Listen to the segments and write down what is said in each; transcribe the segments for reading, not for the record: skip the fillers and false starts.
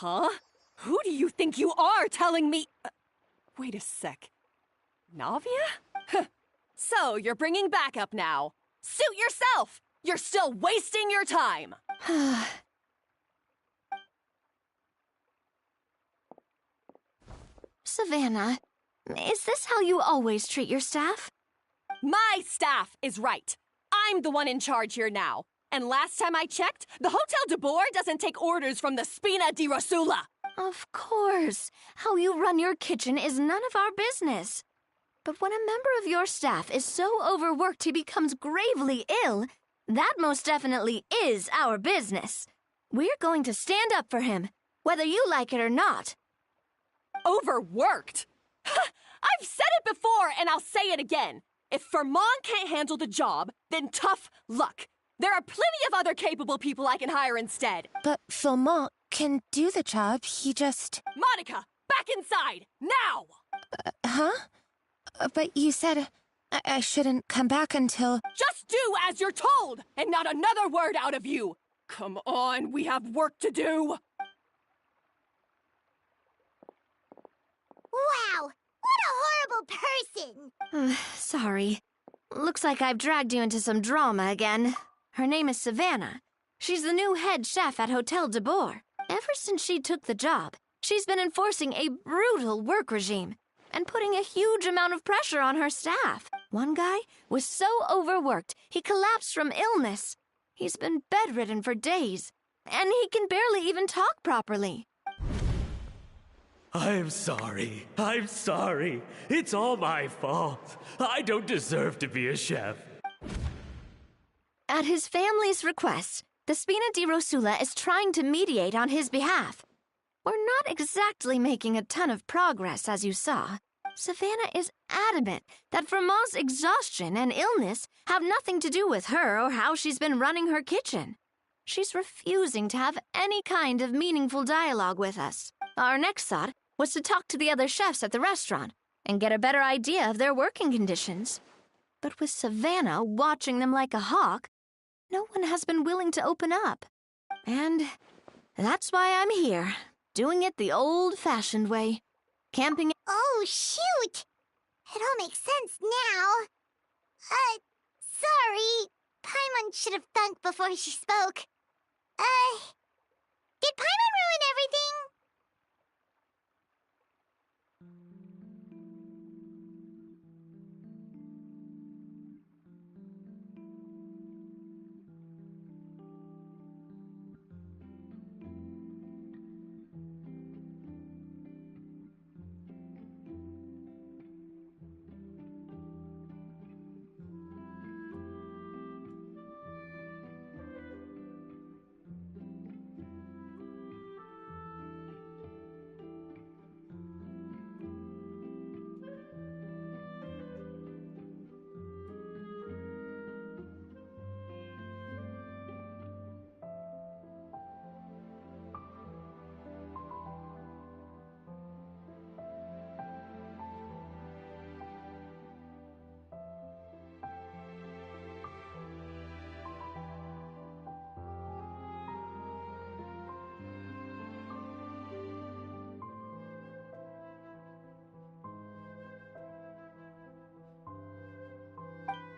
Huh? Who do you think you are telling me? Wait a sec. Navia? So, you're bringing backup now. Suit yourself! You're still wasting your time! Savannah, is this how you always treat your staff? My staff is right. I'm the one in charge here now. And last time I checked, the Hotel de Boer doesn't take orders from the Spina di Rosula. Of course. How you run your kitchen is none of our business. But when a member of your staff is so overworked he becomes gravely ill, that most definitely is our business. We're going to stand up for him, whether you like it or not. Overworked? I've said it before and I'll say it again. If Fermon can't handle the job, then tough luck. There are plenty of other capable people I can hire instead. But Fermon can do the job, he just... Monica, back inside, now! Huh? But you said I shouldn't come back until... Just do as you're told, and not another word out of you! Come on, we have work to do! Wow! What a horrible person! Sorry. Looks like I've dragged you into some drama again. Her name is Savannah. She's the new head chef at Hotel de Boer. Ever since she took the job, she's been enforcing a brutal work regime and putting a huge amount of pressure on her staff. One guy was so overworked, he collapsed from illness. He's been bedridden for days, and he can barely even talk properly. I'm sorry. I'm sorry. It's all my fault. I don't deserve to be a chef. At his family's request, the Spina di Rosula is trying to mediate on his behalf. We're not exactly making a ton of progress, as you saw. Savannah is adamant that Fermon's exhaustion and illness have nothing to do with her or how she's been running her kitchen. She's refusing to have any kind of meaningful dialogue with us. Our next thought was to talk to the other chefs at the restaurant and get a better idea of their working conditions. But with Savannah watching them like a hawk, no one has been willing to open up. And that's why I'm here, doing it the old-fashioned way. Camping... Oh, shoot! It all makes sense now. Sorry. Paimon should have thunk before she spoke. Did Paimon ruin everything?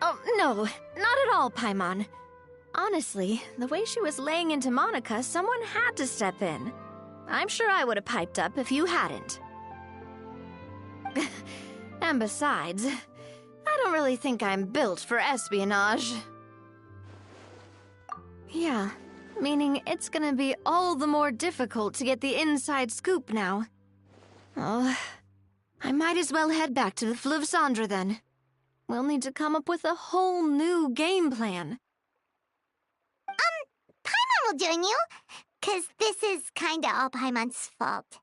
Oh, no, not at all, Paimon. Honestly, the way she was laying into Monica, someone had to step in. I'm sure I would have piped up if you hadn't. And besides, I don't really think I'm built for espionage. Yeah, meaning it's gonna be all the more difficult to get the inside scoop now. Oh, I might as well head back to the Fleuve Cendre then. We'll need to come up with a whole new game plan. Paimon will join you, 'cause this is kinda all Paimon's fault.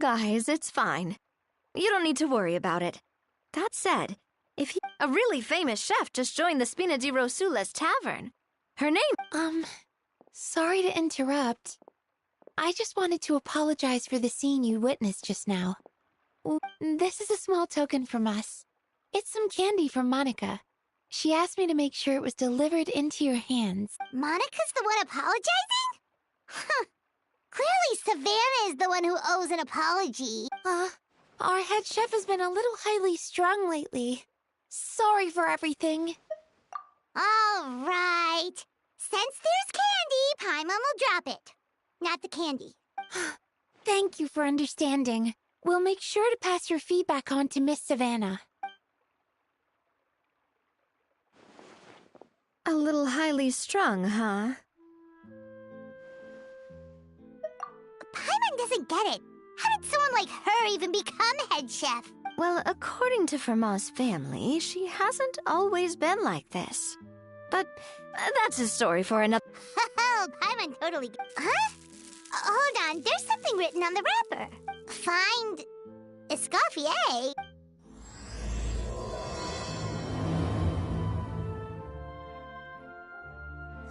Guys, it's fine. You don't need to worry about it. That said, if a really famous chef just joined the Spina di Rosula's tavern. Her name... Sorry to interrupt. I just wanted to apologize for the scene you witnessed just now. This is a small token from us. It's some candy from Monica. She asked me to make sure it was delivered into your hands. Monica's the one apologizing? Huh. Clearly Savannah is the one who owes an apology. Our head chef has been a little highly strung lately. Sorry for everything. All right. Since there's candy, Paimon will drop it. Not the candy. Thank you for understanding. We'll make sure to pass your feedback on to Miss Savannah. A little highly strung, huh? Paimon doesn't get it. How did someone like her even become head chef? Well, according to Fermat's family, she hasn't always been like this. But that's a story for another... Oh, Paimon totally... Huh? Hold on, there's something written on the wrapper. Find... Escoffier?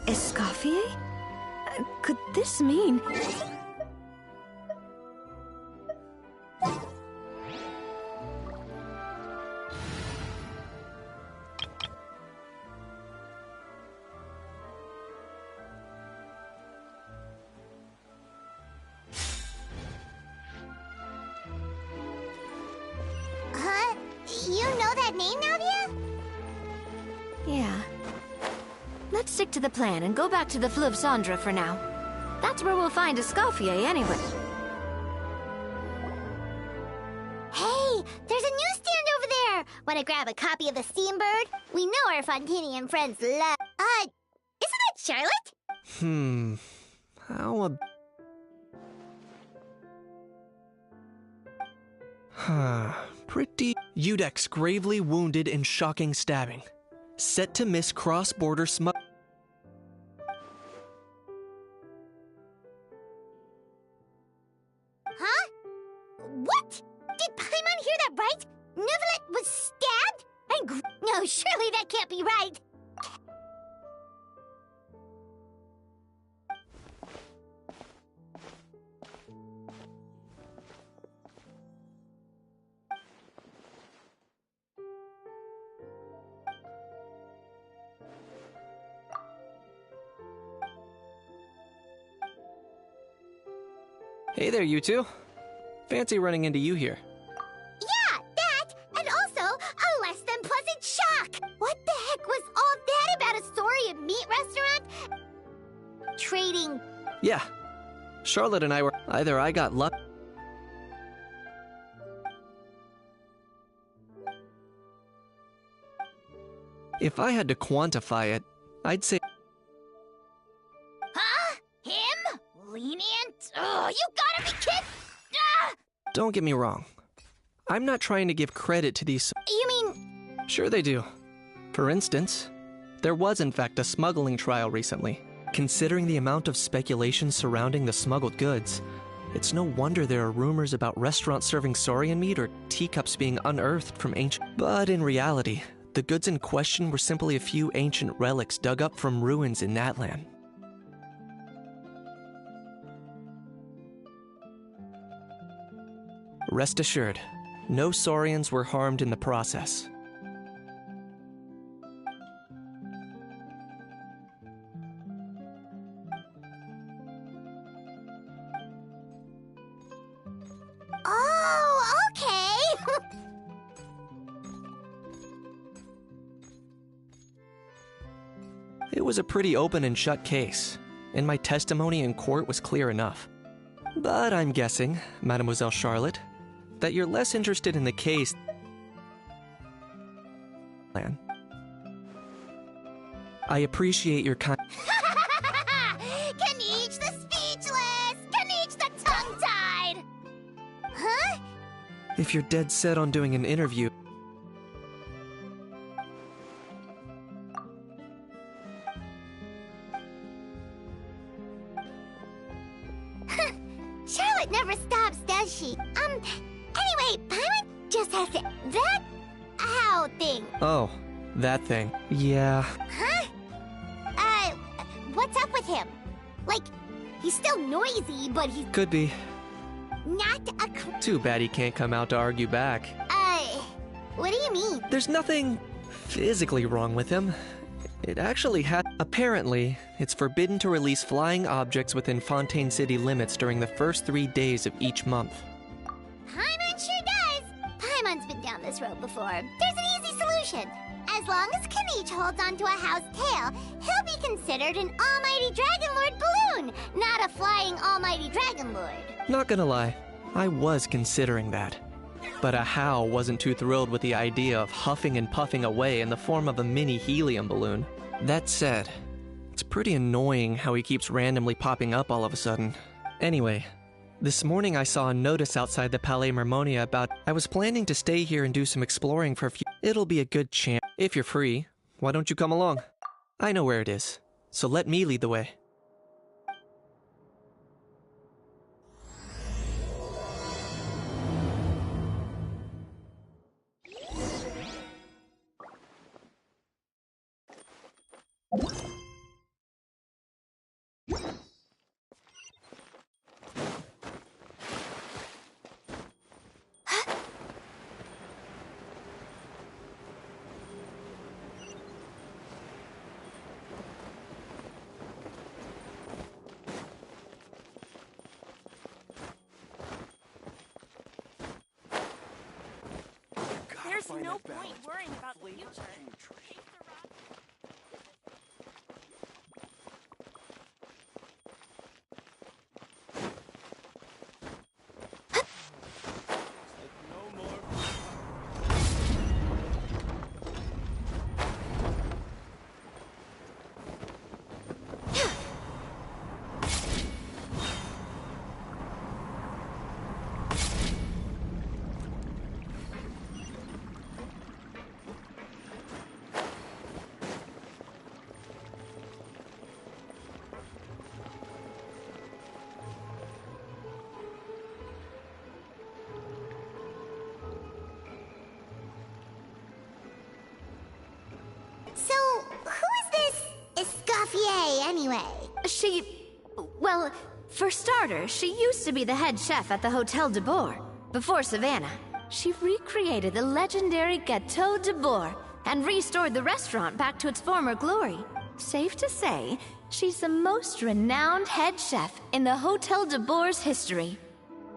Escoffier? Could this mean... Huh? You know that name, Navia? Yeah. Let's stick to the plan and go back to the Fleuve Cendre for now. That's where we'll find Escoffier anyway. Hey, there's a newsstand over there! Wanna grab a copy of The Steambird? We know our Fontanian friends love... isn't that Charlotte? How pretty... Udex gravely wounded in shocking stabbing. Set to miss cross-border smug... Huh? What? Did Paimon hear that right? Neuvillette was stabbed? And no, surely that can't be right. Hey there, you two. Fancy running into you here. Yeah, that, and also a less than pleasant shock. What the heck was all that about a Saurian meat restaurant? Trading. Yeah. Charlotte and I were... Either I got luck... If I had to quantify it, I'd say... Huh? Him? Lenient? Oh, you gotta be kidding! Ah! Don't get me wrong. I'm not trying to give credit to these... You mean... Sure they do. For instance, there was in fact a smuggling trial recently. Considering the amount of speculation surrounding the smuggled goods, it's no wonder there are rumors about restaurants serving saurian meat or teacups being unearthed from ancient... But in reality, the goods in question were simply a few ancient relics dug up from ruins in Natlan. Rest assured, no saurians were harmed in the process. Oh, okay! It was a pretty open and shut case, and my testimony in court was clear enough. But I'm guessing, Mademoiselle Charlotte, that you're less interested in the case... I appreciate your kind... Kaniche the speechless! Kaniche the tongue-tied! Huh? If you're dead set on doing an interview... Charlotte never stops, does she? Anyway, Paimon just has to... That... Ow thing. Oh, that thing. Yeah. Huh? What's up with him? Like, he's still noisy, but he's Could be. not a... Too bad he can't come out to argue back. What do you mean? There's nothing physically wrong with him. It actually Apparently, it's forbidden to release flying objects within Fontaine City limits during the first 3 days of each month. Paimon sure does. Paimon's been down this road before. There's an easy solution. As long as Kaniche holds onto a house tail, he'll be considered an almighty Dragon Lord balloon, not a flying almighty Dragon Lord. Not gonna lie, I was considering that. But Ahau wasn't too thrilled with the idea of huffing and puffing away in the form of a mini helium balloon. That said, it's pretty annoying how he keeps randomly popping up all of a sudden. Anyway, this morning I saw a notice outside the Palais Mermonia about I was planning to stay here and do some exploring for a few. It'll be a good chance. If you're free, why don't you come along? I know where it is, so let me lead the way. There's no point worrying about the future. So, who is this Escoffier, anyway? Well, for starters, she used to be the head chef at the Hotel de Boer, before Savannah. She recreated the legendary Gâteau de Boer and restored the restaurant back to its former glory. Safe to say, she's the most renowned head chef in the Hotel de Boer's history.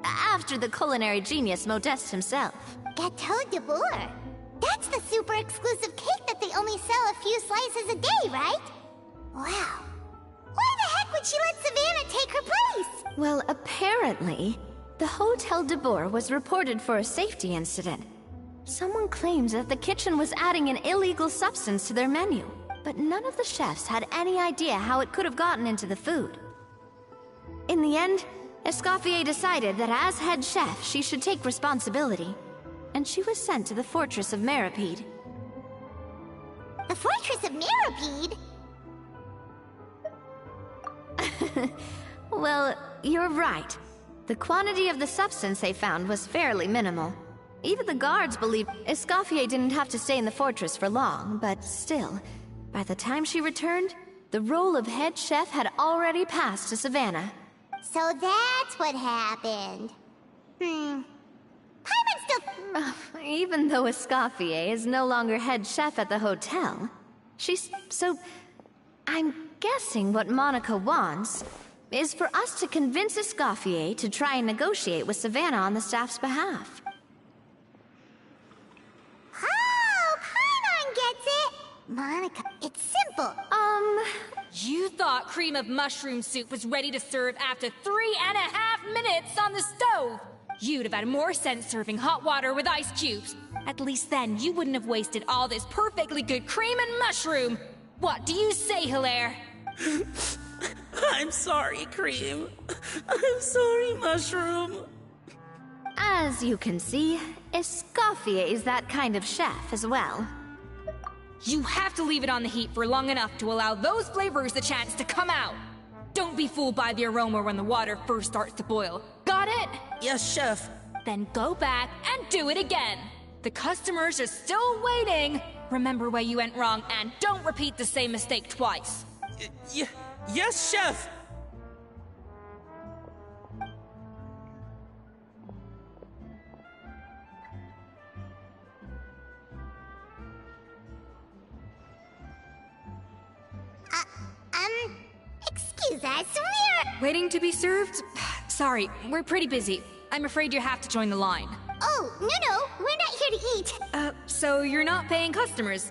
After the culinary genius Modeste himself. Gâteau de Boer? That's the super exclusive cake that they only sell a few slices a day, right? Wow. Why the heck would she let Savannah take her place? Well, apparently, the Hotel de Boer was reported for a safety incident. Someone claims that the kitchen was adding an illegal substance to their menu, but none of the chefs had any idea how it could have gotten into the food. In the end, Escoffier decided that as head chef, she should take responsibility, and she was sent to the Fortress of Meripede. The Fortress of Meripede? Well, you're right. The quantity of the substance they found was fairly minimal. Even the guards believed Escoffier didn't have to stay in the fortress for long, but still, by the time she returned, the role of head chef had already passed to Savannah. So that's what happened. Paimon still... Even though Escoffier is no longer head chef at the hotel, I'm guessing what Monica wants is for us to convince Escoffier to try and negotiate with Savannah on the staff's behalf. Oh, Paimon gets it! Monica, it's simple. You thought cream of mushroom soup was ready to serve after 3.5 minutes on the stove! You'd have had more sense serving hot water with ice cubes. At least then you wouldn't have wasted all this perfectly good cream and mushroom. What do you say, Hilaire? I'm sorry, Cream. I'm sorry, Mushroom. As you can see, Escoffier is that kind of chef as well. You have to leave it on the heat for long enough to allow those flavors the chance to come out. Don't be fooled by the aroma when the water first starts to boil. Got it? Yes, Chef. Then go back and do it again. The customers are still waiting. Remember where you went wrong and don't repeat the same mistake twice. Yes, Chef! I swear! Waiting to be served? Sorry, we're pretty busy. I'm afraid you have to join the line. Oh, no, we're not here to eat. So you're not paying customers?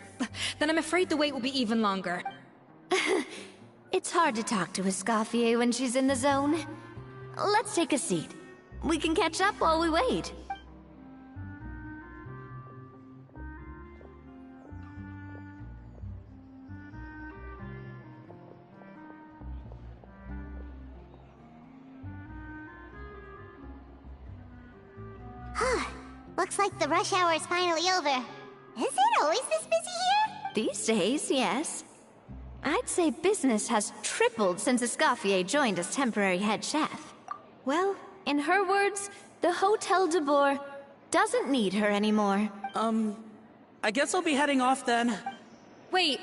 Then I'm afraid the wait will be even longer. It's hard to talk to Escoffier when she's in the zone. Let's take a seat. We can catch up while we wait. Looks like the rush hour is finally over. Is it always this busy here? These days, yes. I'd say business has tripled since Escoffier joined as temporary head chef. Well, in her words, the Hotel de Boer doesn't need her anymore. I guess I'll be heading off then. Wait,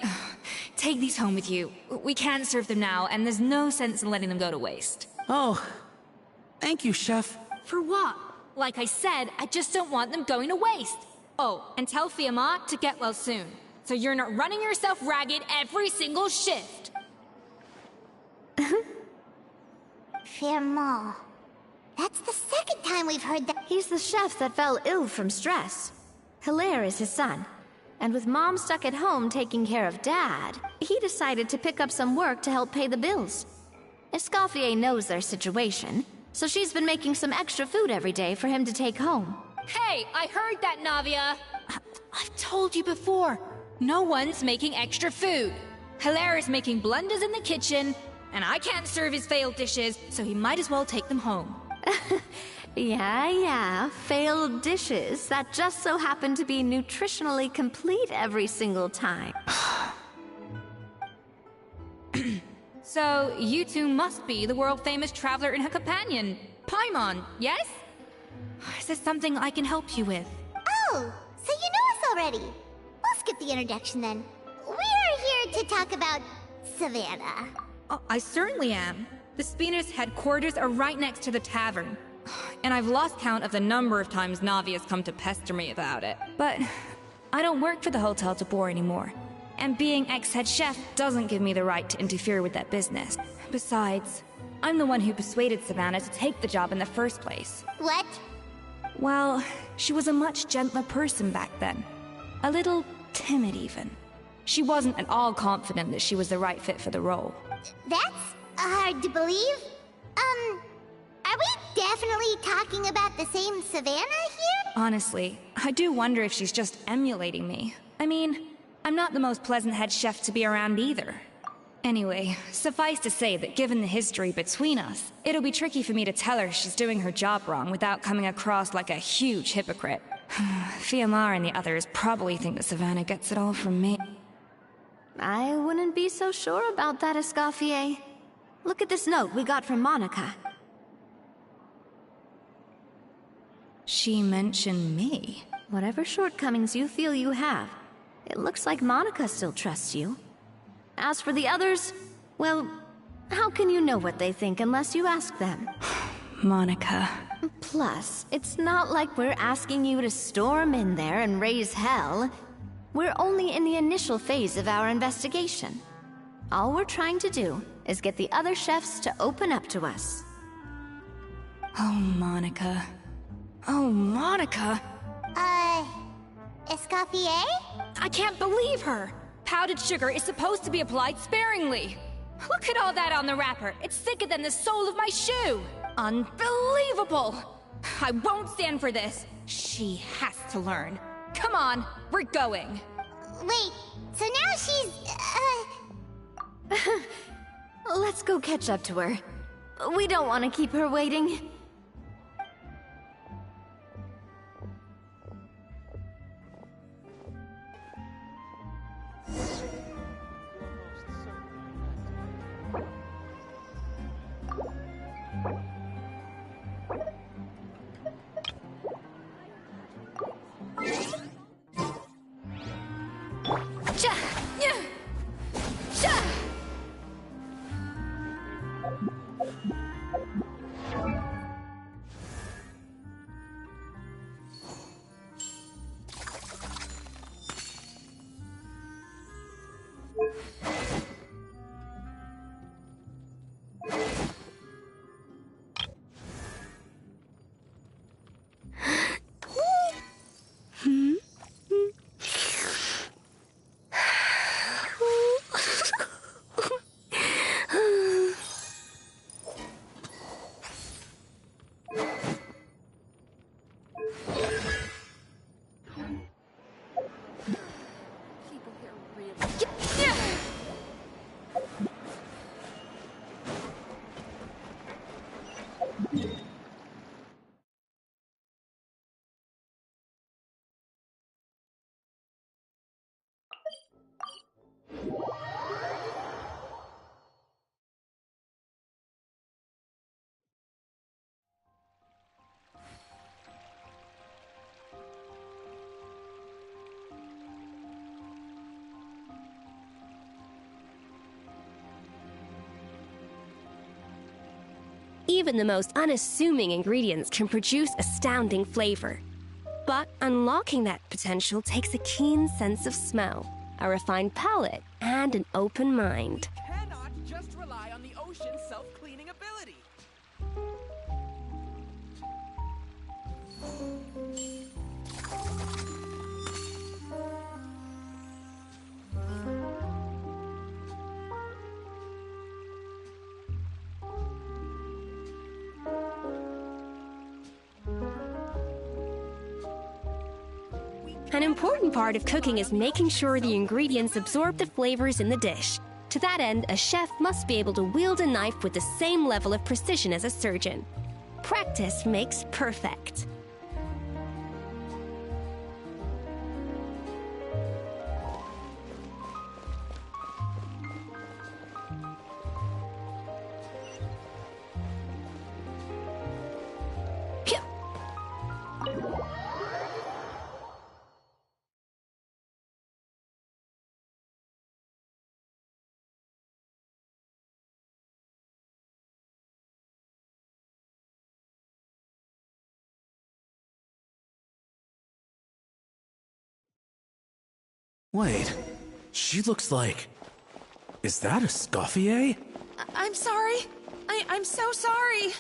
take these home with you. We can't serve them now, and there's no sense in letting them go to waste. Oh, thank you, Chef. For what? Like I said, I just don't want them going to waste. Oh, and tell Fiamma to get well soon, so you're not running yourself ragged every single shift. Fiamma. That's the second time we've heard that. He's the chef that fell ill from stress. Hilaire is his son. And with Mom stuck at home taking care of Dad, he decided to pick up some work to help pay the bills. Escoffier knows their situation, so she's been making some extra food every day for him to take home. Hey, I heard that, Navia! I've told you before, no one's making extra food. Hilaire is making blunders in the kitchen, and I can't serve his failed dishes, so he might as well take them home. Yeah, failed dishes that just so happen to be nutritionally complete every single time. So, you two must be the world-famous traveler and her companion, Paimon, yes? Is there something I can help you with? Oh, so you know us already. We'll skip the introduction then. We are here to talk about Savannah. Oh, I certainly am. The Spina's headquarters are right next to the tavern. And I've lost count of the number of times Navia's come to pester me about it. But I don't work for the Hotel de Boer anymore. And being ex-head chef doesn't give me the right to interfere with that business. Besides, I'm the one who persuaded Savannah to take the job in the first place. What? Well, she was a much gentler person back then. A little timid, even. She wasn't at all confident that she was the right fit for the role. That's hard to believe. Are we definitely talking about the same Savannah here? Honestly, I do wonder if she's just emulating me. I mean, I'm not the most pleasant head chef to be around either. Anyway, suffice to say that given the history between us, it'll be tricky for me to tell her she's doing her job wrong without coming across like a huge hypocrite. Fiamma and the others probably think that Savannah gets it all from me. I wouldn't be so sure about that, Escoffier. Look at this note we got from Monica. She mentioned me. Whatever shortcomings you feel you have, it looks like Monica still trusts you. As for the others, well, how can you know what they think unless you ask them? Monica. Plus, it's not like we're asking you to storm in there and raise hell. We're only in the initial phase of our investigation. All we're trying to do is get the other chefs to open up to us. Oh, Monica. Oh, Monica! Escoffier? I can't believe her! Powdered sugar is supposed to be applied sparingly. Look at all that on the wrapper. It's thicker than the sole of my shoe. Unbelievable! I won't stand for this. She has to learn. Come on, we're going. Wait, so now she's, Let's go catch up to her. We don't want to keep her waiting. Even the most unassuming ingredients can produce astounding flavor. But unlocking that potential takes a keen sense of smell, a refined palate, and an open mind. Cannot just rely on the ocean's self-cleaning ability. An important part of cooking is making sure the ingredients absorb the flavors in the dish. To that end, a chef must be able to wield a knife with the same level of precision as a surgeon. Practice makes perfect. Wait, she looks like... Is that Escoffier? I'm sorry. I'm so sorry.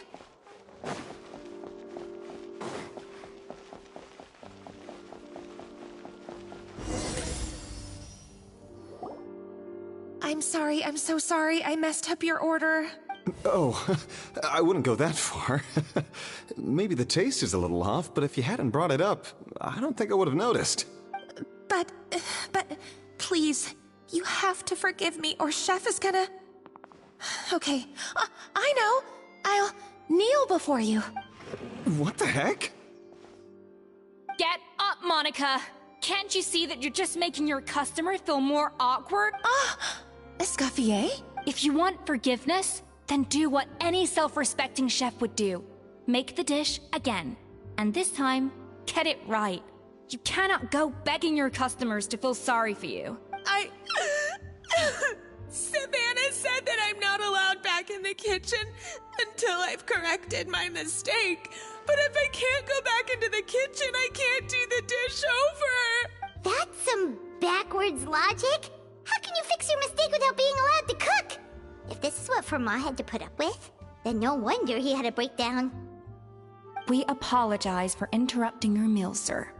I'm sorry. I'm so sorry. I messed up your order. Oh, I wouldn't go that far. Maybe the taste is a little off, but if you hadn't brought it up, I don't think I would have noticed. But, please, you have to forgive me or Chef is gonna... Okay, I know. I'll kneel before you. What the heck? Get up, Monica! Can't you see that you're just making your customer feel more awkward? Escoffier? If you want forgiveness, then do what any self-respecting chef would do. Make the dish again. And this time, get it right. You cannot go begging your customers to feel sorry for you. Savannah said that I'm not allowed back in the kitchen until I've corrected my mistake. But if I can't go back into the kitchen, I can't do the dish over. That's some backwards logic. How can you fix your mistake without being allowed to cook? If this is what Fermat had to put up with, then no wonder he had a breakdown. We apologize for interrupting your meal, sir.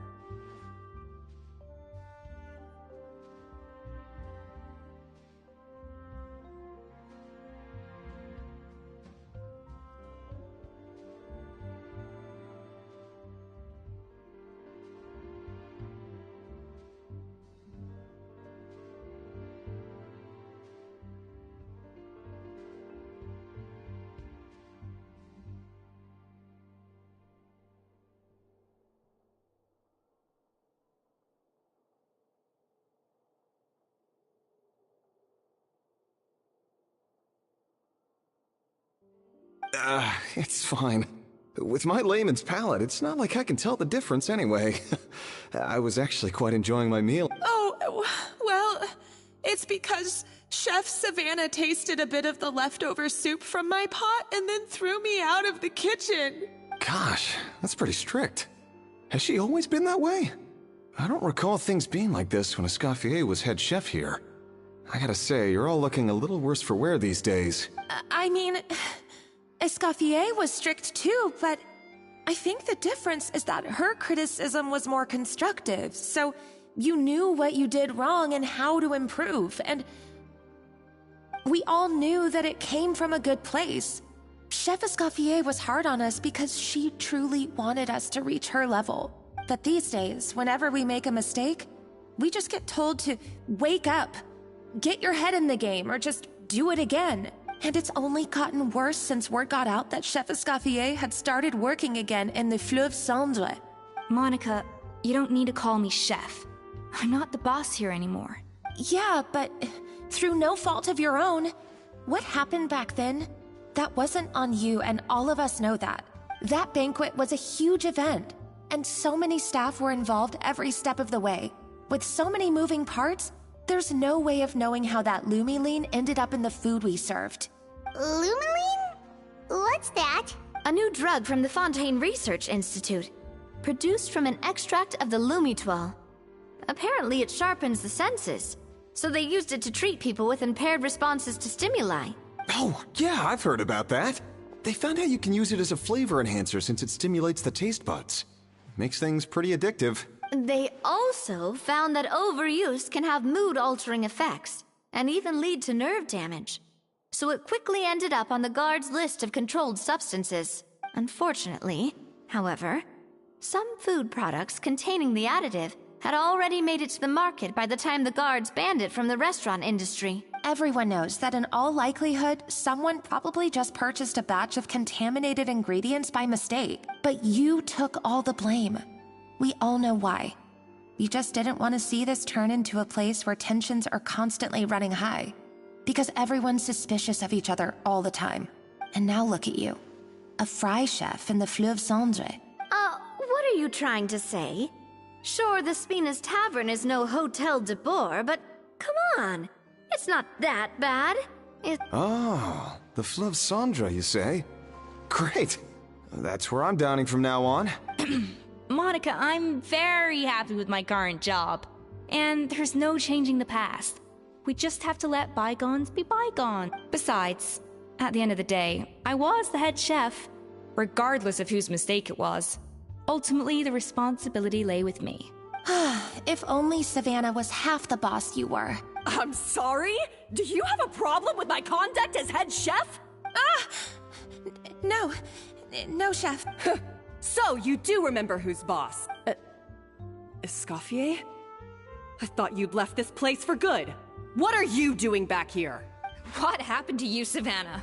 It's fine. With my layman's palate, it's not like I can tell the difference anyway. I was actually quite enjoying my meal. Oh, well, it's because Chef Savannah tasted a bit of the leftover soup from my pot and then threw me out of the kitchen. Gosh, that's pretty strict. Has she always been that way? I don't recall things being like this when Escoffier was head chef here. I gotta say, you're all looking a little worse for wear these days. I mean, Escoffier was strict too, but I think the difference is that her criticism was more constructive, so you knew what you did wrong and how to improve, and we all knew that it came from a good place. Chef Escoffier was hard on us because she truly wanted us to reach her level. But these days, whenever we make a mistake, we just get told to wake up, get your head in the game, or just do it again. And it's only gotten worse since word got out that Chef Escoffier had started working again in the Fleuve Cendre. Monica, you don't need to call me chef. I'm not the boss here anymore. Yeah, but through no fault of your own. What happened back then? That wasn't on you, and all of us know that. That banquet was a huge event, and so many staff were involved every step of the way. With so many moving parts, there's no way of knowing how that Lumiline ended up in the food we served. Lumiline? What's that? A new drug from the Fontaine Research Institute, produced from an extract of the Lumitwal. Apparently it sharpens the senses, so they used it to treat people with impaired responses to stimuli. Oh, yeah, I've heard about that. They found out you can use it as a flavor enhancer since it stimulates the taste buds. Makes things pretty addictive. They also found that overuse can have mood-altering effects, and even lead to nerve damage. So it quickly ended up on the guards' list of controlled substances. Unfortunately, however, some food products containing the additive had already made it to the market by the time the guards banned it from the restaurant industry. Everyone knows that in all likelihood, someone probably just purchased a batch of contaminated ingredients by mistake. But you took all the blame. We all know why. You just didn't want to see this turn into a place where tensions are constantly running high. Because everyone's suspicious of each other all the time. And now look at you. A fry chef in the Fleuve Cendre. What are you trying to say? Sure, the Spina's Tavern is no Hotel de Boer, but come on. It's not that bad. Oh, the Fleuve Cendre, you say? Great. That's where I'm dining from now on. Monica, I'm very happy with my current job. And there's no changing the past. We just have to let bygones be bygone. Besides, at the end of the day, I was the head chef, regardless of whose mistake it was. Ultimately, the responsibility lay with me. If only Savannah was half the boss you were. I'm sorry? Do you have a problem with my conduct as head chef? No, chef. So, you do remember who's boss? Escoffier? I thought you'd left this place for good. What are you doing back here? What happened to you, Savannah?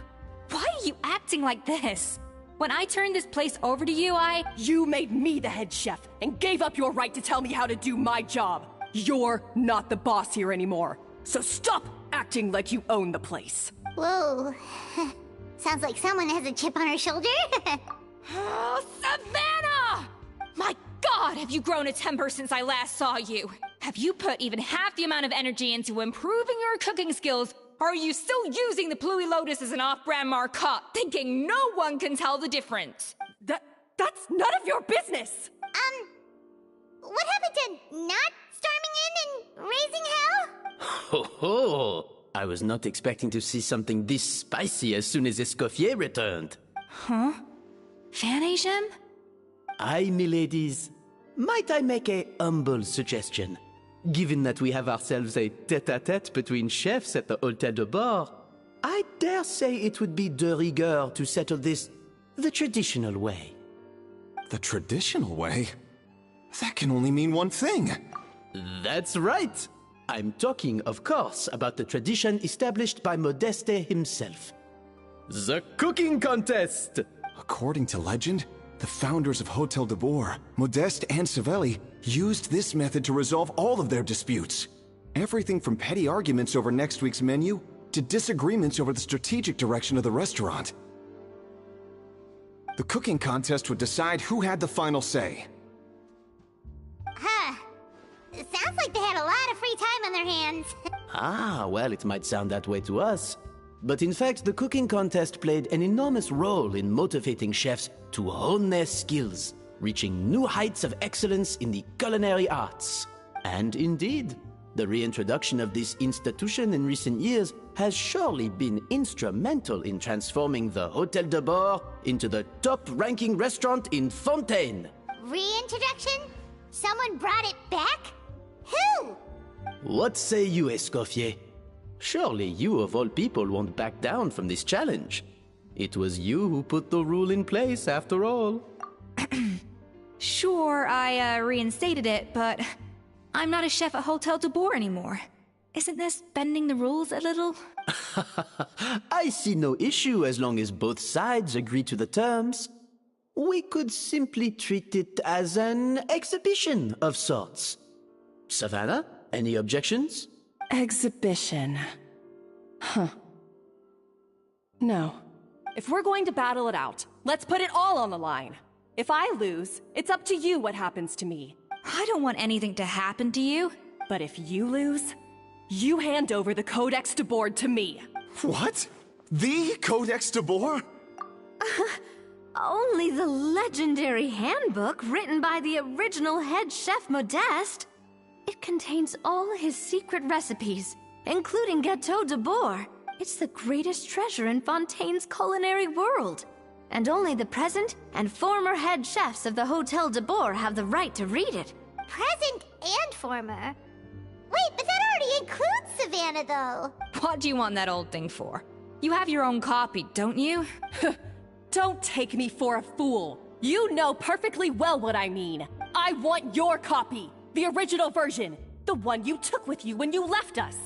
Why are you acting like this? When I turned this place over to you, You made me the head chef and gave up your right to tell me how to do my job. You're not the boss here anymore. So stop acting like you own the place. Whoa. Sounds like someone has a chip on her shoulder. Oh, Savannah! My God, have you grown a temper since I last saw you? Have you put even half the amount of energy into improving your cooking skills, or are you still using the Pluie Lotus as an off-brand marcotte, thinking no one can tell the difference? That's none of your business! What happened to not storming in and raising hell? Ho ho! I was not expecting to see something this spicy as soon as Escoffier returned. Huh? Fan Asian? Aye, miladies. Might I make a humble suggestion? Given that we have ourselves a tête-à-tête between chefs at the Hôtel de Bord, I dare say it would be de rigueur to settle this the traditional way. The traditional way? That can only mean one thing. That's right. I'm talking, of course, about the tradition established by Modeste himself. The cooking contest! According to legend, the founders of Hotel de Boer, Modeste and Savelli, used this method to resolve all of their disputes. Everything from petty arguments over next week's menu to disagreements over the strategic direction of the restaurant. The cooking contest would decide who had the final say. Huh. It sounds like they had a lot of free time on their hands. Ah, well, it might sound that way to us. But in fact, the cooking contest played an enormous role in motivating chefs to hone their skills, reaching new heights of excellence in the culinary arts. And indeed, the reintroduction of this institution in recent years has surely been instrumental in transforming the Hôtel de Bord into the top-ranking restaurant in Fontaine. Reintroduction? Someone brought it back? Who? What say you, Escoffier? Surely you of all people won't back down from this challenge. It was you who put the rule in place, after all. Sure, I reinstated it, but I'm not a chef at Hotel de Boer anymore. Isn't this bending the rules a little? I see no issue as long as both sides agree to the terms. We could simply treat it as an exhibition of sorts. Savannah, any objections? Exhibition. Huh. No. If we're going to battle it out, let's put it all on the line. If I lose, it's up to you what happens to me. I don't want anything to happen to you. But if you lose, you hand over the Codex de Boer to me. What? The Codex de Boer? Only the legendary handbook written by the original head chef Modeste. It contains all his secret recipes, including Gâteau de Bourg. It's the greatest treasure in Fontaine's culinary world. And only the present and former head chefs of the Hotel de Bourg have the right to read it. Present and former? Wait, but that already includes Savannah, though. What do you want that old thing for? You have your own copy, don't you? Don't take me for a fool. You know perfectly well what I mean. I want your copy. The original version. The one you took with you when you left us.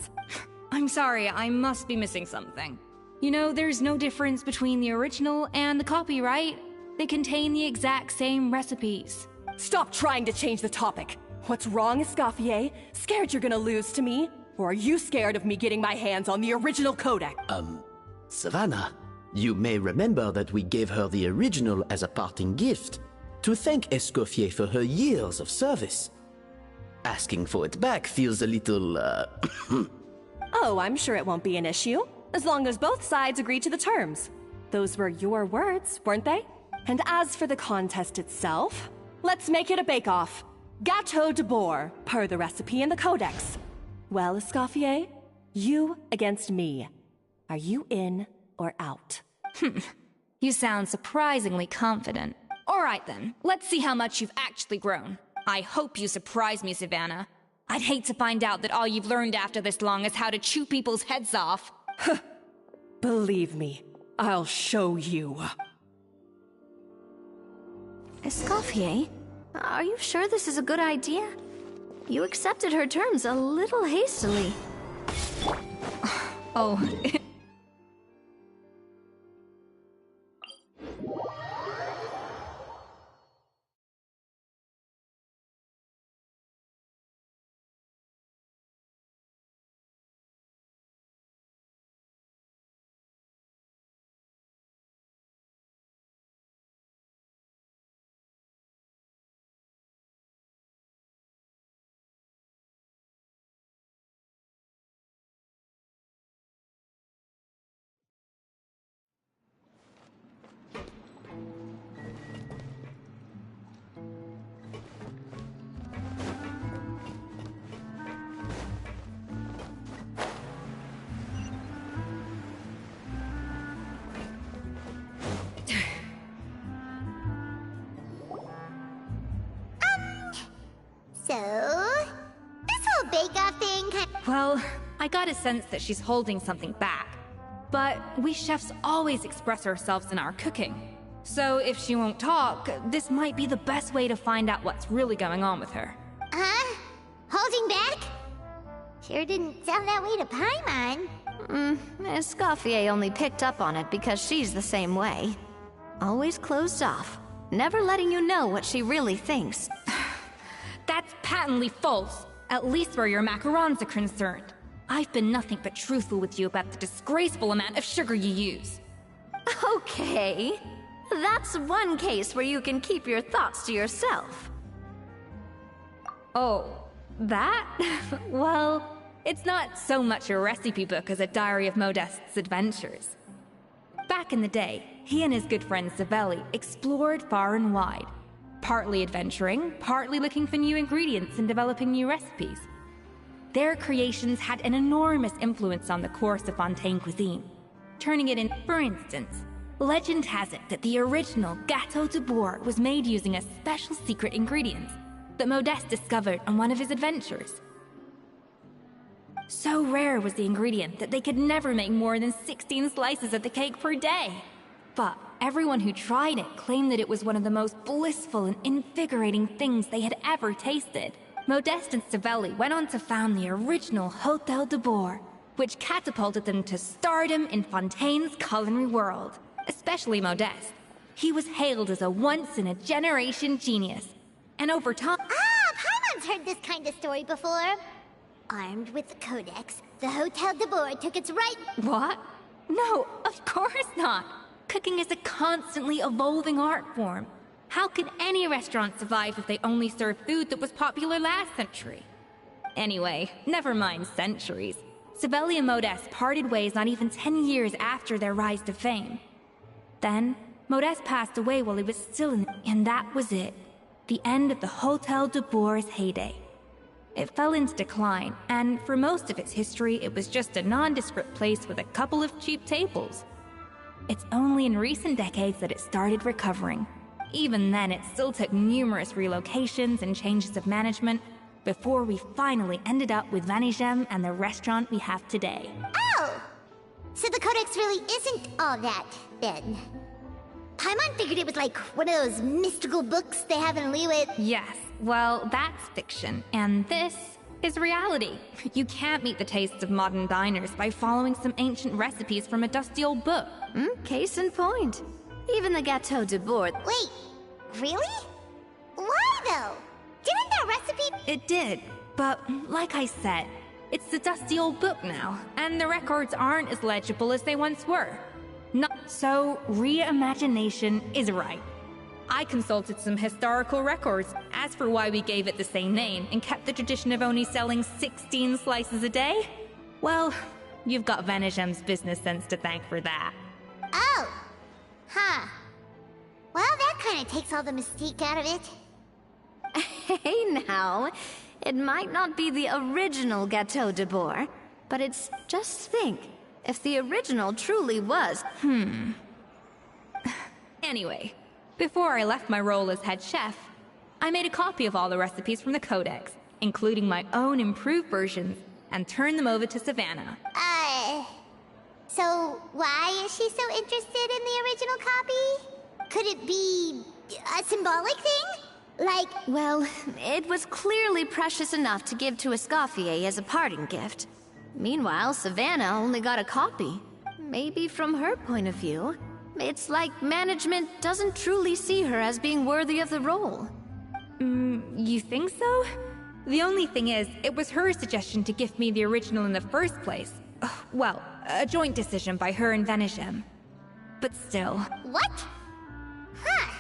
I'm sorry, I must be missing something. You know, there's no difference between the original and the copy, right? They contain the exact same recipes. Stop trying to change the topic. What's wrong, Escoffier? Scared you're gonna lose to me? Or are you scared of me getting my hands on the original codex? Savannah, you may remember that we gave her the original as a parting gift, to thank Escoffier for her years of service. Asking for it back feels a little, Oh, I'm sure it won't be an issue, as long as both sides agree to the terms. Those were your words, weren't they? And as for the contest itself, let's make it a bake-off. Gâteau de Bourg, per the recipe in the codex. Well, Escoffier, you against me. Are you in or out? You sound surprisingly confident. All right then, let's see how much you've actually grown. I hope you surprise me, Savannah. I'd hate to find out that all you've learned after this long is how to chew people's heads off. Believe me, I'll show you. Escoffier, are you sure this is a good idea? You accepted her terms a little hastily. Oh. So, this whole bake-off thing Well, I got a sense that she's holding something back. But we chefs always express ourselves in our cooking. So if she won't talk, this might be the best way to find out what's really going on with her. Huh? Holding back? Sure didn't sound that way to Paimon. Escoffier only picked up on it because she's the same way. Always closed off, never letting you know what she really thinks. That's patently false, at least where your macarons are concerned. I've been nothing but truthful with you about the disgraceful amount of sugar you use. Okay, that's one case where you can keep your thoughts to yourself. Oh, that? Well, it's not so much a recipe book as a diary of Modeste's adventures. Back in the day, he and his good friend Savelli explored far and wide, partly adventuring, partly looking for new ingredients and developing new recipes. Their creations had an enormous influence on the course of Fontaine cuisine, turning it in. For instance, legend has it that the original Gâteau de Bourg was made using a special secret ingredient that Modeste discovered on one of his adventures. So rare was the ingredient that they could never make more than 16 slices of the cake per day. But everyone who tried it claimed that it was one of the most blissful and invigorating things they had ever tasted. Modeste and Savelli went on to found the original Hotel de Bourg, which catapulted them to stardom in Fontaine's culinary world. Especially Modeste. He was hailed as a once-in-a-generation genius. And over time— Paimon's heard this kind of story before. Armed with the Codex, the Hotel de Bourg took its right— What? No, of course not. Cooking is a constantly evolving art form. How could any restaurant survive if they only served food that was popular last century? Anyway, never mind centuries. Savelli and Modeste parted ways not even 10 years after their rise to fame. Then, Modeste passed away while he was still in, and that was it. The end of the Hotel de Bour's heyday. It fell into decline, and for most of its history, it was just a nondescript place with a couple of cheap tables. It's only in recent decades that it started recovering. Even then, it still took numerous relocations and changes of management before we finally ended up with Vanigem and the restaurant we have today. Oh! So the Codex really isn't all that, then. Paimon figured it was like one of those mystical books they have in Liyue. Yes, well, that's fiction, and this is reality. You can't meet the tastes of modern diners by following some ancient recipes from a dusty old book. Case in point. Even the Gâteau de Bourg. Wait, really? Why though? Didn't that recipe... It did, but like I said, it's the dusty old book now, and the records aren't as legible as they once were. Not so, reimagination is right. I consulted some historical records, as for why we gave it the same name and kept the tradition of only selling 16 slices a day. Well, you've got Vanigem's business sense to thank for that. Oh! Huh. Well, that kind of takes all the mystique out of it. Hey now, it might not be the original Gâteau de Bourg, but it's just think, if the original truly was... Anyway, before I left my role as head chef, I made a copy of all the recipes from the Codex, including my own improved versions, and turned them over to Savannah. So why is she so interested in the original copy? Could it be a symbolic thing? Like... Well, it was clearly precious enough to give to Escoffier as a parting gift. Meanwhile, Savannah only got a copy. Maybe from her point of view, it's like management doesn't truly see her as being worthy of the role. You think so? The only thing is, it was her suggestion to gift me the original in the first place. Well, a joint decision by her and Vanigem. But still... What? Huh.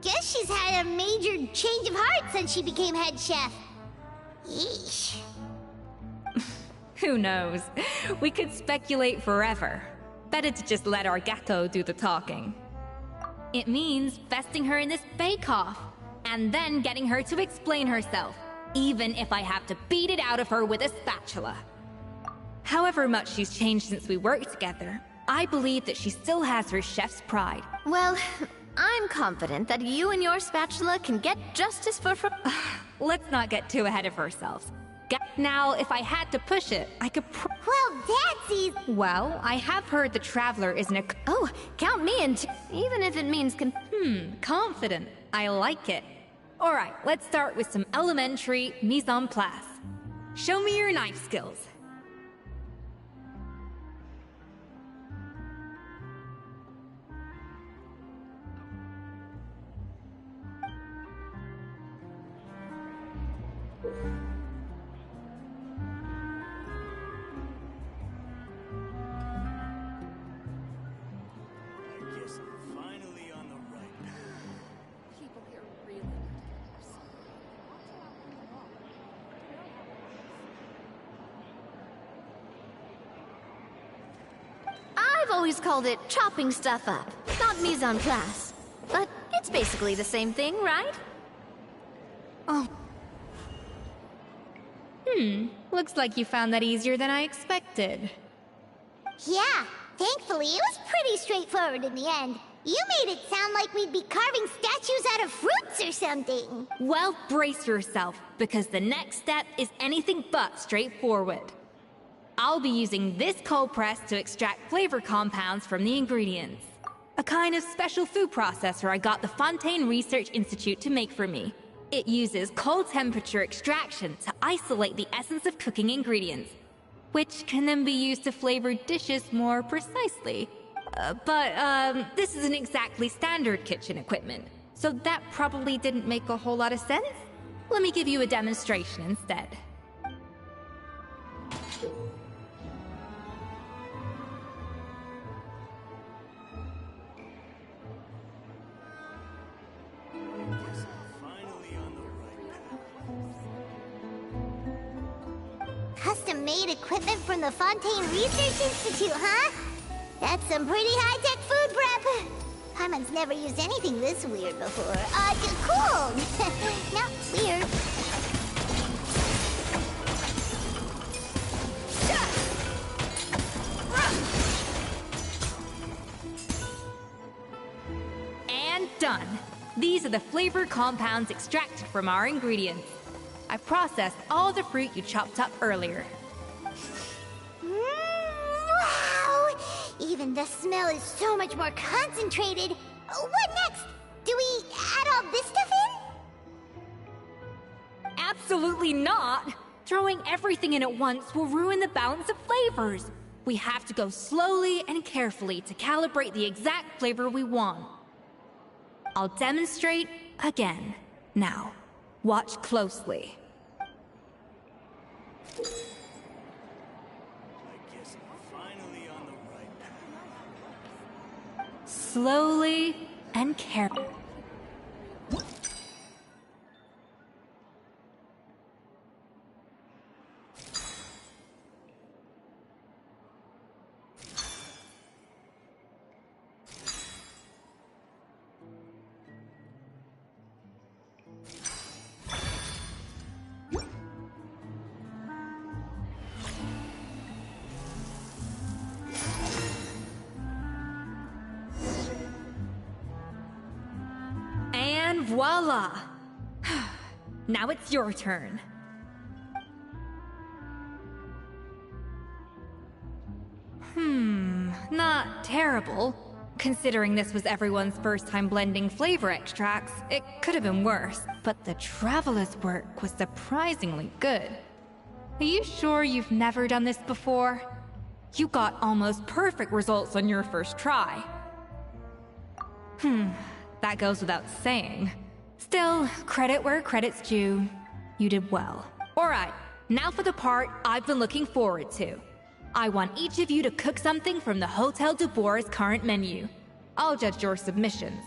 Guess she's had a major change of heart since she became head chef. Yeesh. Who knows? We could speculate forever. Better to just let our Gâteau do the talking. It means besting her in this bake-off, and then getting her to explain herself, even if I have to beat it out of her with a spatula. However much she's changed since we worked together, I believe that she still has her chef's pride. Well, I'm confident that you and your spatula can get justice for... Let's not get too ahead of ourselves. Now, if I had to push it, I could Well, that's easy. Well, I have heard the Traveler isn't a... Oh, count me in even if it means confident. I like it. Alright, let's start with some elementary mise en place. Show me your knife skills. I've always called it chopping stuff up, not mise en place. But it's basically the same thing, right? Oh. Looks like you found that easier than I expected. Yeah, thankfully it was pretty straightforward in the end. You made it sound like we'd be carving statues out of fruits or something. Well, brace yourself, because the next step is anything but straightforward. I'll be using this cold press to extract flavor compounds from the ingredients. A kind of special food processor I got the Fontaine Research Institute to make for me. It uses cold temperature extraction to isolate the essence of cooking ingredients, which can then be used to flavor dishes more precisely. But this isn't exactly standard kitchen equipment, so that probably didn't make a whole lot of sense. Let me give you a demonstration instead. Custom-made equipment from the Fontaine Research Institute, huh? That's some pretty high-tech food prep. Paimon's never used anything this weird before. Cool! Not weird. And done. These are the flavor compounds extracted from our ingredients. I processed all the fruit you chopped up earlier. Wow! Even the smell is so much more concentrated. What next? Do we add all this stuff in? Absolutely not! Throwing everything in at once will ruin the balance of flavors. We have to go slowly and carefully to calibrate the exact flavor we want. I'll demonstrate again. Now, watch closely. Slowly and carefully. And voila! Now it's your turn. Not terrible. Considering this was everyone's first time blending flavor extracts, it could have been worse. But the Traveler's work was surprisingly good. Are you sure you've never done this before? You got almost perfect results on your first try. That goes without saying. Still, credit where credit's due. You did well. Alright, now for the part I've been looking forward to. I want each of you to cook something from the Hotel du Bois' current menu. I'll judge your submissions.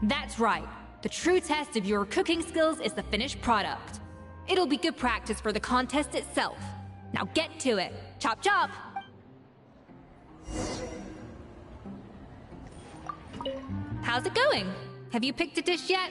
That's right, the true test of your cooking skills is the finished product. It'll be good practice for the contest itself. Now get to it. Chop chop! How's it going? Have you picked a dish yet?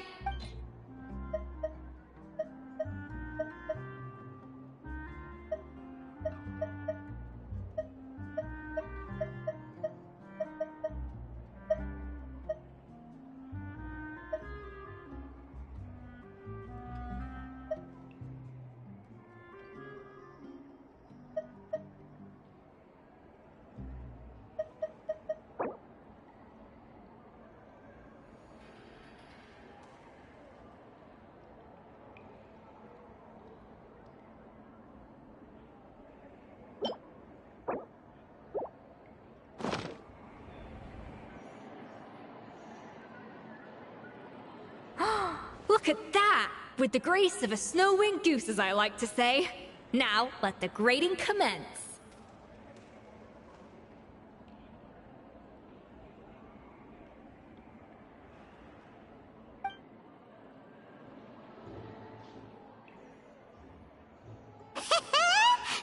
Look at that! With the grace of a snow-winged goose, as I like to say. Now, let the grating commence.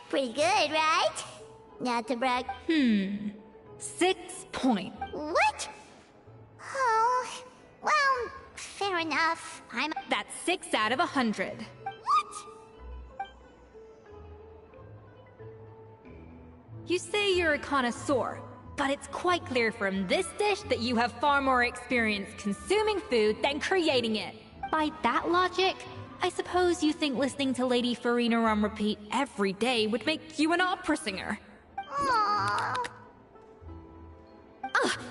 Pretty good, right? Not to brag. 6 points. What? Oh, well, fair enough. That's 6 out of 100. What? You say you're a connoisseur, but it's quite clear from this dish that you have far more experience consuming food than creating it. By that logic, I suppose you think listening to Lady Farina on repeat every day would make you an opera singer. Aww.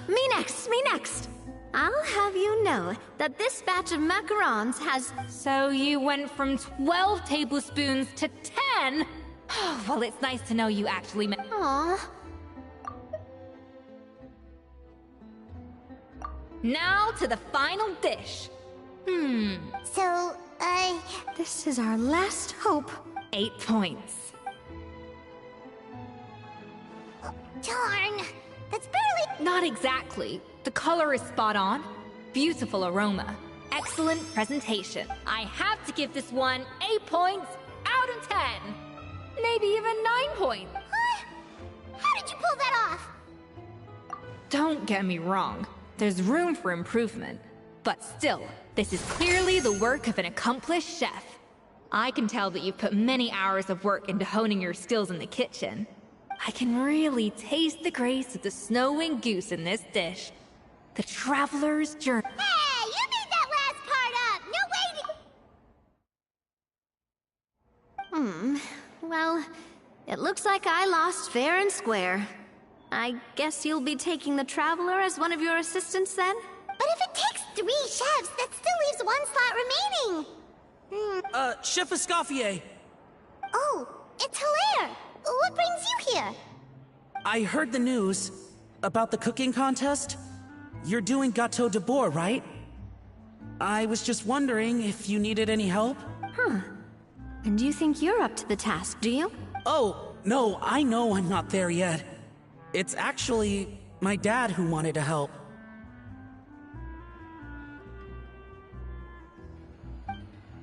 Me next, me next! I'll have you know that this batch of macarons has... So you went from 12 tablespoons to 10? Well, it's nice to know you actually meant... Aww. Now to the final dish. So, This is our last hope. 8 points. darn. That's barely... Not exactly. The color is spot on. Beautiful aroma. Excellent presentation. I have to give this one 8 points out of 10. Maybe even 9 points. Huh? How did you pull that off? Don't get me wrong. There's room for improvement. But still, this is clearly the work of an accomplished chef. I can tell that you've put many hours of work into honing your skills in the kitchen. I can really taste the grace of the snow-winged goose in this dish. The traveler's journey. Hey, you made that last part up! No waiting! Well, it looks like I lost fair and square. I guess you'll be taking the Traveler as one of your assistants then? But if it takes 3 chefs, that still leaves 1 slot remaining. Chef Escoffier. Oh, it's Hilaire. What brings you here? I heard the news about the cooking contest. You're doing Gâteau de Bourg, right? I was just wondering if you needed any help. And you think you're up to the task, do you? Oh, no, I know I'm not there yet. It's actually my dad who wanted to help.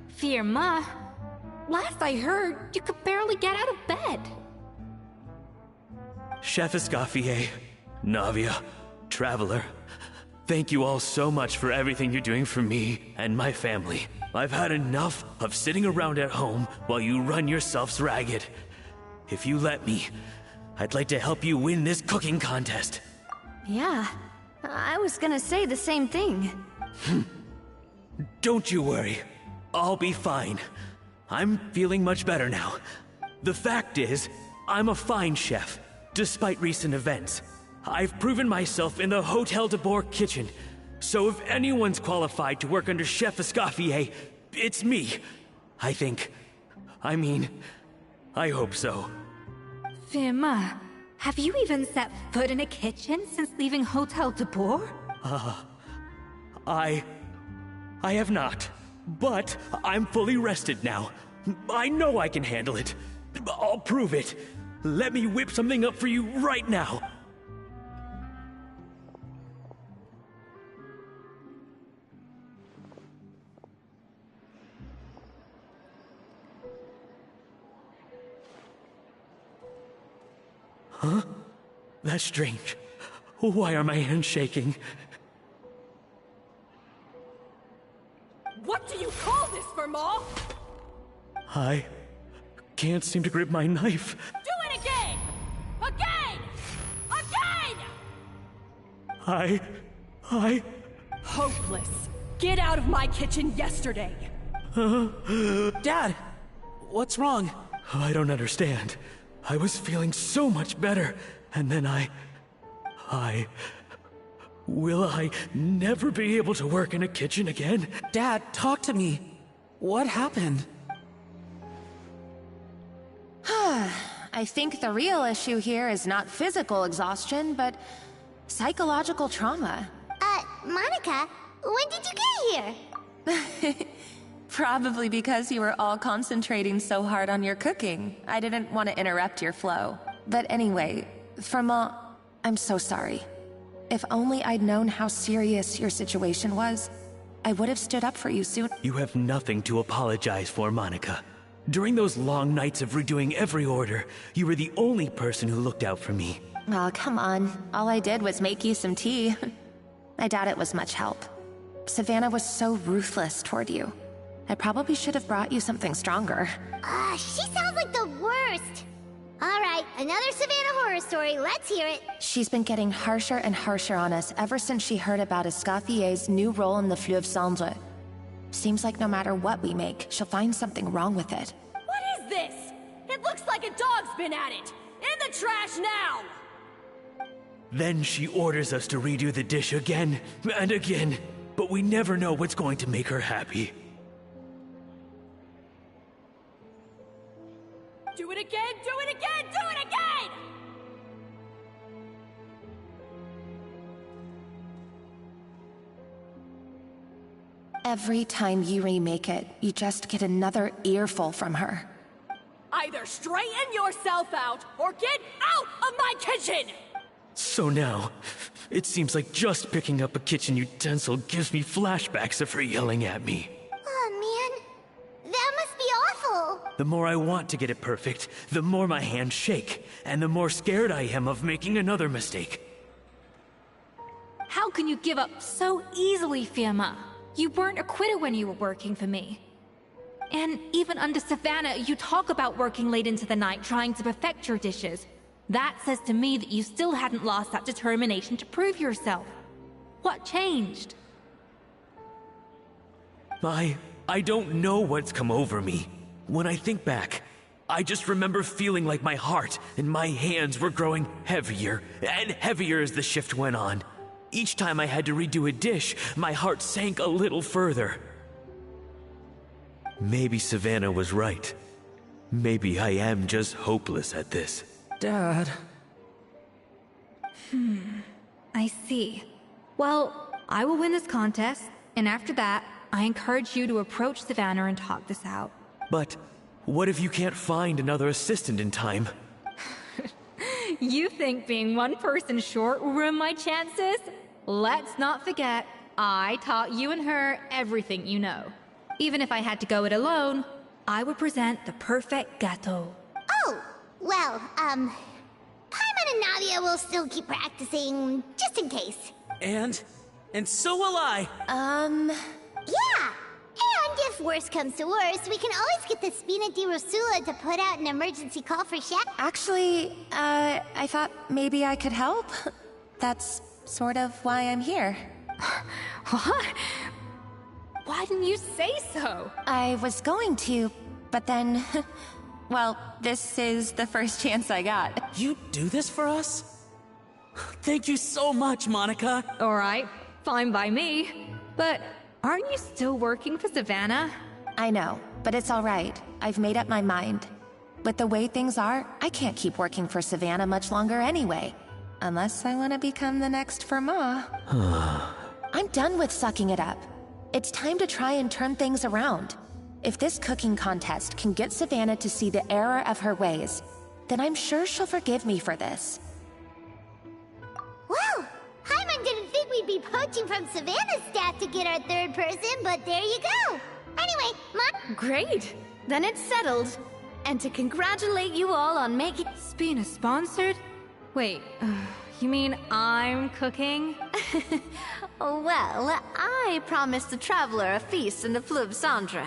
Firma, last I heard, you could barely get out of bed. Chef Escoffier, Navia, Traveler, thank you all so much for everything you're doing for me and my family. I've had enough of sitting around at home while you run yourselves ragged. If you let me, I'd like to help you win this cooking contest. Yeah, I was gonna say the same thing. Don't you worry. I'll be fine. I'm feeling much better now. The fact is, I'm a fine chef, despite recent events. I've proven myself in the Hotel de Bourg kitchen, so if anyone's qualified to work under Chef Escoffier, it's me. I think. I mean, I hope so. Firma, have you even set foot in a kitchen since leaving Hotel de Bourg? I have not. But I'm fully rested now. I know I can handle it. I'll prove it. Let me whip something up for you right now. Huh? That's strange. Why are my hands shaking? What do you call this, Firma? I can't seem to grip my knife. Do it again! Again! Again! I... Hopeless. Get out of my kitchen yesterday. Dad, what's wrong? I don't understand. I was feeling so much better, and then Will I never be able to work in a kitchen again? Dad, talk to me. What happened? I think the real issue here is not physical exhaustion, but psychological trauma. Monica, when did you get here? Probably because you were all concentrating so hard on your cooking. I didn't want to interrupt your flow. But anyway, Firma, I'm so sorry. If only I'd known how serious your situation was, I would have stood up for you soon. You have nothing to apologize for, Monica. During those long nights of redoing every order, you were the only person who looked out for me. Oh, come on. All I did was make you some tea. I doubt it was much help. Savannah was so ruthless toward you. I probably should have brought you something stronger. She sounds like the worst. All right, another Savannah horror story. Let's hear it. She's been getting harsher and harsher on us ever since she heard about Escoffier's new role in the Fleuve Cendre. Seems like no matter what we make, she'll find something wrong with it. What is this? It looks like a dog's been at it. In the trash now! Then she orders us to redo the dish again and again, but we never know what's going to make her happy. Do it again, do it again, do it again! Every time you remake it, you just get another earful from her. Either straighten yourself out, or get out of my kitchen! So now, it seems like just picking up a kitchen utensil gives me flashbacks of her yelling at me. Oh man, that must be awful. The more I want to get it perfect, the more my hands shake, and the more scared I am of making another mistake. How can you give up so easily, Fiamma? You weren't a quitter when you were working for me. And even under Savannah, you talk about working late into the night trying to perfect your dishes. That says to me that you still hadn't lost that determination to prove yourself. What changed? I don't know what's come over me. When I think back, I just remember feeling like my heart and my hands were growing heavier and heavier as the shift went on. Each time I had to redo a dish, my heart sank a little further. Maybe Savannah was right. Maybe I am just hopeless at this. Dad. I see. Well, I will win this contest, and after that, I encourage you to approach Savannah and talk this out. But what if you can't find another assistant in time? You think being one person short will ruin my chances? Let's not forget, I taught you and her everything you know. Even if I had to go it alone, I would present the perfect gâteau. Oh, well, Paimon and Navia will still keep practicing, just in case. And so will I. Yeah! And if worse comes to worse, we can always get the Spina di Rosula to put out an emergency call for Chef. Actually, I thought maybe I could help. That's sort of why I'm here. What? Why didn't you say so? I was going to, but then... well, this is the first chance I got. You do this for us? Thank you so much, Monica. Alright, fine by me. But aren't you still working for Savannah? I know, but it's alright. I've made up my mind. With the way things are, I can't keep working for Savannah much longer anyway. Unless I want to become the next Fermat. I'm done with sucking it up. It's time to try and turn things around. If this cooking contest can get Savannah to see the error of her ways, then I'm sure she'll forgive me for this. Well, Paimon didn't think we'd be poaching from Savannah's staff to get our third person, but there you go. Anyway, Great! Then it's settled. And to congratulate you all on making... Spina sponsored? Wait, you mean I'm cooking? Well, I promised the Traveler a feast in the Fleuve Cendre.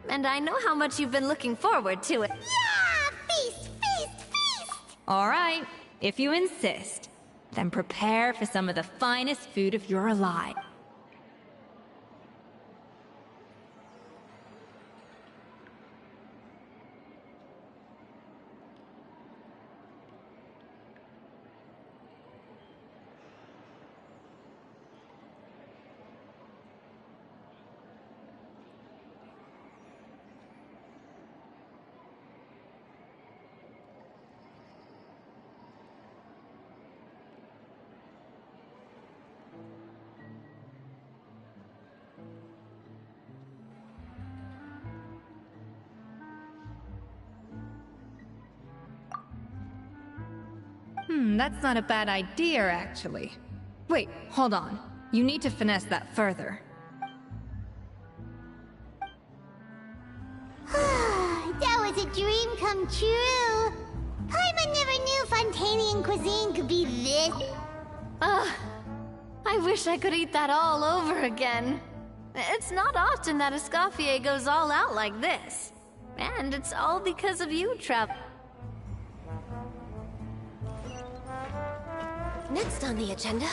And I know how much you've been looking forward to it. Yeah! Feast, feast, feast! Alright, if you insist, then prepare for some of the finest food if you're alive. That's not a bad idea, actually. Wait, hold on. You need to finesse that further. That was a dream come true. Paimon never knew Fontanian cuisine could be this. I wish I could eat that all over again. It's not often that Escoffier goes all out like this. And it's all because of you, Trav. Next on the agenda...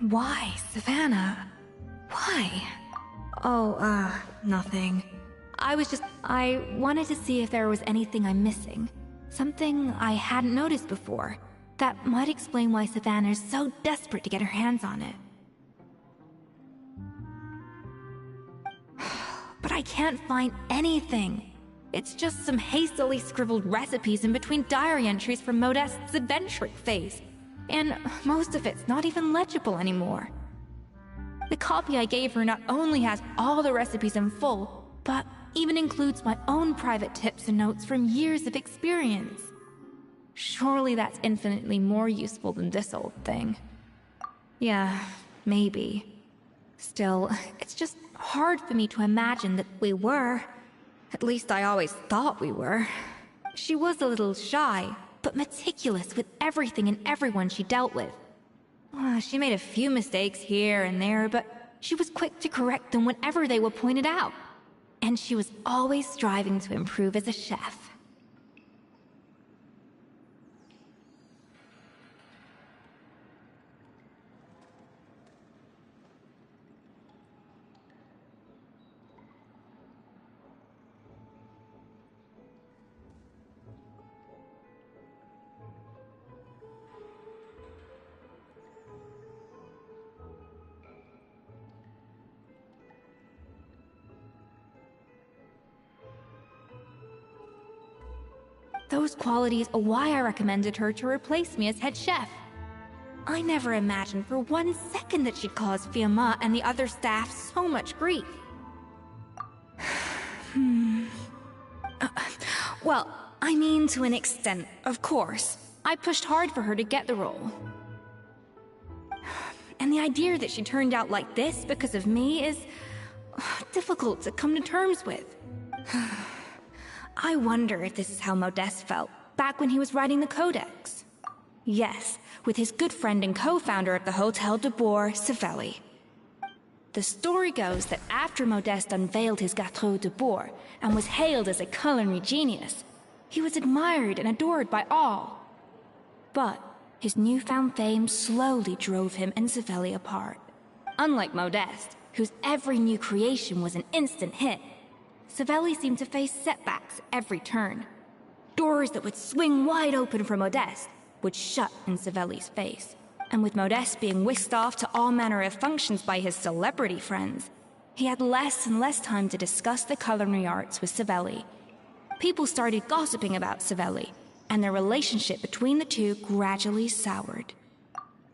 Why, Savannah? Why? Oh, nothing. I wanted to see if there was anything I'm missing. Something I hadn't noticed before. That might explain why Savannah's so desperate to get her hands on it. But I can't find anything. It's just some hastily scribbled recipes in between diary entries from Modeste's adventuring phase. And most of it's not even legible anymore. The copy I gave her not only has all the recipes in full, but even includes my own private tips and notes from years of experience. Surely that's infinitely more useful than this old thing. Yeah, maybe. Still, it's just hard for me to imagine that we were. At least I always thought we were. She was a little shy, but meticulous with everything and everyone she dealt with. She made a few mistakes here and there, but she was quick to correct them whenever they were pointed out. And she was always striving to improve as a chef. Those qualities are why I recommended her to replace me as head chef. I never imagined for 1 second that she'd cause Fiamma and the other staff so much grief. Well, I mean to an extent, of course. I pushed hard for her to get the role. And the idea that she turned out like this because of me is difficult to come to terms with. I wonder if this is how Modeste felt back when he was writing the Codex. Yes, with his good friend and co-founder of the Hotel de Boer, Savelli. The story goes that after Modeste unveiled his Gâteau de Boer and was hailed as a culinary genius, he was admired and adored by all. But his newfound fame slowly drove him and Savelli apart. Unlike Modeste, whose every new creation was an instant hit, Savelli seemed to face setbacks at every turn. Doors that would swing wide open for Modeste would shut in Savelli's face. And with Modeste being whisked off to all manner of functions by his celebrity friends, he had less and less time to discuss the culinary arts with Savelli. People started gossiping about Savelli, and their relationship between the two gradually soured.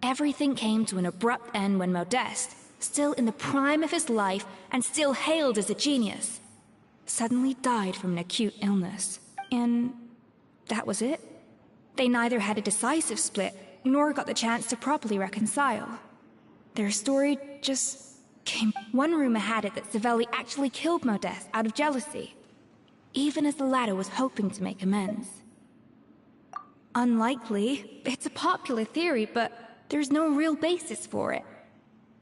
Everything came to an abrupt end when Modeste, still in the prime of his life and still hailed as a genius, suddenly died from an acute illness. And that was it. They neither had a decisive split, nor got the chance to properly reconcile. Their story just came. One rumor had it that Savelli actually killed Modeste out of jealousy, even as the latter was hoping to make amends. Unlikely. It's a popular theory, but there's no real basis for it.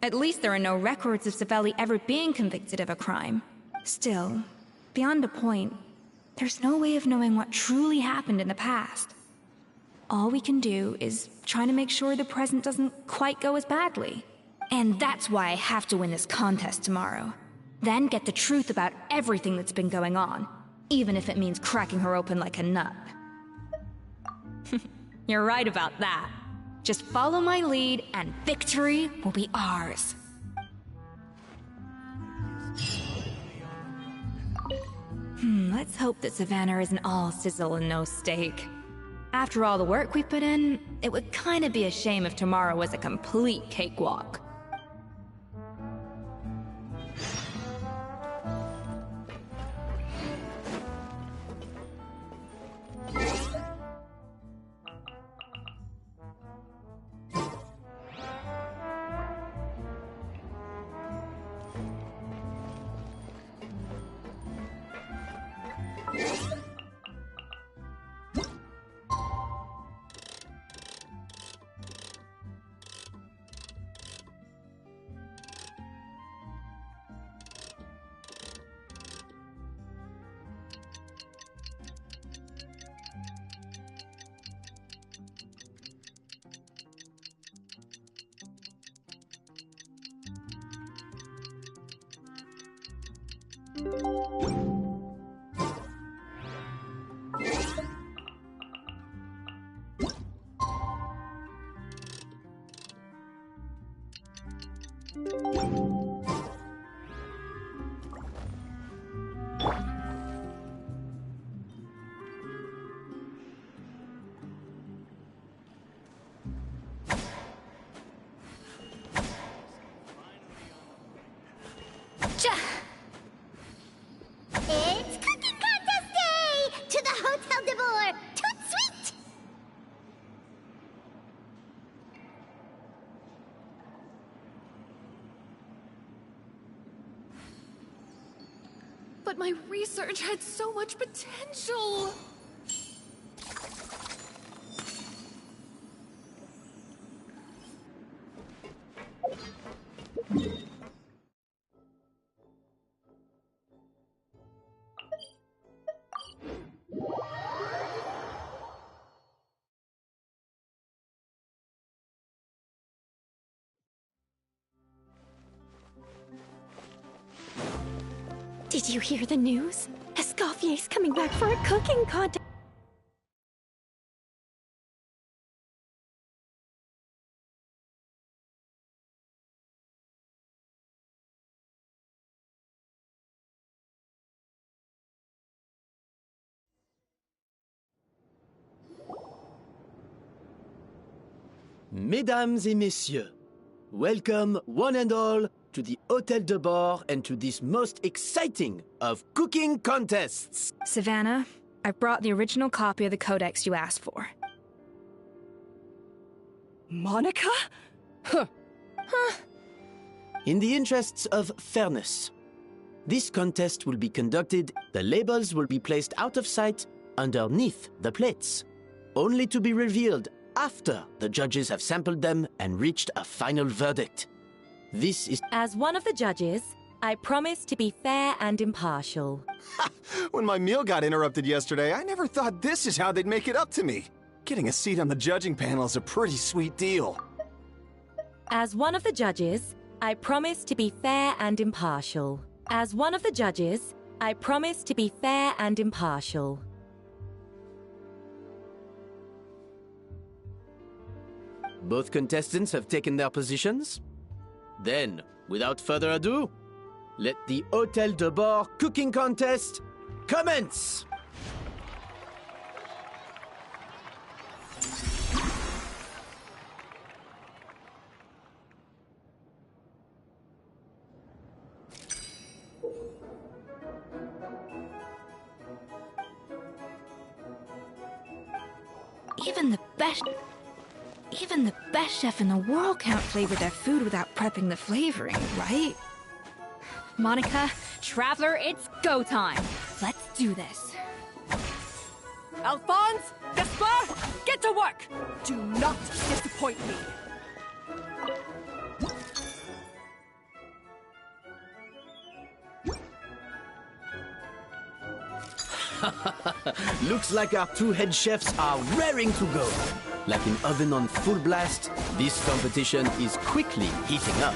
At least there are no records of Savelli ever being convicted of a crime. Still, beyond a point, there's no way of knowing what truly happened in the past. All we can do is try to make sure the present doesn't quite go as badly. And that's why I have to win this contest tomorrow. Then get the truth about everything that's been going on, even if it means cracking her open like a nut. You're right about that. Just follow my lead and victory will be ours. Let's hope that Savannah isn't all sizzle and no steak. After all the work we put in, it would kinda be a shame if tomorrow was a complete cakewalk. It's Cooking Contest Day! To the Hotel de Boer! Tout sweet! But my research had so much potential! Did you hear the news? Escoffier's coming back for a cooking contest. Mesdames et messieurs, welcome one and all to the Hôtel de Bord and to this most exciting of cooking contests. Savannah, I've brought the original copy of the codex you asked for. Monica? Huh. In the interests of fairness, this contest will be conducted, the labels will be placed out of sight underneath the plates, only to be revealed after the judges have sampled them and reached a final verdict. This is... As one of the judges, I promise to be fair and impartial. When my meal got interrupted yesterday, I never thought this is how they'd make it up to me. Getting a seat on the judging panel is a pretty sweet deal. As one of the judges, I promise to be fair and impartial. As one of the judges, I promise to be fair and impartial. Both contestants have taken their positions. Then, without further ado, let the Hôtel de Bord cooking contest commence! Even the best chef in the world can't flavor their food without prepping the flavoring, right? Monica, Traveler, it's go time. Let's do this. Alphonse, Gaspar, get to work! Do not disappoint me. Looks like our two head chefs are raring to go. Like an oven on full blast, this competition is quickly heating up.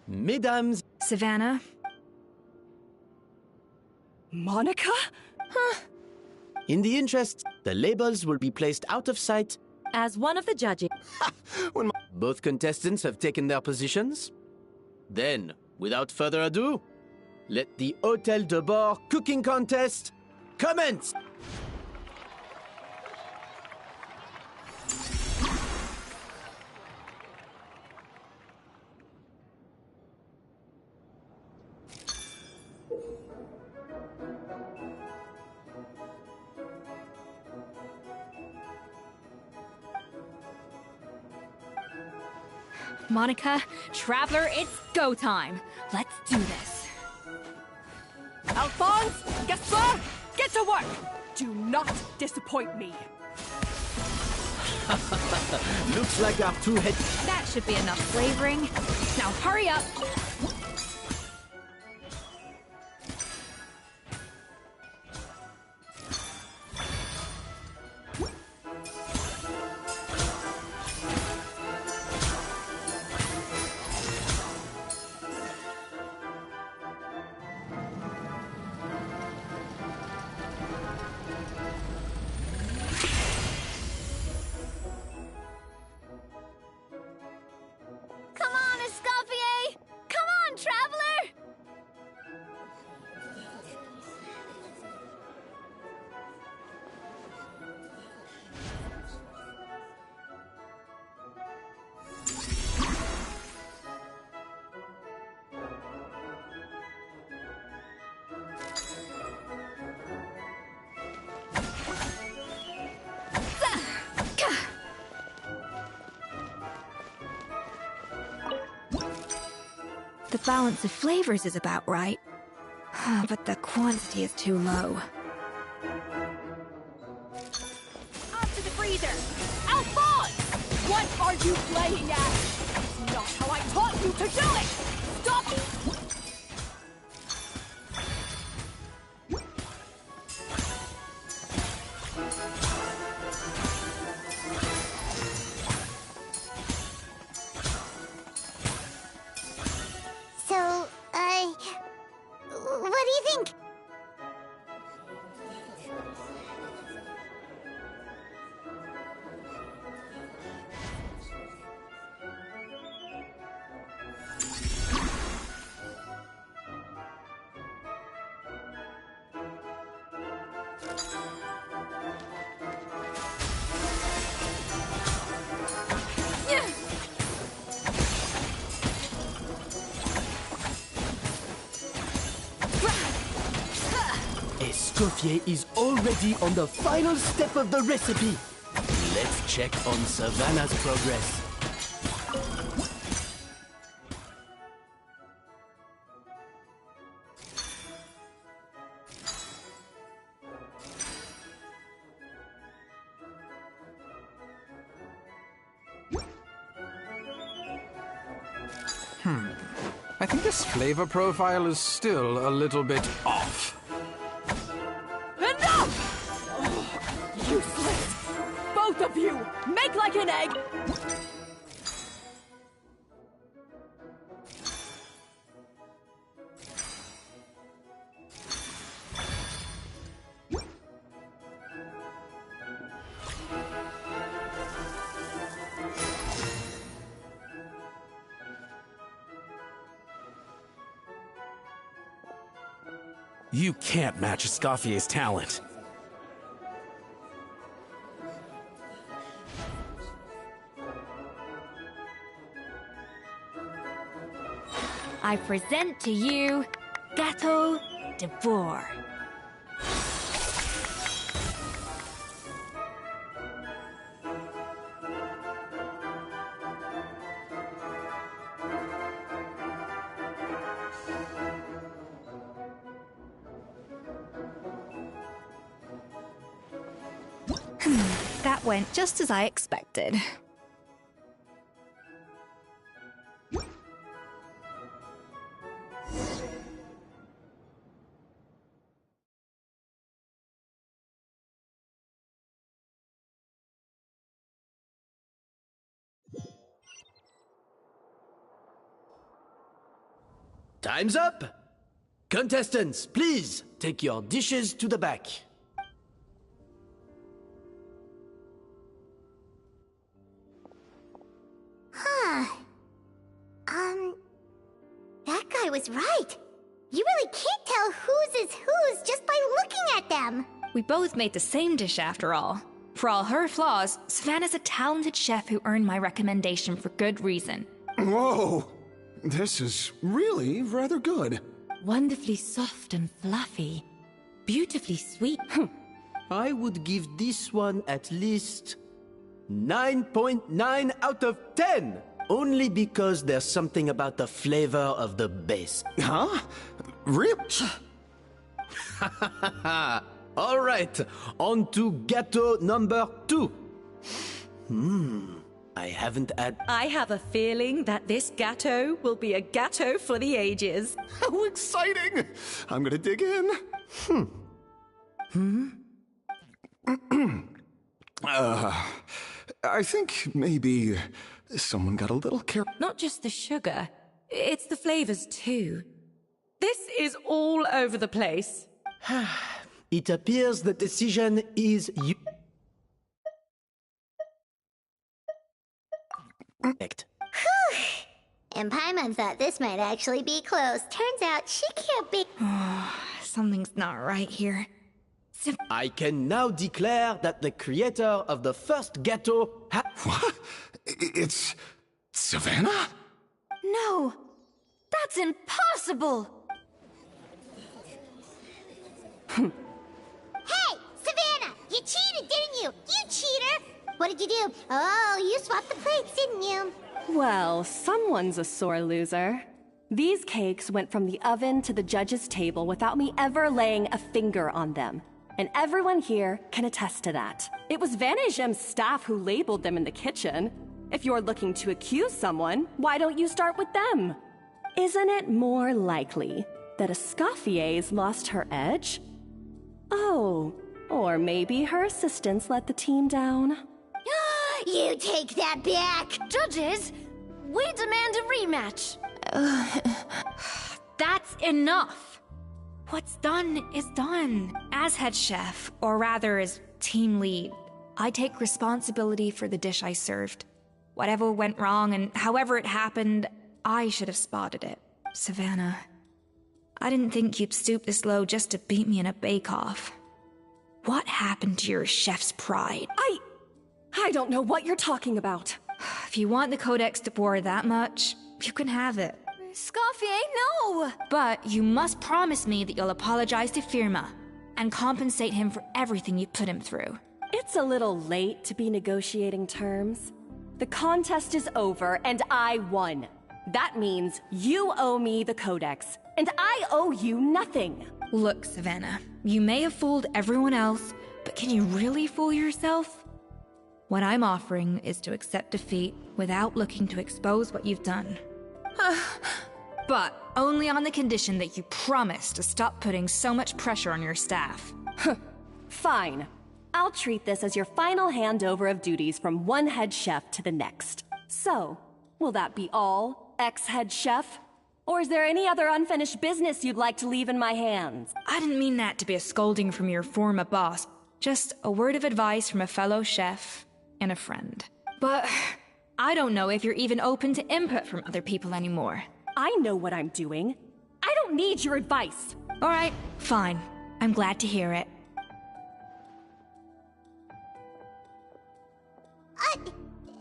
Mesdames... Savannah? Monica? In the interest, the labels will be placed out of sight. As one of the judges... Both contestants have taken their positions. Then, without further ado, let the Hôtel de Bord cooking contest commence! Monica, Traveler, it's go time. Let's do this. Alphonse, Gaspar, get to work! Do not disappoint me. Looks like our two head... That should be enough flavoring. Now hurry up. Come on, Escoffier! Come on, traveler! The balance of flavors is about right. But the quantity is too low. Up to the freezer! Alphonse! What are you playing at? That's not how I taught you to do it! Stop! So, what do you think? Escoffier is already on the final step of the recipe. Let's check on Savannah's progress. I think this flavor profile is still a little bit off. Enough! Oh, useless! Both of you! Make like an egg! You can't match Escoffier's talent. I present to you Gateau de Bourg. That went just as I expected. Time's up! Contestants, please take your dishes to the back. That guy was right. You really can't tell whose is whose just by looking at them. We both made the same dish after all. For all her flaws, Savannah's a talented chef who earned my recommendation for good reason. Whoa! This is really rather good. Wonderfully soft and fluffy. Beautifully sweet. I would give this one at least 9.9 out of 10. Only because there's something about the flavor of the base. Huh? Rip? All right, on to gâteau number 2. I haven't had... I have a feeling that this gâteau will be a gâteau for the ages. How exciting! I'm gonna dig in. I think maybe someone got a little careful. Not just the sugar, it's the flavors too. This is all over the place. It appears the decision is you. And Paimon thought this might actually be close. Turns out she can't be. Something's not right here. I can now declare that the creator of the first gâteau What? It's Savannah? No! That's impossible! Hey, Savannah! You cheated, didn't you? You cheater! What did you do? Oh, you swapped the plates, didn't you? Well, someone's a sore loser. These cakes went from the oven to the judge's table without me ever laying a finger on them. And everyone here can attest to that. It was Vanejem's staff who labeled them in the kitchen. If you're looking to accuse someone, why don't you start with them? Isn't it more likely that Escoffier's lost her edge? Oh, or maybe her assistants let the team down. You take that back! Judges, we demand a rematch. That's enough! What's done is done. As head chef, or rather as team lead, I take responsibility for the dish I served. Whatever went wrong and however it happened, I should have spotted it. Savannah, I didn't think you'd stoop this low just to beat me in a bake-off. What happened to your chef's pride? I don't know what you're talking about. If you want the Codex de Boer that much, you can have it. Escoffier, no! But you must promise me that you'll apologize to Firma and compensate him for everything you put him through. It's a little late to be negotiating terms. The contest is over and I won. That means you owe me the Codex, and I owe you nothing. Look, Savannah, you may have fooled everyone else, but can you really fool yourself? What I'm offering is to accept defeat without looking to expose what you've done. But only on the condition that you promise to stop putting so much pressure on your staff. Fine. I'll treat this as your final handover of duties from one head chef to the next. So, will that be all, ex-head chef? Or is there any other unfinished business you'd like to leave in my hands? I didn't mean that to be a scolding from your former boss. Just a word of advice from a fellow chef and a friend. But I don't know if you're even open to input from other people anymore. I know what I'm doing. I don't need your advice. All right, fine. I'm glad to hear it.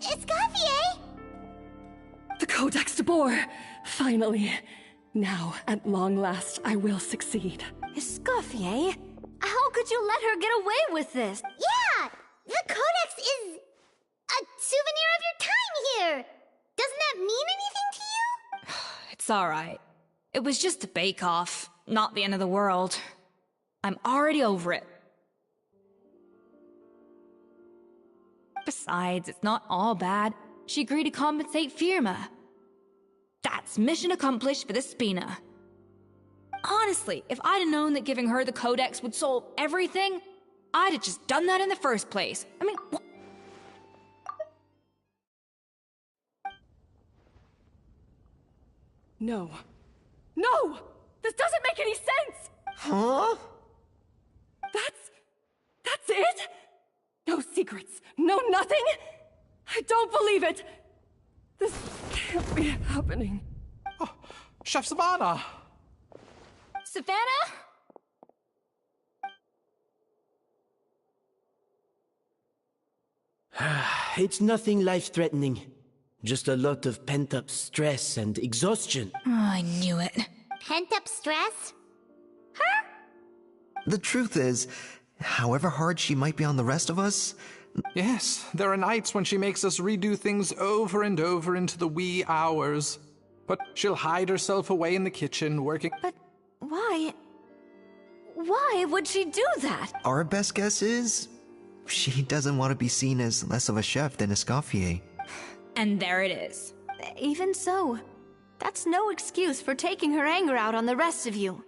Escoffier? The Codex de Boer! Finally. Now, at long last, I will succeed. Escoffier? How could you let her get away with this? Yeah! The Codex is a souvenir of your time here! Doesn't that mean anything to you? It's alright. It was just a bake-off, not the end of the world. I'm already over it. Besides, it's not all bad. She agreed to compensate Firma. That's mission accomplished for the Spina. Honestly, if I'd have known that giving her the Codex would solve everything, I'd have just done that in the first place. I mean, No. No! This doesn't make any sense! Huh? That's it? No secrets, no nothing? I don't believe it! This can't be happening. Oh, Chef Savannah! Savannah? It's nothing life-threatening. Just a lot of pent-up stress and exhaustion. Oh, I knew it. Pent-up stress? The truth is, however hard she might be on the rest of us... Yes, there are nights when she makes us redo things over and over into the wee hours. But she'll hide herself away in the kitchen, working... But why? Why would she do that? Our best guess is she doesn't want to be seen as less of a chef than Escoffier. And there it is. Even so, that's no excuse for taking her anger out on the rest of you.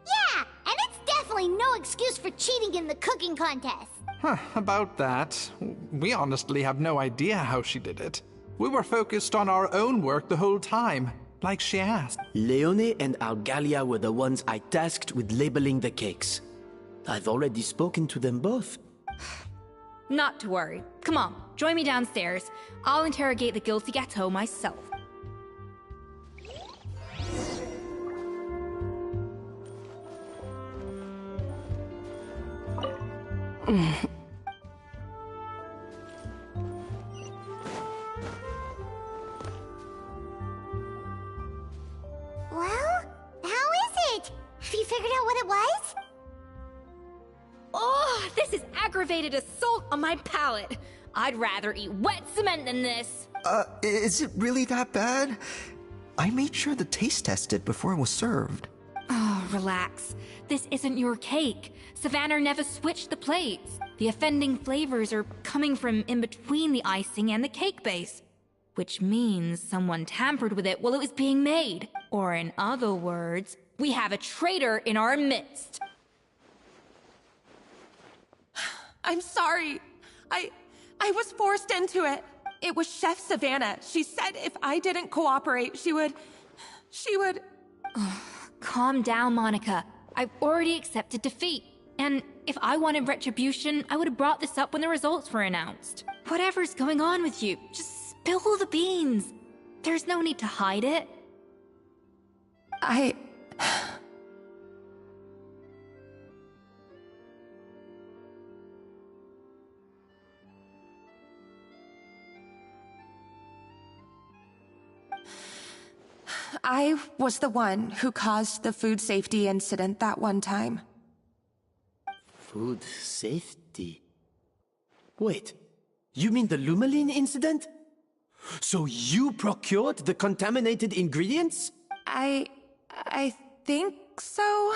Yeah, and it's definitely no excuse for cheating in the cooking contest. Huh, about that, we honestly have no idea how she did it. We were focused on our own work the whole time, like she asked. Leone and Algalia were the ones I tasked with labeling the cakes. I've already spoken to them both. Not to worry. Come on, join me downstairs. I'll interrogate the guilty gâteau myself. Well, how is it? Have you figured out what it was? Oh, this is aggravated assault on my palate. I'd rather eat wet cement than this. Is it really that bad? I made sure the taste tested before it was served. Oh, relax. This isn't your cake. Savannah never switched the plates. The offending flavors are coming from in between the icing and the cake base, which means someone tampered with it while it was being made. Or in other words, we have a traitor in our midst. I'm sorry. I was forced into it. It was Chef Savannah. She said if I didn't cooperate, she would... Calm down, Monica. I've already accepted defeat. And if I wanted retribution, I would have brought this up when the results were announced. Whatever's going on with you, just spill the beans. There's no need to hide it. I was the one who caused the food safety incident that one time. Food safety? Wait, you mean the Lumaline incident? So you procured the contaminated ingredients? I think so.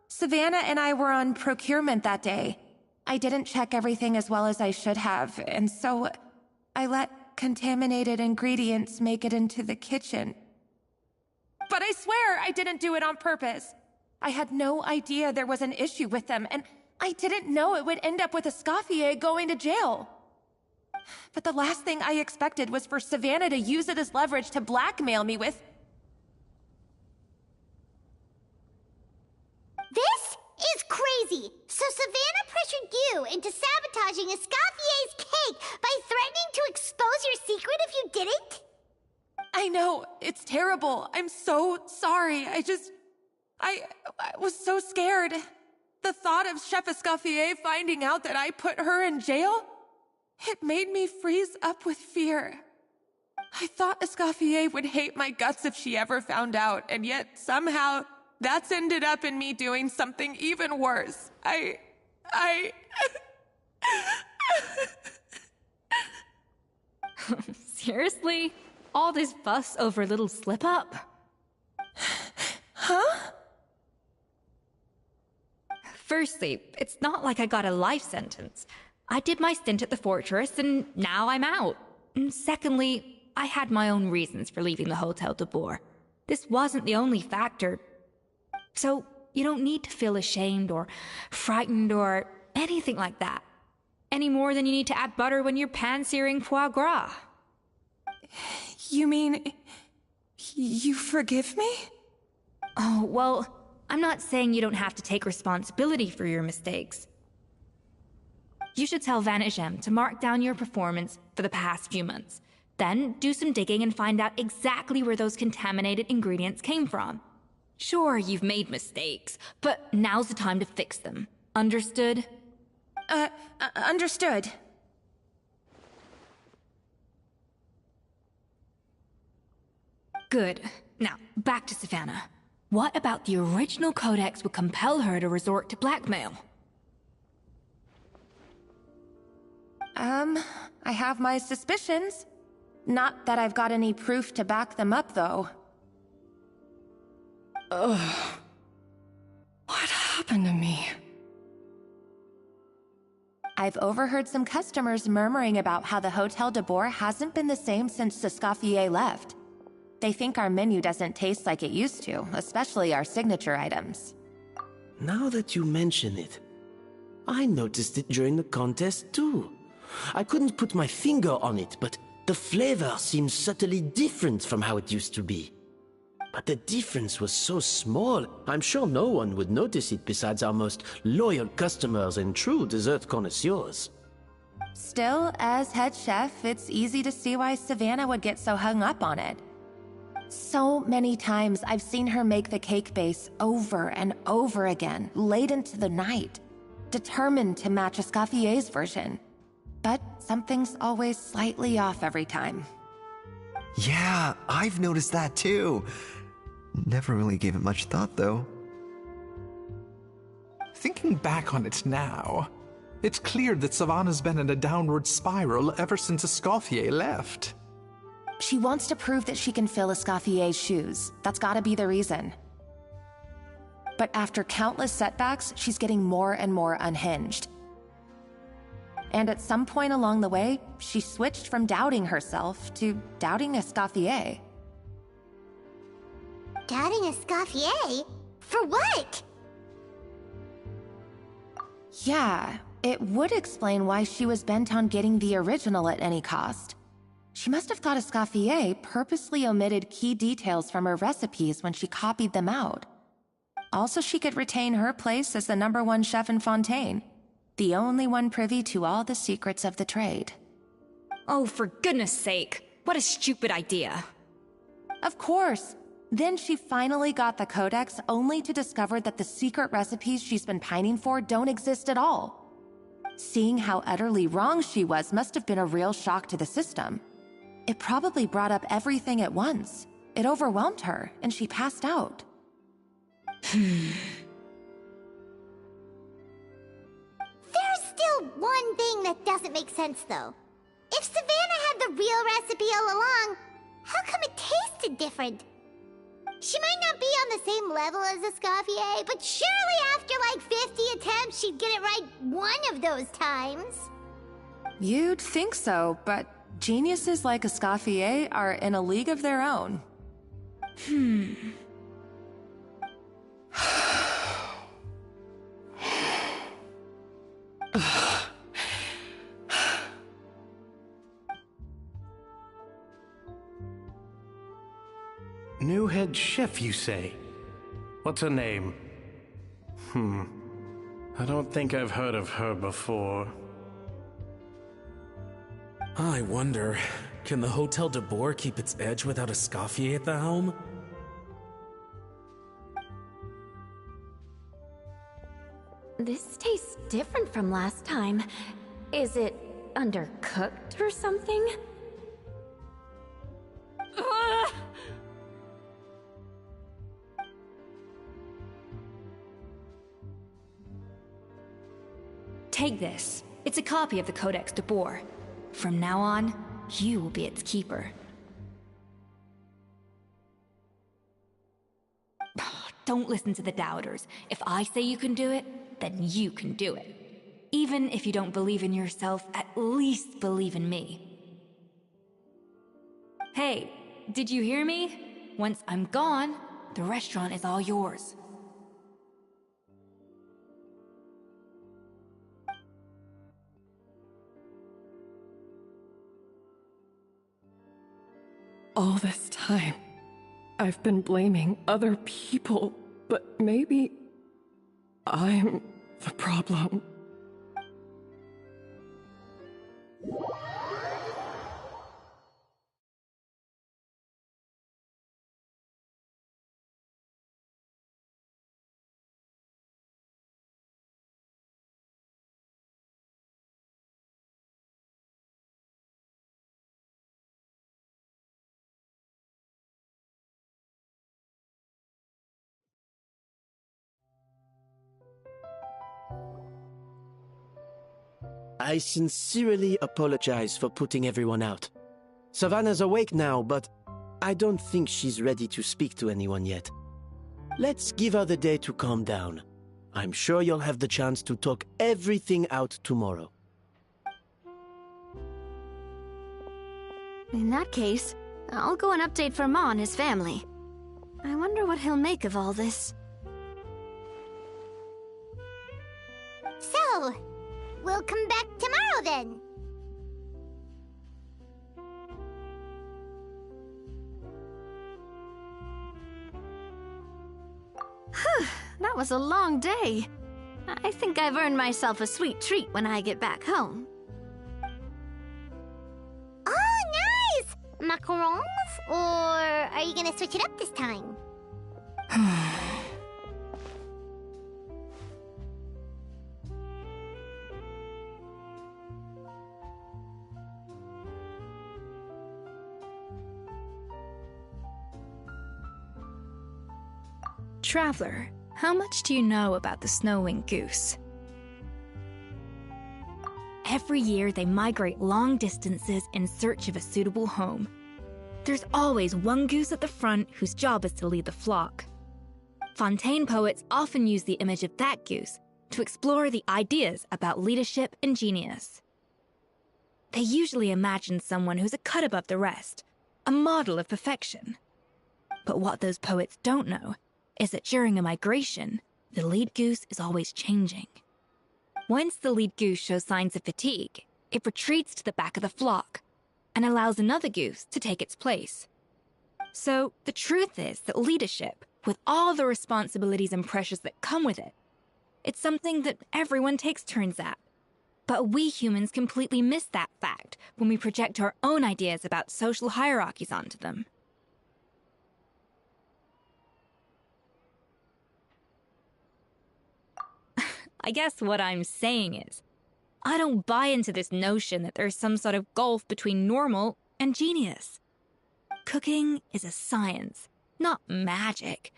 Savannah and I were on procurement that day. I didn't check everything as well as I should have, and so I let contaminated ingredients make it into the kitchen. But I swear I didn't do it on purpose. I had no idea there was an issue with them, and I didn't know it would end up with Escoffier going to jail. But the last thing I expected was for Savannah to use it as leverage to blackmail me with... This is crazy! So Savannah pressured you into sabotaging Escoffier's cake by threatening to expose your secret if you didn't? I know, it's terrible. I'm so sorry. I was so scared. The thought of Chef Escoffier finding out that I put her in jail, it made me freeze up with fear. I thought Escoffier would hate my guts if she ever found out, and yet somehow that's ended up in me doing something even worse. Seriously? All this fuss over a little slip-up? Huh? Firstly, it's not like I got a life sentence. I did my stint at the fortress, and now I'm out. And secondly, I had my own reasons for leaving the Hotel de Boer. This wasn't the only factor. So, you don't need to feel ashamed or frightened or anything like that. Any more than you need to add butter when you're pan-searing foie gras. You mean... you forgive me? Oh, well, I'm not saying you don't have to take responsibility for your mistakes. You should tell Vanagem to mark down your performance for the past few months. Then do some digging and find out exactly where those contaminated ingredients came from. Sure, you've made mistakes, but now's the time to fix them. Understood? Understood. Good. Now, back to Savannah. What about the original codex would compel her to resort to blackmail? I have my suspicions. Not that I've got any proof to back them up, though. Ugh. What happened to me? I've overheard some customers murmuring about how the Hotel de Boer hasn't been the same since Escoffier left. They think our menu doesn't taste like it used to, especially our signature items. Now that you mention it, I noticed it during the contest too. I couldn't put my finger on it, but the flavor seems subtly different from how it used to be. But the difference was so small, I'm sure no one would notice it besides our most loyal customers and true dessert connoisseurs. Still, as head chef, it's easy to see why Savannah would get so hung up on it. So many times I've seen her make the cake base over and over again, late into the night, determined to match Escoffier's version. But something's always slightly off every time. Yeah, I've noticed that too. Never really gave it much thought, though. Thinking back on it now, it's clear that Savannah's been in a downward spiral ever since Escoffier left. She wants to prove that she can fill Escoffier's shoes. That's gotta be the reason. But after countless setbacks, she's getting more and more unhinged. And at some point along the way, she switched from doubting herself to doubting Escoffier. Doubting Escoffier? For what? Yeah, it would explain why she was bent on getting the original at any cost. She must have thought Escoffier purposely omitted key details from her recipes when she copied them out. Also, she could retain her place as the #1 chef in Fontaine, the only one privy to all the secrets of the trade. Oh, for goodness sake, what a stupid idea. Of course. Then she finally got the codex only to discover that the secret recipes she's been pining for don't exist at all. Seeing how utterly wrong she was must have been a real shock to the system. It probably brought up everything at once. It overwhelmed her, and she passed out. There's still one thing that doesn't make sense, though. If Savannah had the real recipe all along, how come it tasted different? She might not be on the same level as Escoffier, but surely after like 50 attempts, she'd get it right one of those times. You'd think so, but geniuses like Escoffier are in a league of their own. New head chef, you say? What's her name? I don't think I've heard of her before. I wonder, can the Hotel de Boer keep its edge without Escoffier at the helm? This tastes different from last time. Is it undercooked or something? Take this. It's a copy of the Codex de Boer. From now on, you will be its keeper. Don't listen to the doubters. If I say you can do it, then you can do it. Even if you don't believe in yourself, at least believe in me. Hey, did you hear me? Once I'm gone, the restaurant is all yours. All this time, I've been blaming other people, but maybe I'm the problem. I sincerely apologize for putting everyone out. Savannah's awake now, but I don't think she's ready to speak to anyone yet. Let's give her the day to calm down. I'm sure you'll have the chance to talk everything out tomorrow. In that case, I'll go and update Verma and his family. I wonder what he'll make of all this. So, we'll come back tomorrow then. That was a long day. I think I've earned myself a sweet treat when I get back home. Oh, nice! Macarons? Or are you gonna switch it up this time? Traveler, how much do you know about the snow-winged goose? Every year they migrate long distances in search of a suitable home. There's always one goose at the front whose job is to lead the flock. Fontaine poets often use the image of that goose to explore the ideas about leadership and genius. They usually imagine someone who's a cut above the rest, a model of perfection. But what those poets don't know is that during a migration, the lead goose is always changing. Once the lead goose shows signs of fatigue, it retreats to the back of the flock and allows another goose to take its place. So the truth is that leadership, with all the responsibilities and pressures that come with it, it's something that everyone takes turns at. But we humans completely miss that fact when we project our own ideas about social hierarchies onto them. I guess what I'm saying is, I don't buy into this notion that there's some sort of gulf between normal and genius. Cooking is a science, not magic.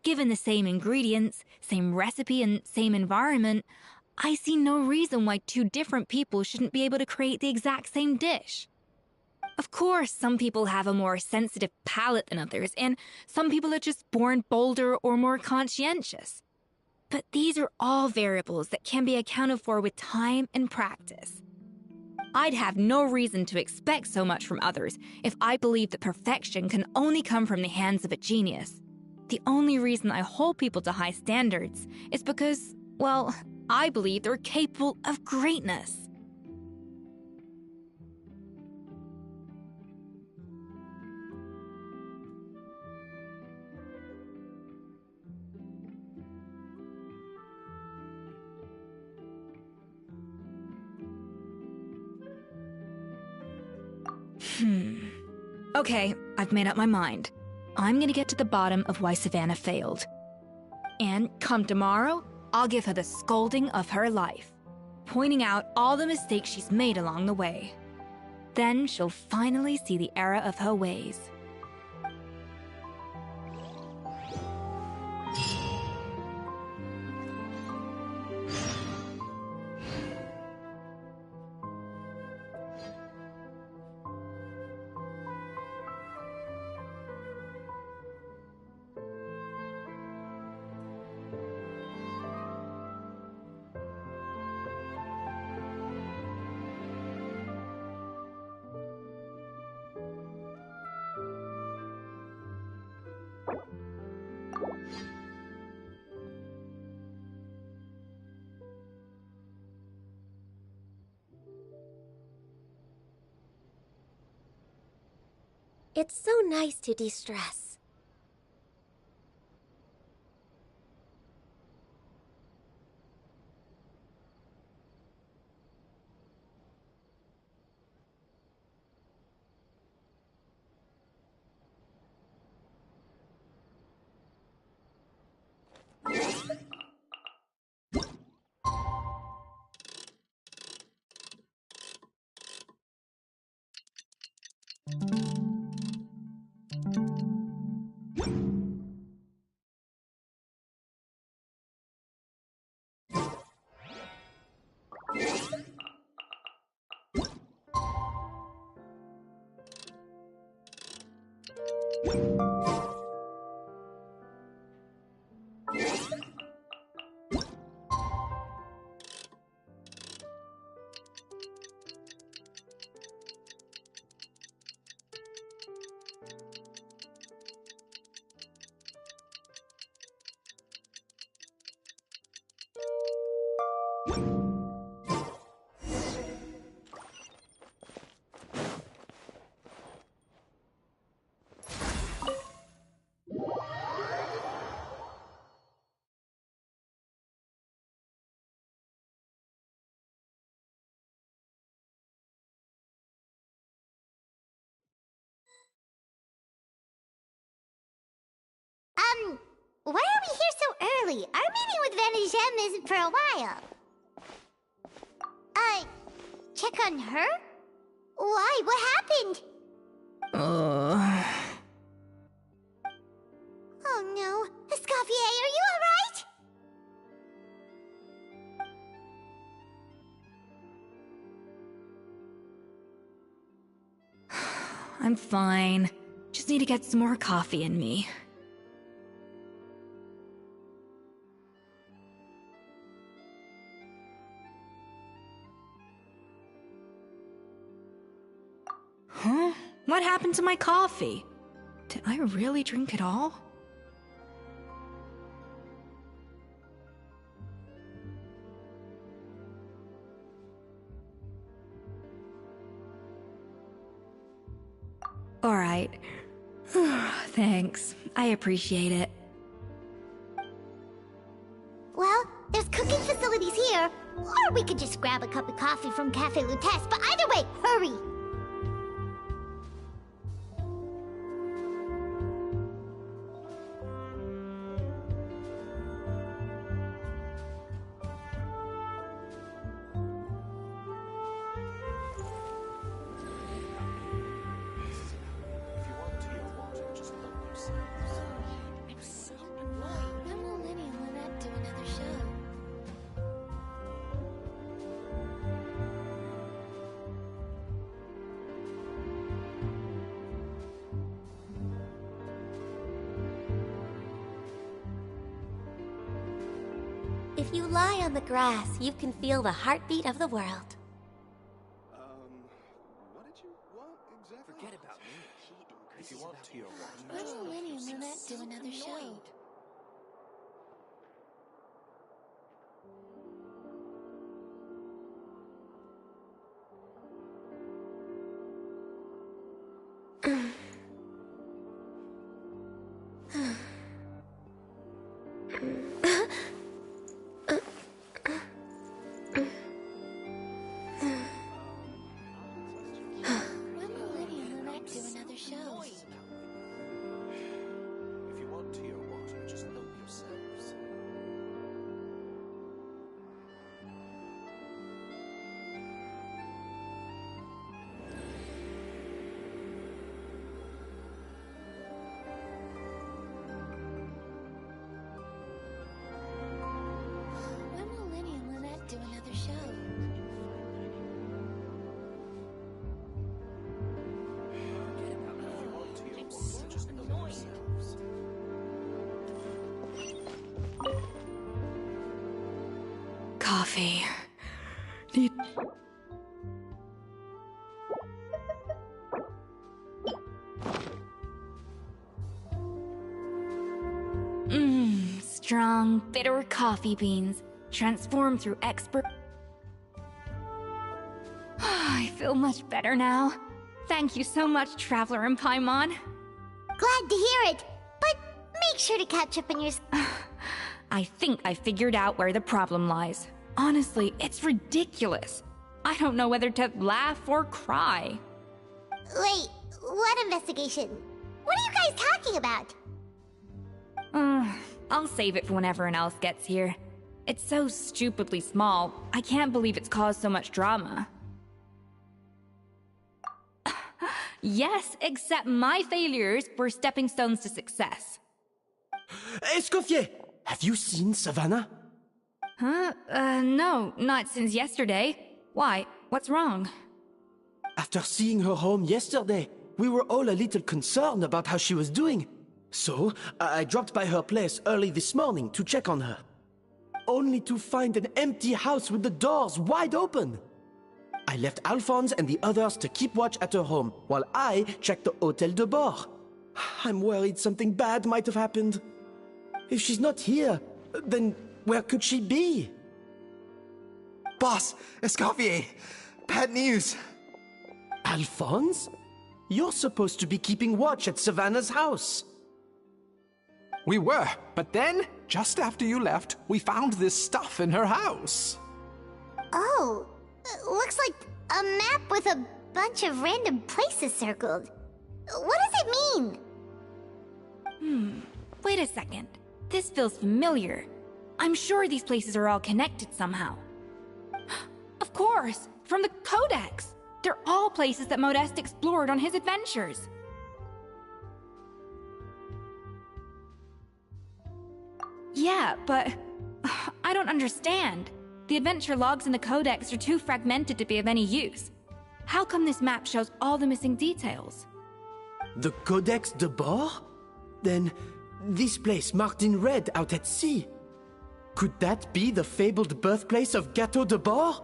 Given the same ingredients, same recipe, and same environment, I see no reason why two different people shouldn't be able to create the exact same dish. Of course, some people have a more sensitive palate than others, and some people are just born bolder or more conscientious. But these are all variables that can be accounted for with time and practice. I'd have no reason to expect so much from others if I believed that perfection can only come from the hands of a genius. The only reason I hold people to high standards is because, well, I believe they're capable of greatness. Okay, I've made up my mind. I'm gonna get to the bottom of why Savannah failed. And come tomorrow, I'll give her the scolding of her life, pointing out all the mistakes she's made along the way. Then she'll finally see the error of her ways. It's so nice to de-stress. Why are we here so early? Our meeting with Vanagem isn't for a while. Check on her? Why? What happened? Oh no. Escoffier, are you alright? I'm fine. Just need to get some more coffee in me. Huh? What happened to my coffee? Did I really drink it all? All right. Thanks. I appreciate it. Well, there's cooking facilities here. Or we could just grab a cup of coffee from Cafe Lutece, but either way, hurry! If you lie on the grass, you can feel the heartbeat of the world. What did you want exactly? Forget about me. If you want to, Why don't Lenny and Lynette do another show? When will Lenny and Lynette do another show? Coffee. Need. Strong, bitter coffee beans transformed through expert. I feel much better now. Thank you so much, Traveler and Paimon. Glad to hear it, but make sure to catch up on your... I think I figured out where the problem lies. Honestly, it's ridiculous. I don't know whether to laugh or cry. Wait, what investigation? What are you guys talking about? I'll save it for when everyone else gets here. It's so stupidly small, I can't believe it's caused so much drama. Yes, except my failures were stepping stones to success. Escoffier! Have you seen Savannah? Huh? No, not since yesterday. Why? What's wrong? After seeing her home yesterday, we were all a little concerned about how she was doing. So, I dropped by her place early this morning to check on her. Only to find an empty house with the doors wide open. I left Alphonse and the others to keep watch at her home, while I checked the Hôtel de Bord. I'm worried something bad might have happened. If she's not here, then where could she be? Boss, Escoffier, bad news. Alphonse? You're supposed to be keeping watch at Savannah's house. We were, but then, just after you left, we found this stuff in her house. Oh, looks like a map with a bunch of random places circled. What does it mean? Wait a second. This feels familiar. I'm sure these places are all connected somehow. Of course, from the Codex. They're all places that Modeste explored on his adventures. Yeah, but I don't understand. The adventure logs in the Codex are too fragmented to be of any use. How come this map shows all the missing details? The Codex de Bord? Then, this place marked in red out at sea. Could that be the fabled birthplace of Gâteau de Bord?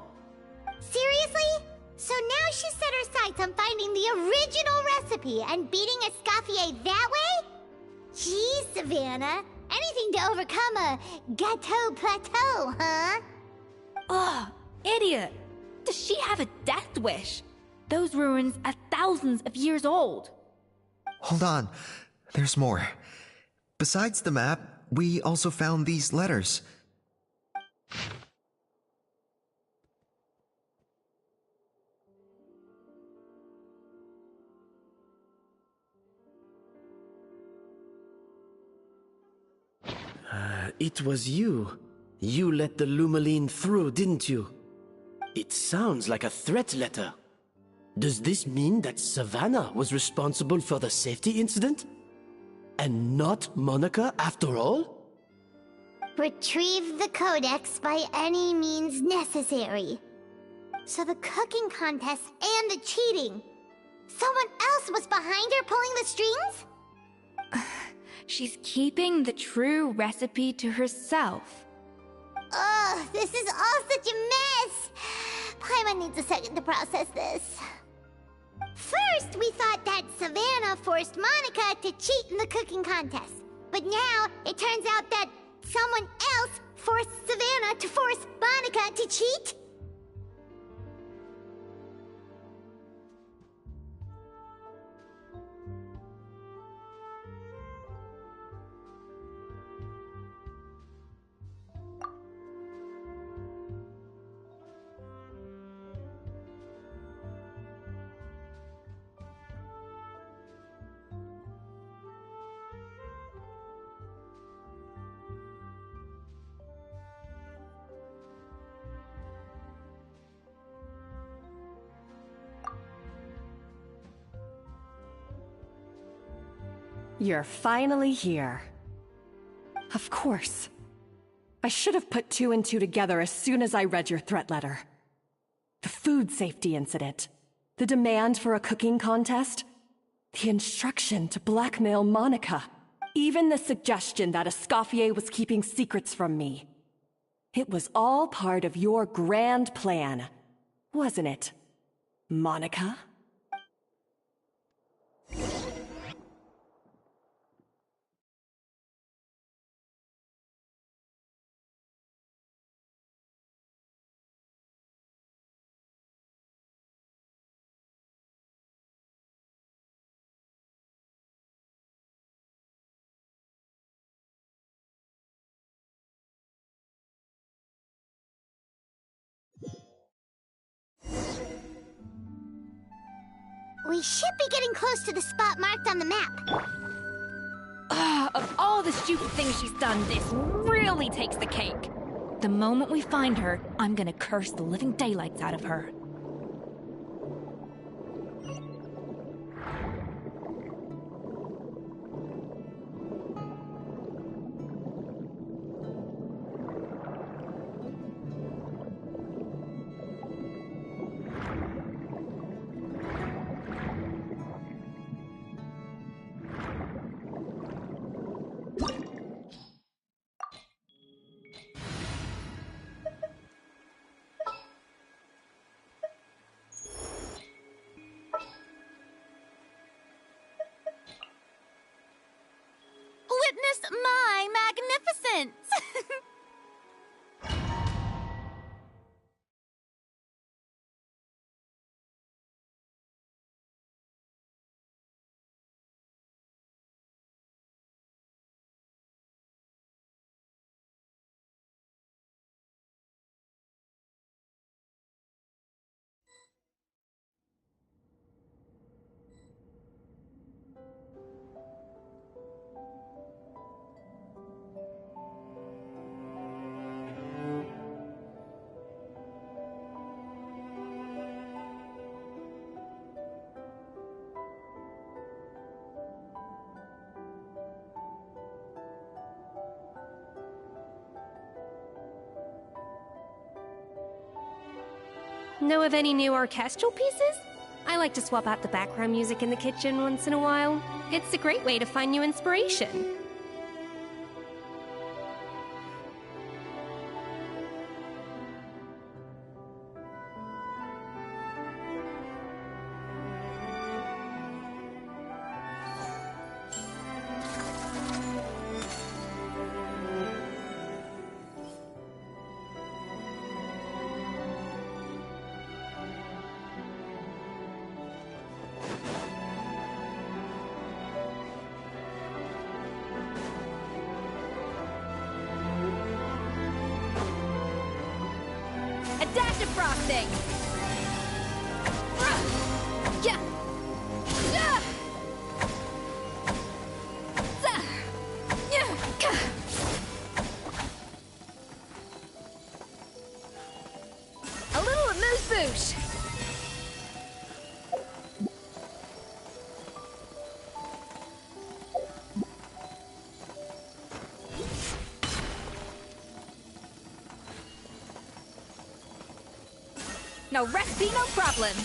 Seriously? So now she set her sights on finding the original recipe and beating Escoffier that way? Geez, Savannah. Anything to overcome a Gâteau plateau, huh? Ugh, idiot! Does she have a death wish? Those ruins are thousands of years old. Hold on, there's more. Besides the map, we also found these letters. It was you. You let the Lumaline through, didn't you? It sounds like a threat letter. Does this mean that Savannah was responsible for the safety incident? And not Monica after all? Retrieve the Codex by any means necessary. So the cooking contest and the cheating. Someone else was behind her pulling the strings? She's keeping the true recipe to herself. Ugh, this is all such a mess! Paimon needs a second to process this. First, we thought that Savannah forced Monica to cheat in the cooking contest. But now, it turns out that someone else forced Savannah to force Monica to cheat? You're finally here. Of course. I should have put two and two together as soon as I read your threat letter. The food safety incident, the demand for a cooking contest, the instruction to blackmail Monica, even the suggestion that Escoffier was keeping secrets from me. It was all part of your grand plan, wasn't it, Monica? We should be getting close to the spot marked on the map. Of all the stupid things she's done, this really takes the cake. The moment we find her, I'm gonna curse the living daylights out of her. Witness my magnificence! Know of any new orchestral pieces? I like to swap out the background music in the kitchen once in a while. It's a great way to find new inspiration. A dash of frosting! Yeah. Yeah. A little amuse-bouche! No recipe, no problem.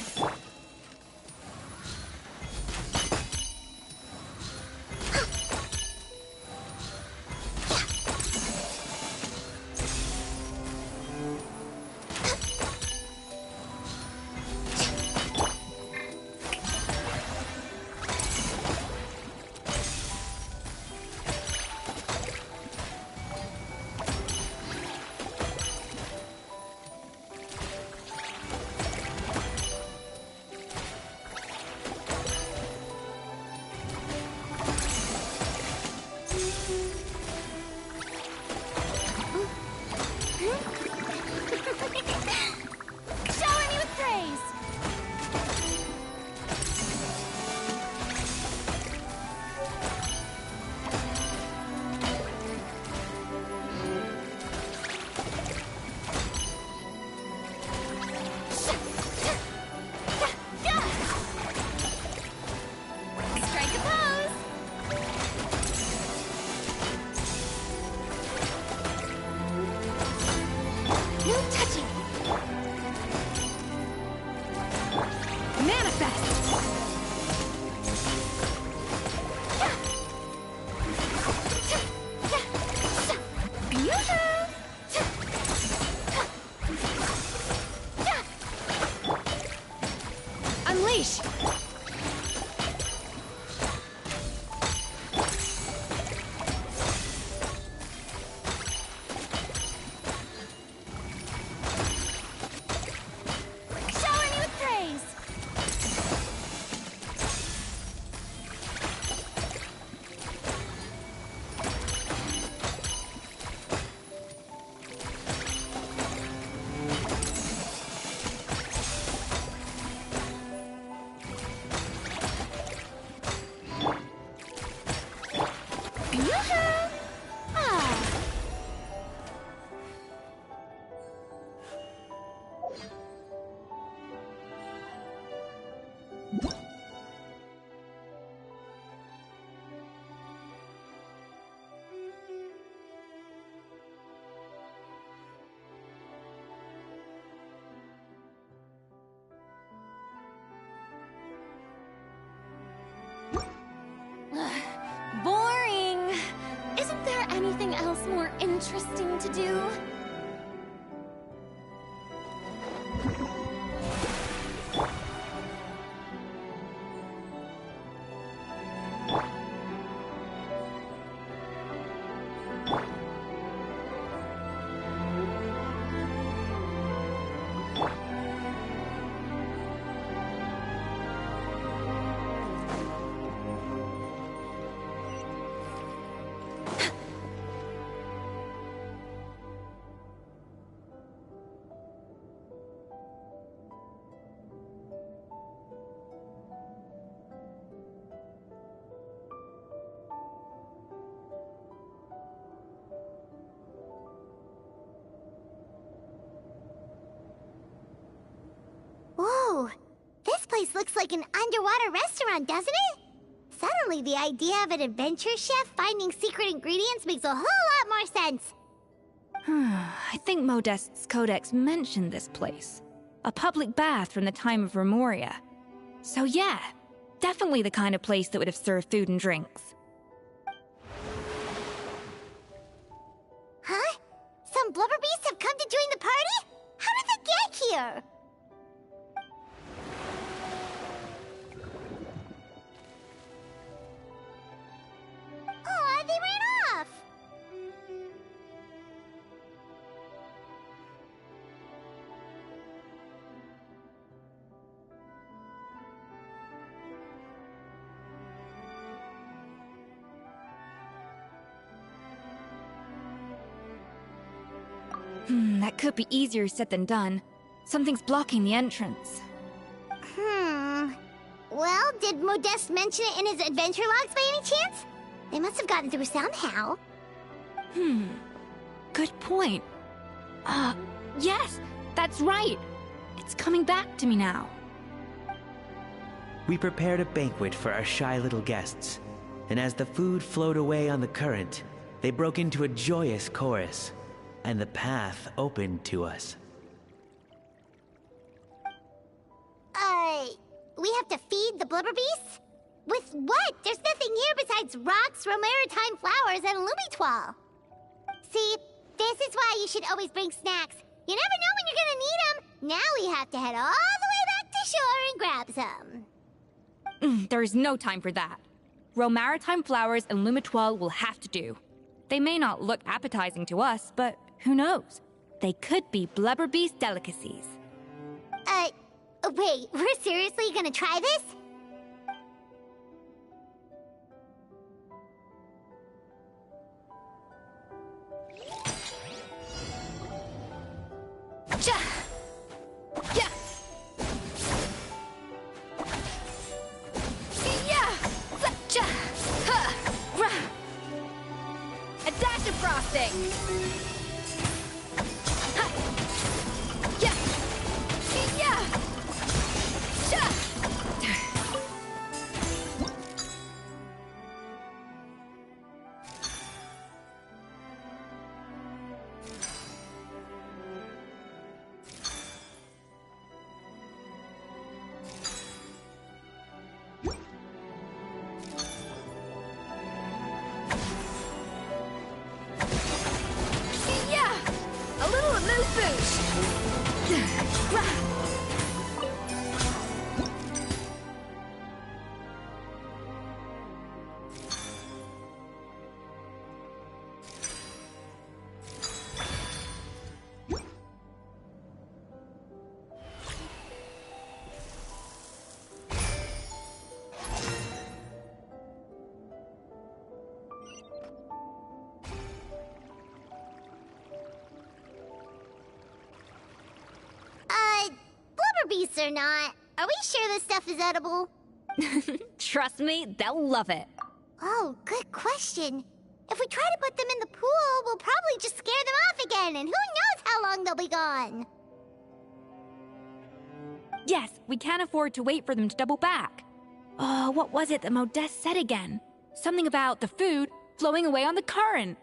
Manifest! Unleash! Shower me with praise! Boring! Isn't there anything else more interesting to do? Whoa, this place looks like an underwater restaurant, doesn't it? Suddenly, the idea of an adventure chef finding secret ingredients makes a whole lot more sense. I think Modest's codex mentioned this place. A public bath from the time of Remoria. So yeah, definitely the kind of place that would have served food and drinks. Huh? Some blubber beasts have come to join the party? How did they get here? Aw, they ran off! That could be easier said than done. Something's blocking the entrance. Well, did Modeste mention it in his adventure logs by any chance? They must have gotten through somehow. Good point. Yes, that's right. It's coming back to me now. We prepared a banquet for our shy little guests, and as the food flowed away on the current, they broke into a joyous chorus, and the path opened to us. We have to feed the blubber beasts? With what? There's nothing here besides rocks, romaritime flowers, and lumitoile. See, this is why you should always bring snacks. You never know when you're gonna need them. Now we have to head all the way back to shore and grab some. There is no time for that. Romaritime flowers and lumitoile will have to do. They may not look appetizing to us, but who knows? They could be blubber beast delicacies. Wait, we're seriously gonna try this? A dash of frosting! Blubber beasts or not, are we sure this stuff is edible? Trust me, they'll love it. Oh, good question. If we try to put them in the pool, we'll probably just scare them off again, and who knows how long they'll be gone. Yes, we can't afford to wait for them to double back. Oh, what was it that Modeste said again? Something about the food flowing away on the current.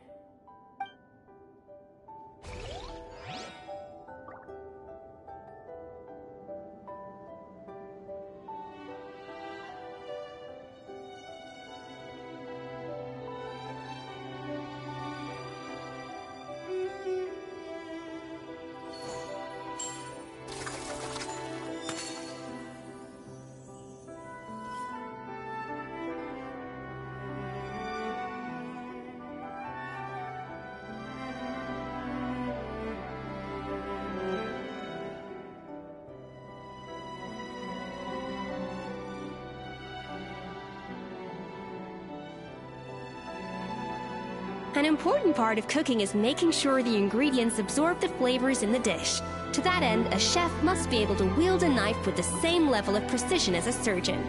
An important part of cooking is making sure the ingredients absorb the flavors in the dish. To that end, a chef must be able to wield a knife with the same level of precision as a surgeon.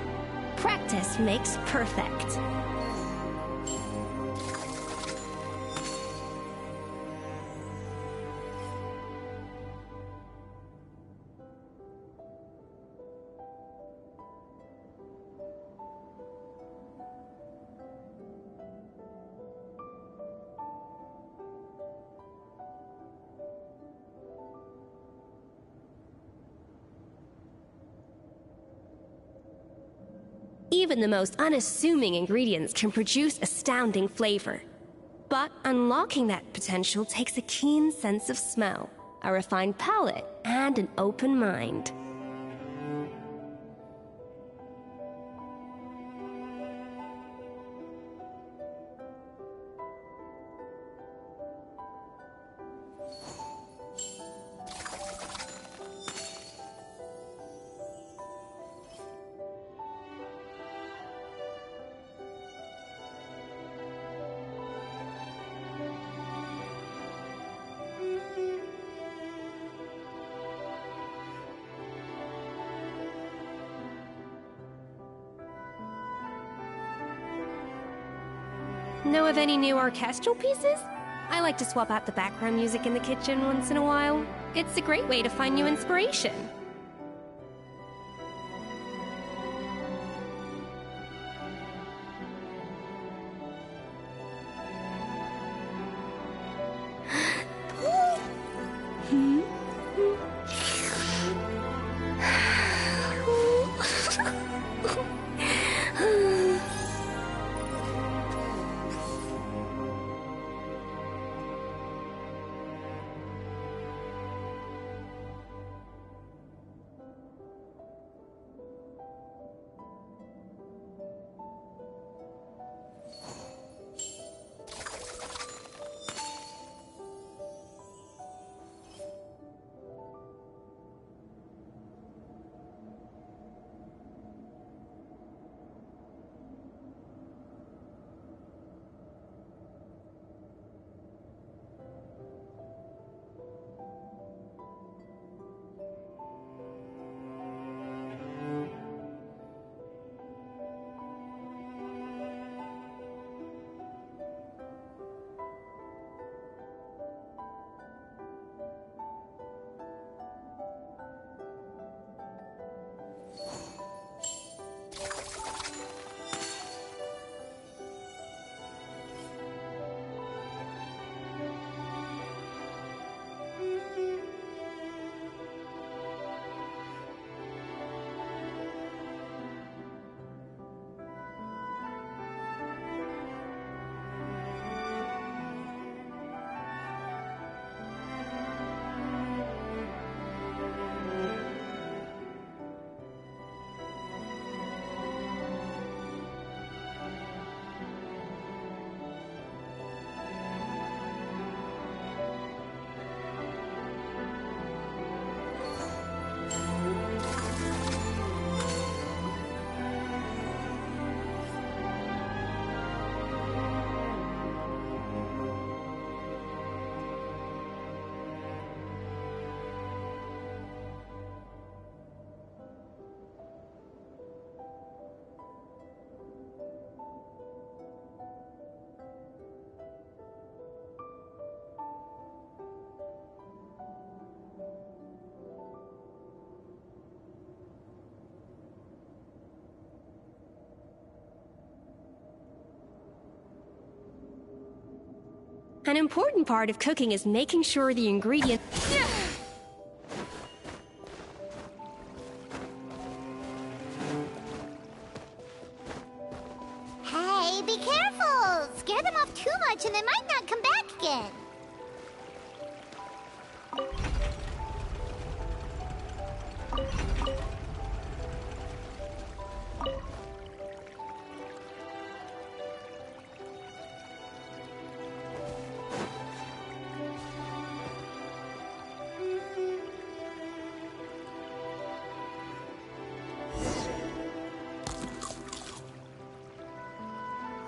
Practice makes perfect. Even the most unassuming ingredients can produce astounding flavor. But unlocking that potential takes a keen sense of smell, a refined palate, and an open mind. Know of any new orchestral pieces? I like to swap out the background music in the kitchen once in a while. It's a great way to find new inspiration. An important part of cooking is making sure the ingredients... Hey, be careful! Scare them off too much and they might not come back again.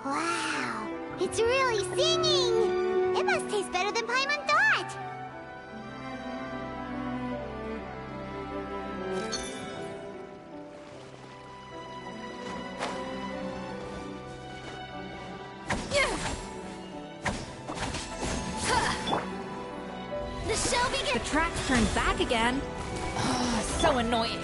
Wow, it's really singing! It must taste better than Paimon thought! The shell begins. The track's turned back again. So annoying.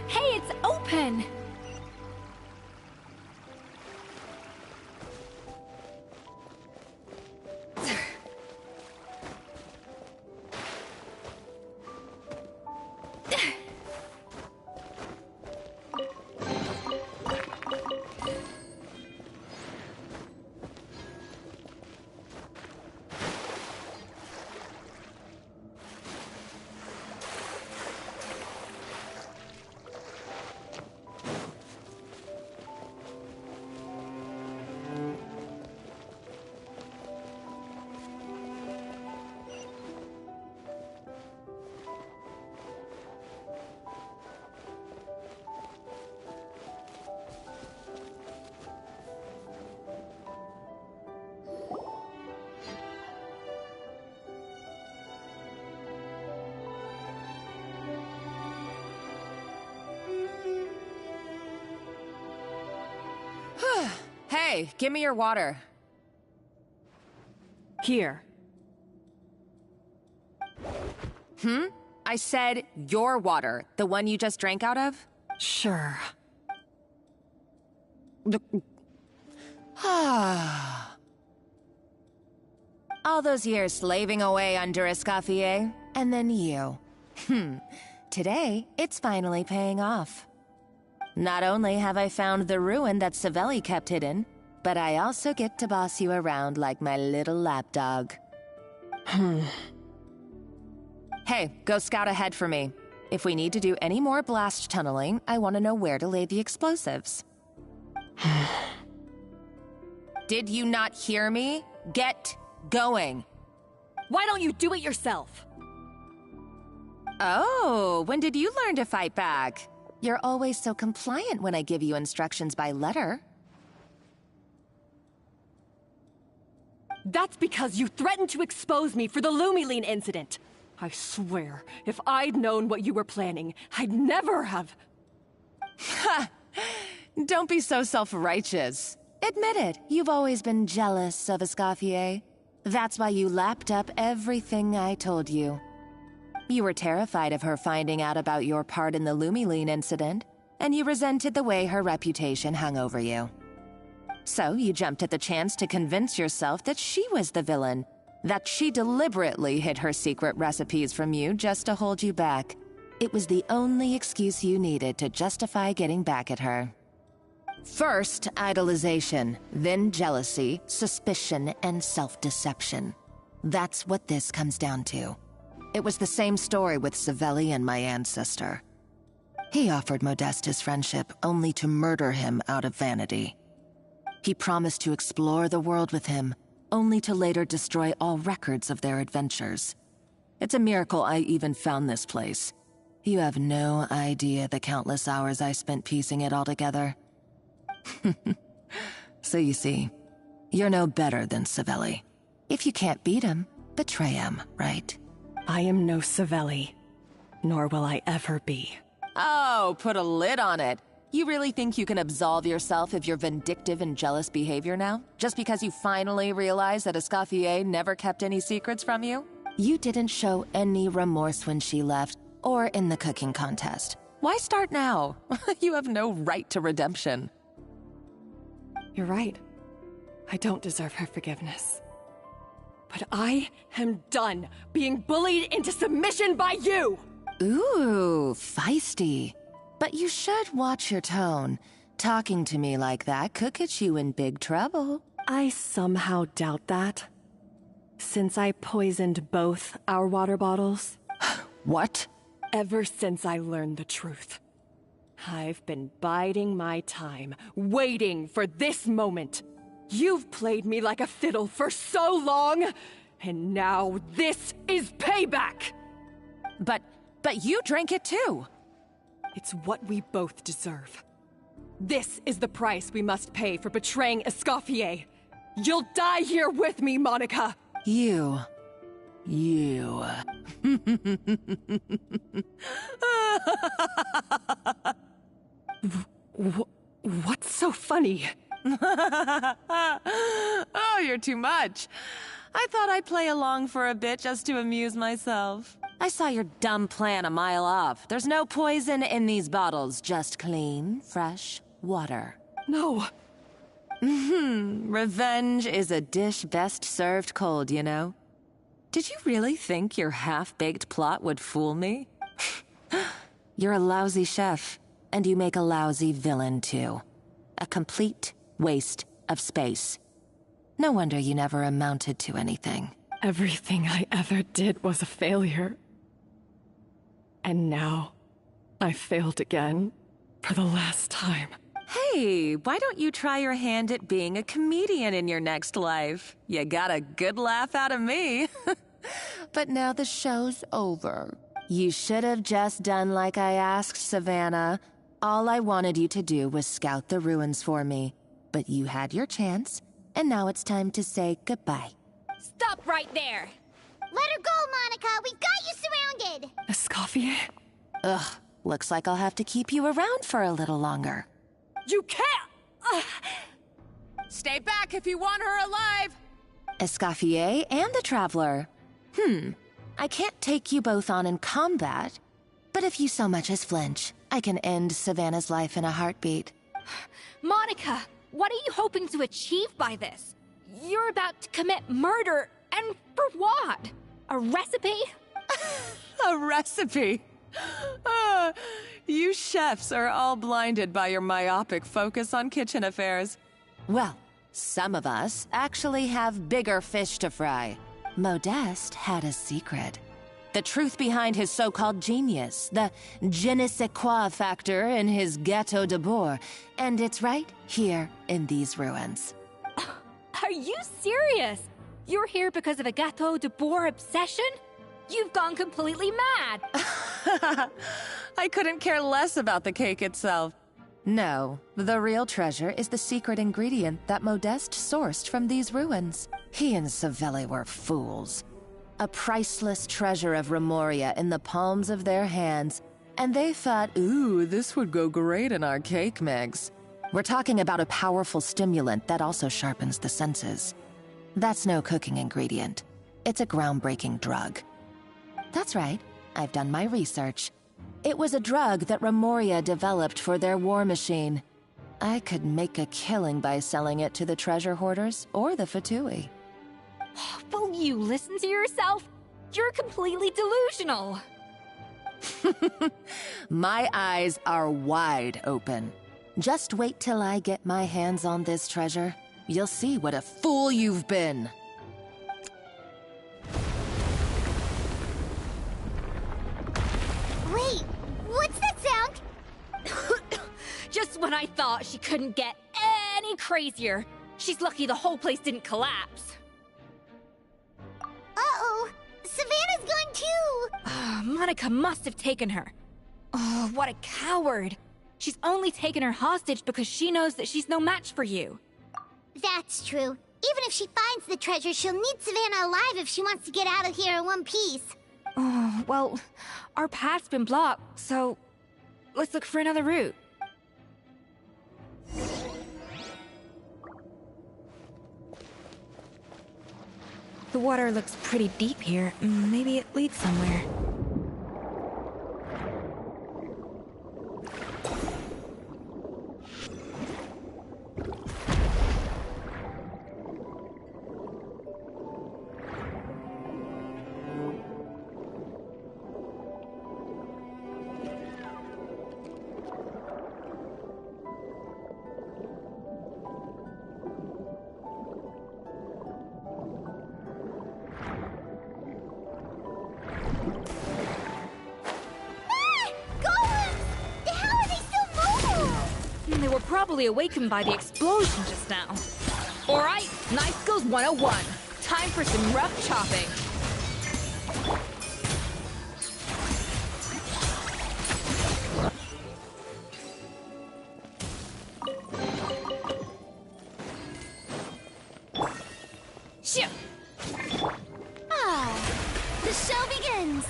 Hey, it's open! Hey, give me your water. Here. I said your water, the one you just drank out of? Sure. All those years slaving away under Escoffier, and then you. Today, it's finally paying off. Not only have I found the ruin that Savelli kept hidden, but I also get to boss you around like my little lapdog. Hey, go scout ahead for me. If we need to do any more blast tunneling, I want to know where to lay the explosives. Did you not hear me? Get going. Why don't you do it yourself? Oh, when did you learn to fight back? You're always so compliant when I give you instructions by letter. That's because you threatened to expose me for the Lumiline incident. I swear, if I'd known what you were planning, I'd never have... Ha! Don't be so self-righteous. Admit it, you've always been jealous of Escoffier. That's why you lapped up everything I told you. You were terrified of her finding out about your part in the Lumiline incident, and you resented the way her reputation hung over you. So you jumped at the chance to convince yourself that she was the villain, that she deliberately hid her secret recipes from you just to hold you back. It was the only excuse you needed to justify getting back at her. First, idolization, then jealousy, suspicion, and self-deception. That's what this comes down to. It was the same story with Savelli and my ancestor. He offered Modeste his friendship only to murder him out of vanity. He promised to explore the world with him, only to later destroy all records of their adventures. It's a miracle I even found this place. You have no idea the countless hours I spent piecing it all together. So you see, you're no better than Savelli. If you can't beat him, betray him, right? I am no Savelli, nor will I ever be. Oh, put a lid on it. You really think you can absolve yourself of your vindictive and jealous behavior now? Just because you finally realized that Escoffier never kept any secrets from you? You didn't show any remorse when she left, or in the cooking contest. Why start now? You have no right to redemption. You're right. I don't deserve her forgiveness. But I am done being bullied into submission by you! Ooh, feisty. But you should watch your tone. Talking to me like that could get you in big trouble. I somehow doubt that. Since I poisoned both our water bottles. What? Ever since I learned the truth. I've been biding my time, waiting for this moment. You've played me like a fiddle for so long, and now this is payback! But you drank it too! It's what we both deserve. This is the price we must pay for betraying Escoffier. You'll die here with me, Monica! You. What's so funny? Oh, you're too much. I thought I'd play along for a bit just to amuse myself. I saw your dumb plan a mile off. There's no poison in these bottles, just clean, fresh water. No. Revenge is a dish best served cold, you know? Did you really think your half-baked plot would fool me? You're a lousy chef, and you make a lousy villain, too. A complete waste of space. No wonder you never amounted to anything. Everything I ever did was a failure. And now, I failed again, for the last time. Hey, why don't you try your hand at being a comedian in your next life? You got a good laugh out of me. But now the show's over. You should have just done like I asked, Savannah. All I wanted you to do was scout the ruins for me. But you had your chance, and now it's time to say goodbye. Stop right there! Let her go, Monica! We got you surrounded! Escoffier? Ugh, looks like I'll have to keep you around for a little longer. You can't! Stay back if you want her alive! Escoffier and the Traveler. I can't take you both on in combat, but if you so much as flinch, I can end Savannah's life in a heartbeat. Monica, what are you hoping to achieve by this? You're about to commit murder, and for what? A recipe? A recipe? You chefs are all blinded by your myopic focus on kitchen affairs. Well, some of us actually have bigger fish to fry. Modeste had a secret. The truth behind his so-called genius, the je ne sais quoi factor in his Gâteau de Bourg, and it's right here in these ruins. Are you serious? You're here because of a Gâteau de Bourg obsession? You've gone completely mad! I couldn't care less about the cake itself. No, the real treasure is the secret ingredient that Modeste sourced from these ruins. He and Savelli were fools. A priceless treasure of Remoria in the palms of their hands, and they thought, ooh, this would go great in our cake mix. We're talking about a powerful stimulant that also sharpens the senses. That's no cooking ingredient. It's a groundbreaking drug. That's right, I've done my research. It was a drug that Remoria developed for their war machine. I could make a killing by selling it to the treasure hoarders or the Fatui. Will you listen to yourself? You're completely delusional. My eyes are wide open. Just wait till I get my hands on this treasure. You'll see what a fool you've been. Wait, what's that sound? Just when I thought she couldn't get any crazier. She's lucky the whole place didn't collapse. Uh-oh, Savannah's gone too! Monica must have taken her. Oh, what a coward. She's only taken her hostage because she knows that she's no match for you. That's true. Even if she finds the treasure, she'll need Savannah alive if she wants to get out of here in one piece. Oh, well, our path's been blocked, so let's look for another route. The water looks pretty deep here. Maybe it leads somewhere. They were probably awakened by the explosion just now. Alright, Knife Skills 101. Time for some rough chopping. Shoo! Ah, the show begins!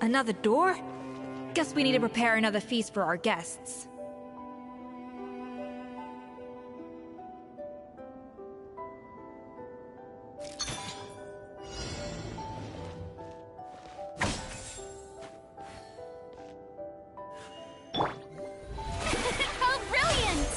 Another door? Guess we need to prepare another feast for our guests. How brilliant!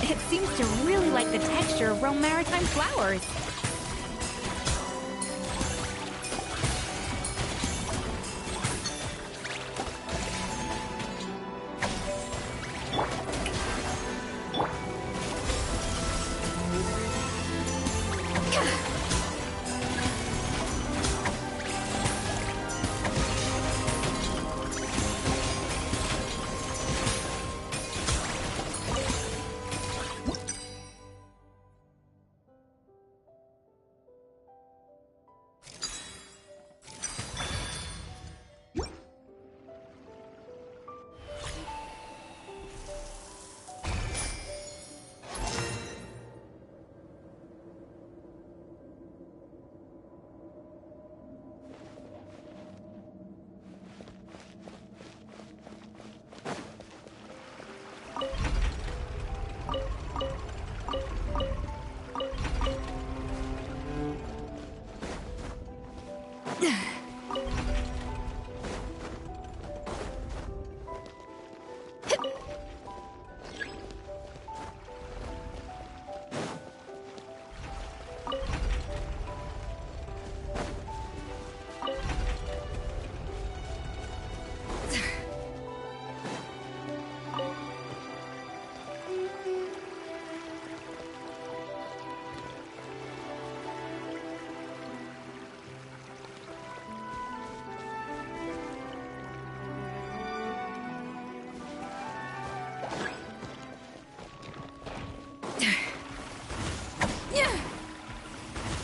It seems to really like the texture of Rome Maritime flowers.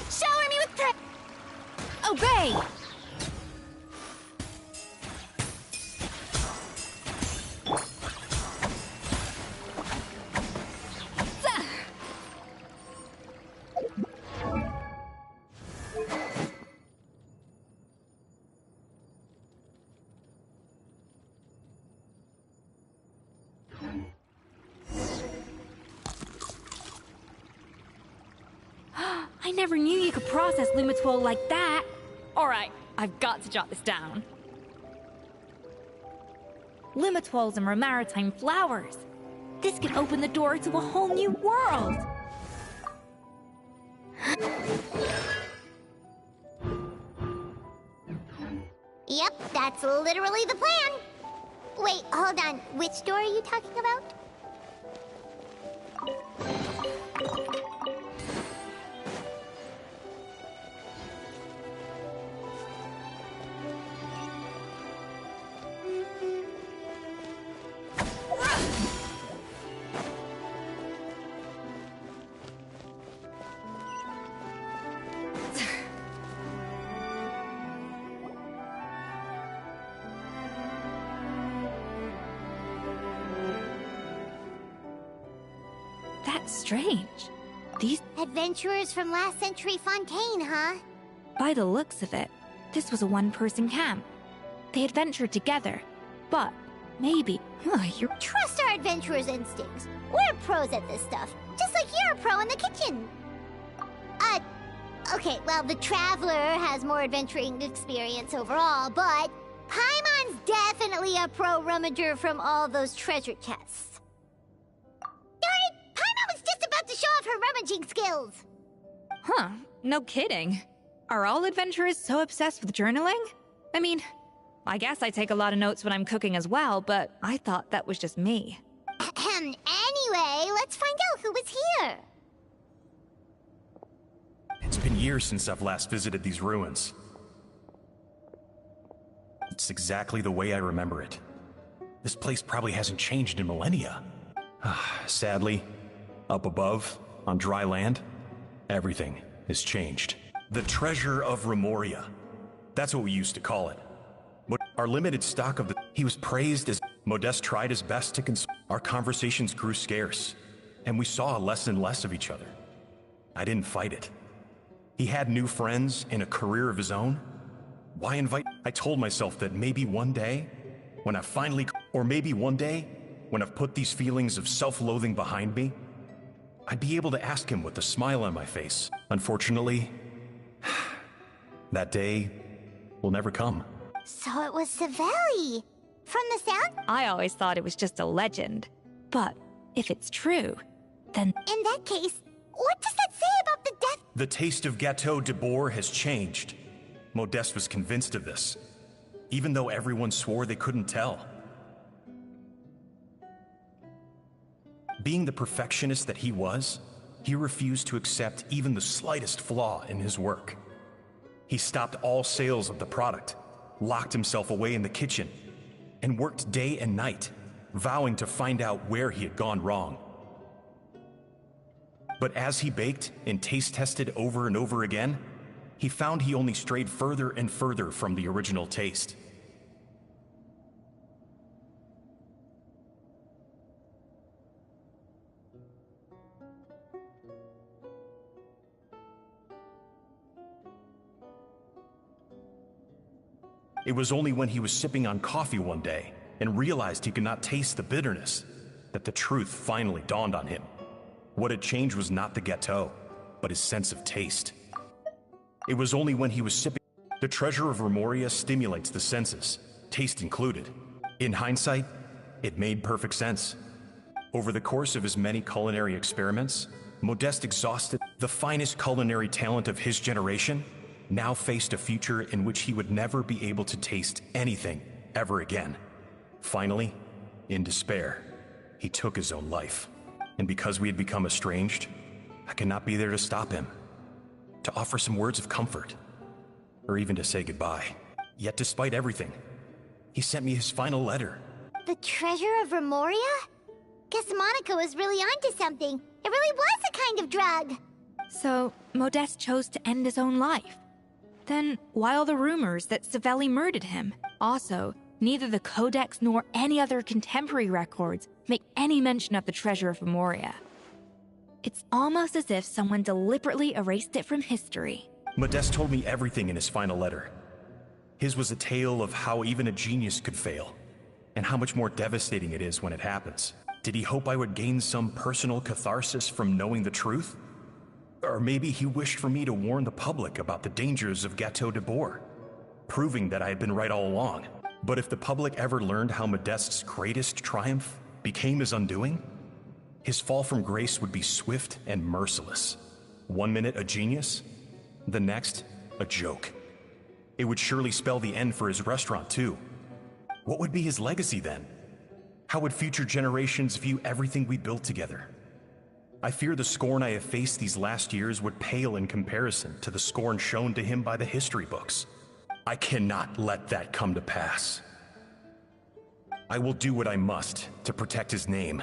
Shower me with praise! Obey! I never knew you could process Lumitwol like that. Alright, I've got to jot this down. Lumitwols and Romaritime flowers. This can open the door to a whole new world. Yep, that's literally the plan. Wait, hold on. Which door are you talking about? That's strange. These adventurers from last century Fontaine, huh? By the looks of it, this was a one-person camp. They adventured together, but maybe... you're... Trust our adventurers' instincts. We're pros at this stuff, just like you're a pro in the kitchen. Okay, well, the Traveler has more adventuring experience overall, but Paimon's definitely a pro rummager from all those treasure chests. Darn it! Paimon was just about to show off her rummaging skills! Huh, no kidding. Are all adventurers so obsessed with journaling? I mean, I guess I take a lot of notes when I'm cooking as well, but I thought that was just me. Anyway, let's find out who was here. It's been years since I've last visited these ruins. It's exactly the way I remember it. This place probably hasn't changed in millennia. Sadly, up above, on dry land, everything has changed. The treasure of Remoria. That's what we used to call it. But our limited stock of the... He was praised as... Modeste tried his best to our conversations grew scarce. and we saw less and less of each other. I didn't fight it. He had new friends and a career of his own. Why invite? I told myself that maybe one day, when I finally, or maybe one day, when I've put these feelings of self-loathing behind me, I'd be able to ask him with a smile on my face. Unfortunately, that day will never come. So it was Savelli. From the sound? I always thought it was just a legend. But if it's true, then... In that case, what does that say about the death? The taste of Gâteau de Bourg has changed. Modeste was convinced of this, even though everyone swore they couldn't tell. Being the perfectionist that he was, he refused to accept even the slightest flaw in his work. He stopped all sales of the product, locked himself away in the kitchen, and worked day and night, vowing to find out where he had gone wrong. But as he baked and taste tested over and over again, he found he only strayed further and further from the original taste. It was only when he was sipping on coffee one day and realized he could not taste the bitterness that the truth finally dawned on him. What had changed was not the gâteau, but his sense of taste. It was only when he was sipping. The treasure of Remoria stimulates the senses, taste included. In hindsight, it made perfect sense. Over the course of his many culinary experiments, Modeste exhausted the finest culinary talent of his generation, now faced a future in which he would never be able to taste anything ever again. Finally, in despair, he took his own life. And because we had become estranged, I could not be there to stop him, to offer some words of comfort, or even to say goodbye. Yet despite everything, he sent me his final letter. The treasure of Remoria? Guess Monica was really onto something. It really was a kind of drug. So, Modeste chose to end his own life. Then, why all the rumors that Savelli murdered him? Also, neither the Codex nor any other contemporary records make any mention of the treasure of Remoria. It's almost as if someone deliberately erased it from history. Modeste told me everything in his final letter. His was a tale of how even a genius could fail, and how much more devastating it is when it happens. Did he hope I would gain some personal catharsis from knowing the truth? Or maybe he wished for me to warn the public about the dangers of Gâteau de Bourg, proving that I had been right all along. But if the public ever learned how Modeste's greatest triumph became his undoing, his fall from grace would be swift and merciless. 1 minute a genius, the next a joke. It would surely spell the end for his restaurant too. What would be his legacy then? How would future generations view everything we built together? I fear the scorn I have faced these last years would pale in comparison to the scorn shown to him by the history books. I cannot let that come to pass. I will do what I must to protect his name.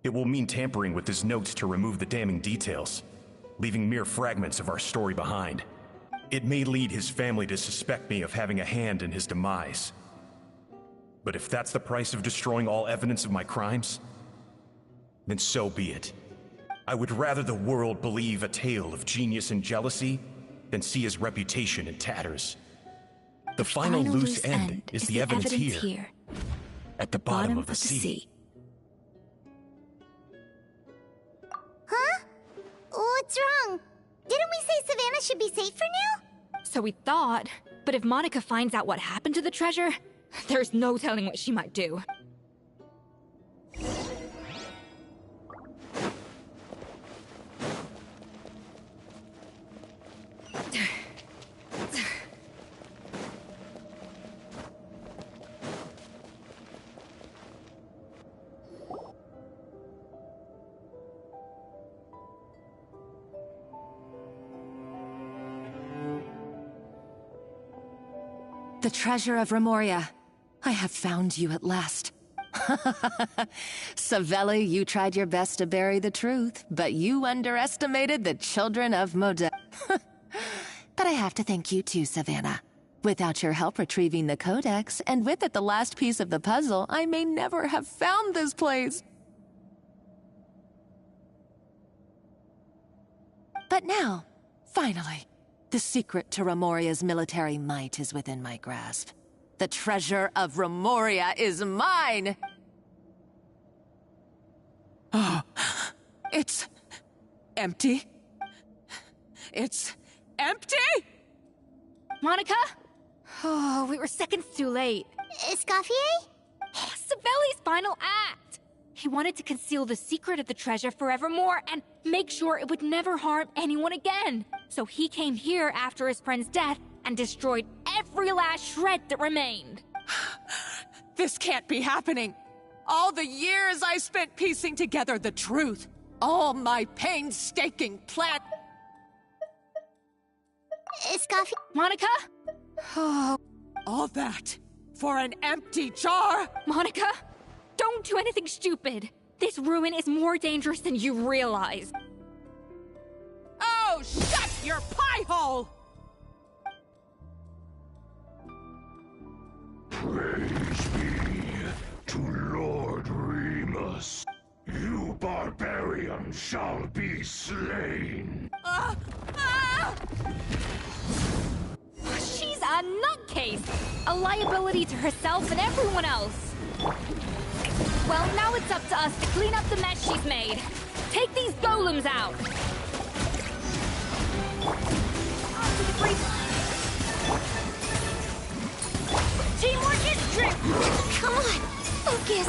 It will mean tampering with his notes to remove the damning details, leaving mere fragments of our story behind. It may lead his family to suspect me of having a hand in his demise. But if that's the price of destroying all evidence of my crimes, then so be it. I would rather the world believe a tale of genius and jealousy than see his reputation in tatters. The final loose end is the evidence here, at the bottom of the sea. Huh? What's wrong? Didn't we say Savannah should be safe for now? So we thought, but if Monica finds out what happened to the treasure, there's no telling what she might do. The treasure of Remoria. I have found you at last. Savelli, you tried your best to bury the truth, but you underestimated the children of Modeste. But I have to thank you too, Savannah. Without your help retrieving the Codex, and with it the last piece of the puzzle, I may never have found this place. But now, finally, the secret to Remoria's military might is within my grasp. The treasure of Remoria is mine! Oh, it's empty. It's empty? Monica? Oh, we were seconds too late. Escoffier? Savelli's final act! He wanted to conceal the secret of the treasure forevermore and make sure it would never harm anyone again. So he came here after his friend's death and destroyed every last shred that remained. This can't be happening. All the years I spent piecing together the truth. All my painstaking plan... Escoffier? Monica? Oh, all that for an empty jar? Monica, don't do anything stupid. This ruin is more dangerous than you realize. Oh, shut your pie hole! Praise be to Lord Remus. You barbarian shall be slain. She's a nutcase! A liability to herself and everyone else. Well, now it's up to us to clean up the mess she's made. Take these golems out! Teamwork is strength! Come on, focus!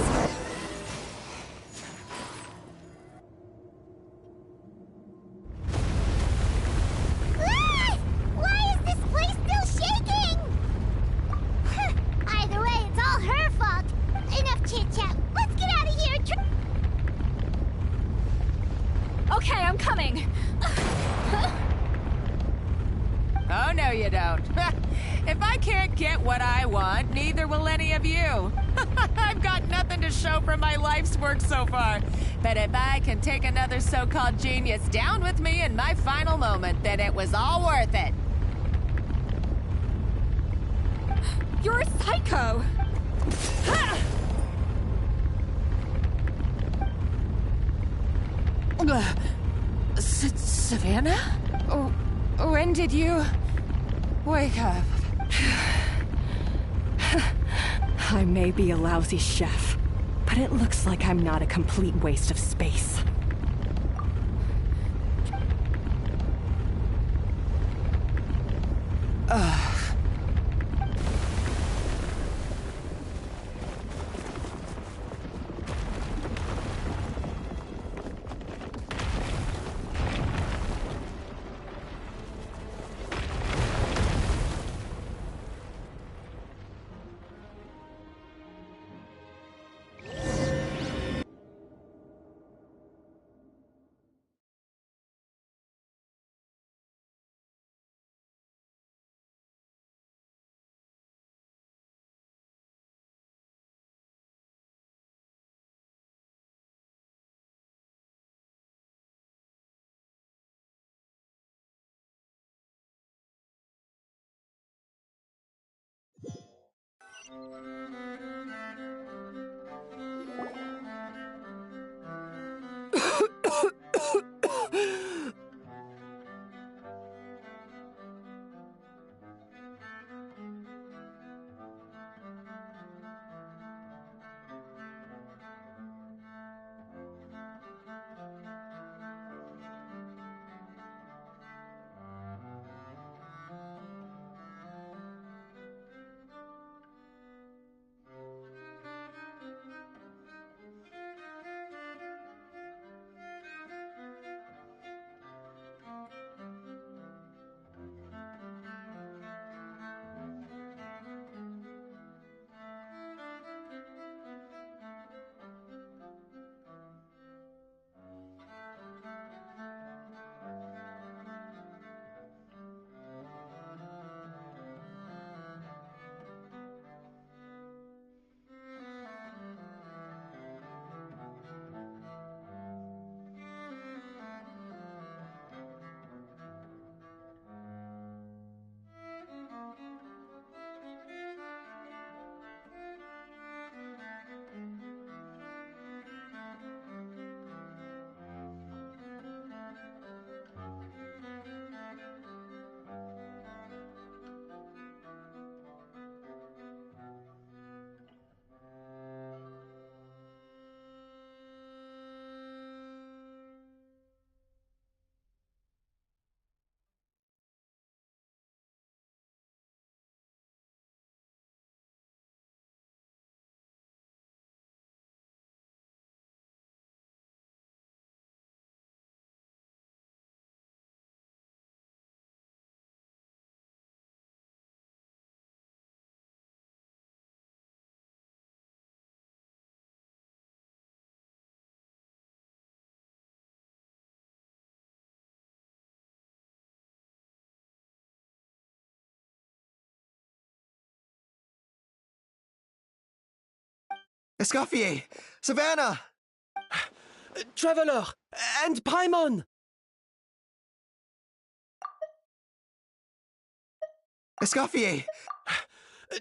Why is this place still shaking? Either way, it's all her fault. Enough chit-chat. Let's get out of here. Okay, I'm coming. Oh, no you don't. If I can't get what I want, neither will any of you. I've got nothing to show for my life's work so far. But if I can take another so-called genius down with me in my final moment, then it was all worth it. You're a psycho! Savannah? When did you wake up? I may be a lousy chef, but it looks like I'm not a complete waste of space. Escoffier! Savannah! Traveler! And Paimon! Escoffier!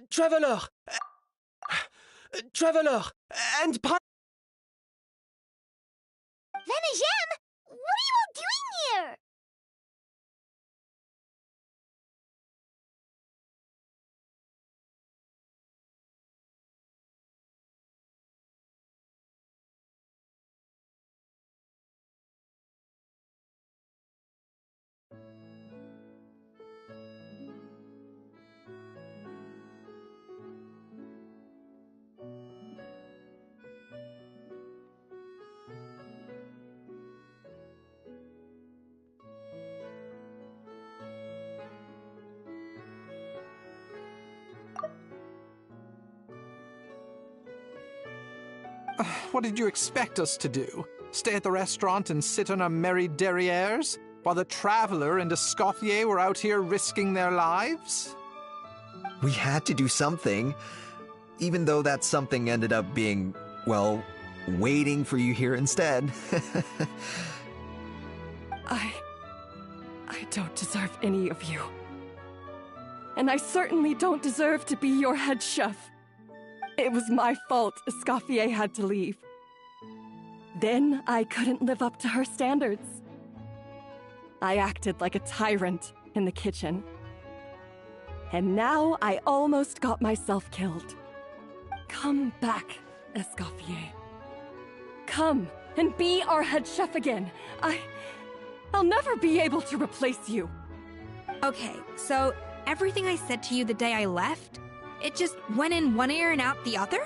Traveler! Traveler! And Venejem! What are you all doing here? What did you expect us to do? Stay at the restaurant and sit on our merry derrieres? While the Traveler and Escoffier were out here risking their lives? We had to do something. Even though that something ended up being, well, waiting for you here instead. I don't deserve any of you. And I certainly don't deserve to be your head chef. It was my fault Escoffier had to leave. Then I couldn't live up to her standards. I acted like a tyrant in the kitchen. And now I almost got myself killed. Come back, Escoffier. Come and be our head chef again. I'll never be able to replace you. Okay, so everything I said to you the day I left, it just went in one ear and out the other?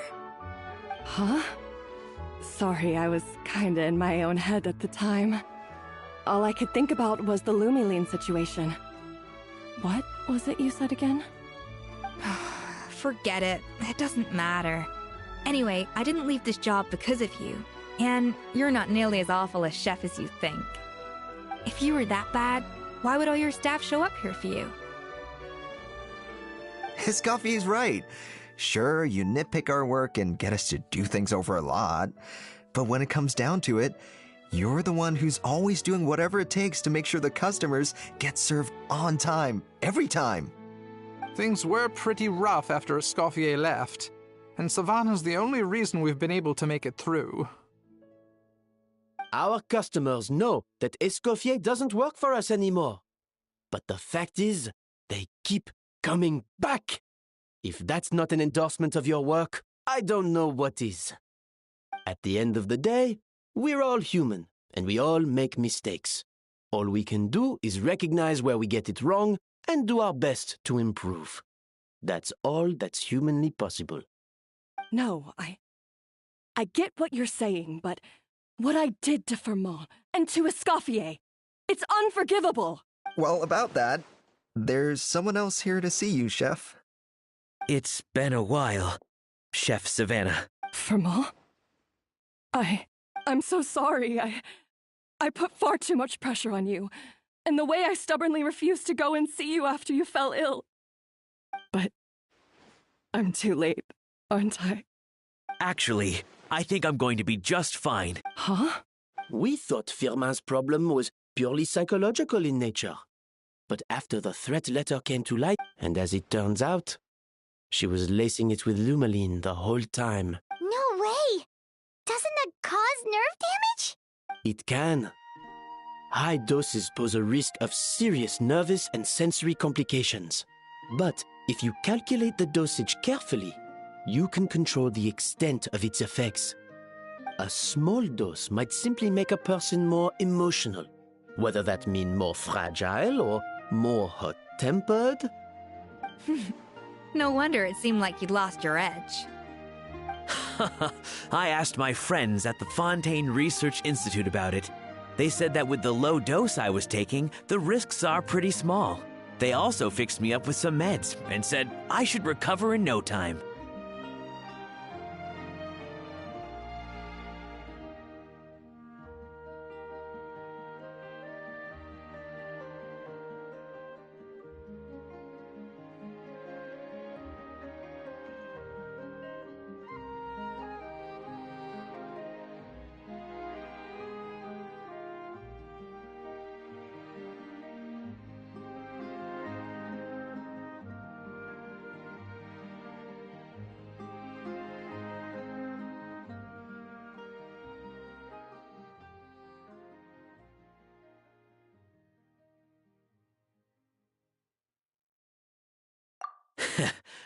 Huh? Sorry, I was kinda in my own head at the time. All I could think about was the Lumiline situation. What was it you said again? Forget it. It doesn't matter. Anyway, I didn't leave this job because of you. And you're not nearly as awful a chef as you think. If you were that bad, why would all your staff show up here for you? Escoffier's right. Sure, you nitpick our work and get us to do things over a lot. But when it comes down to it, you're the one who's always doing whatever it takes to make sure the customers get served on time, every time. Things were pretty rough after Escoffier left, and Savannah's the only reason we've been able to make it through. Our customers know that Escoffier doesn't work for us anymore. But the fact is, they keep coming back. If that's not an endorsement of your work, I don't know what is. At the end of the day, we're all human, and we all make mistakes. All we can do is recognize where we get it wrong and do our best to improve. That's all that's humanly possible. No, I get what you're saying, but what I did to Fermont and to Escoffier, it's unforgivable. Well, about that, there's someone else here to see you, Chef. It's been a while, Chef Savannah. Fermont? I'm so sorry. I put far too much pressure on you, and the way I stubbornly refused to go and see you after you fell ill. But I'm too late, aren't I? Actually, I think I'm going to be just fine. Huh? We thought Firmin's problem was purely psychological in nature. But after the threat letter came to light, and as it turns out, she was lacing it with Lumiline the whole time. No way! Doesn't that cause nerve damage? It can. High doses pose a risk of serious nervous and sensory complications. But if you calculate the dosage carefully, you can control the extent of its effects. A small dose might simply make a person more emotional, whether that means more fragile or more hot-tempered. No wonder it seemed like you'd lost your edge. I asked my friends at the Fontaine Research Institute about it. They said that with the low dose I was taking, the risks are pretty small. They also fixed me up with some meds and said I should recover in no time.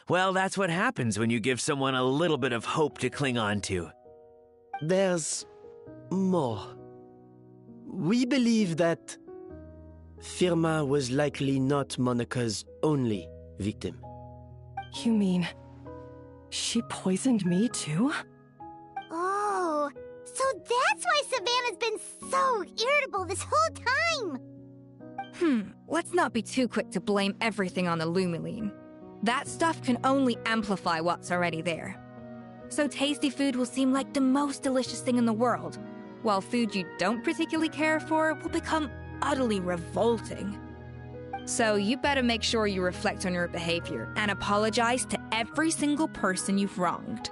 Well, that's what happens when you give someone a little bit of hope to cling on to. There's more. We believe that Firma was likely not Monika's only victim. You mean she poisoned me too? Oh, so that's why Savannah's been so irritable this whole time! Let's not be too quick to blame everything on the Lumiline. That stuff can only amplify what's already there. So tasty food will seem like the most delicious thing in the world, while food you don't particularly care for will become utterly revolting. So you better make sure you reflect on your behavior and apologize to every single person you've wronged.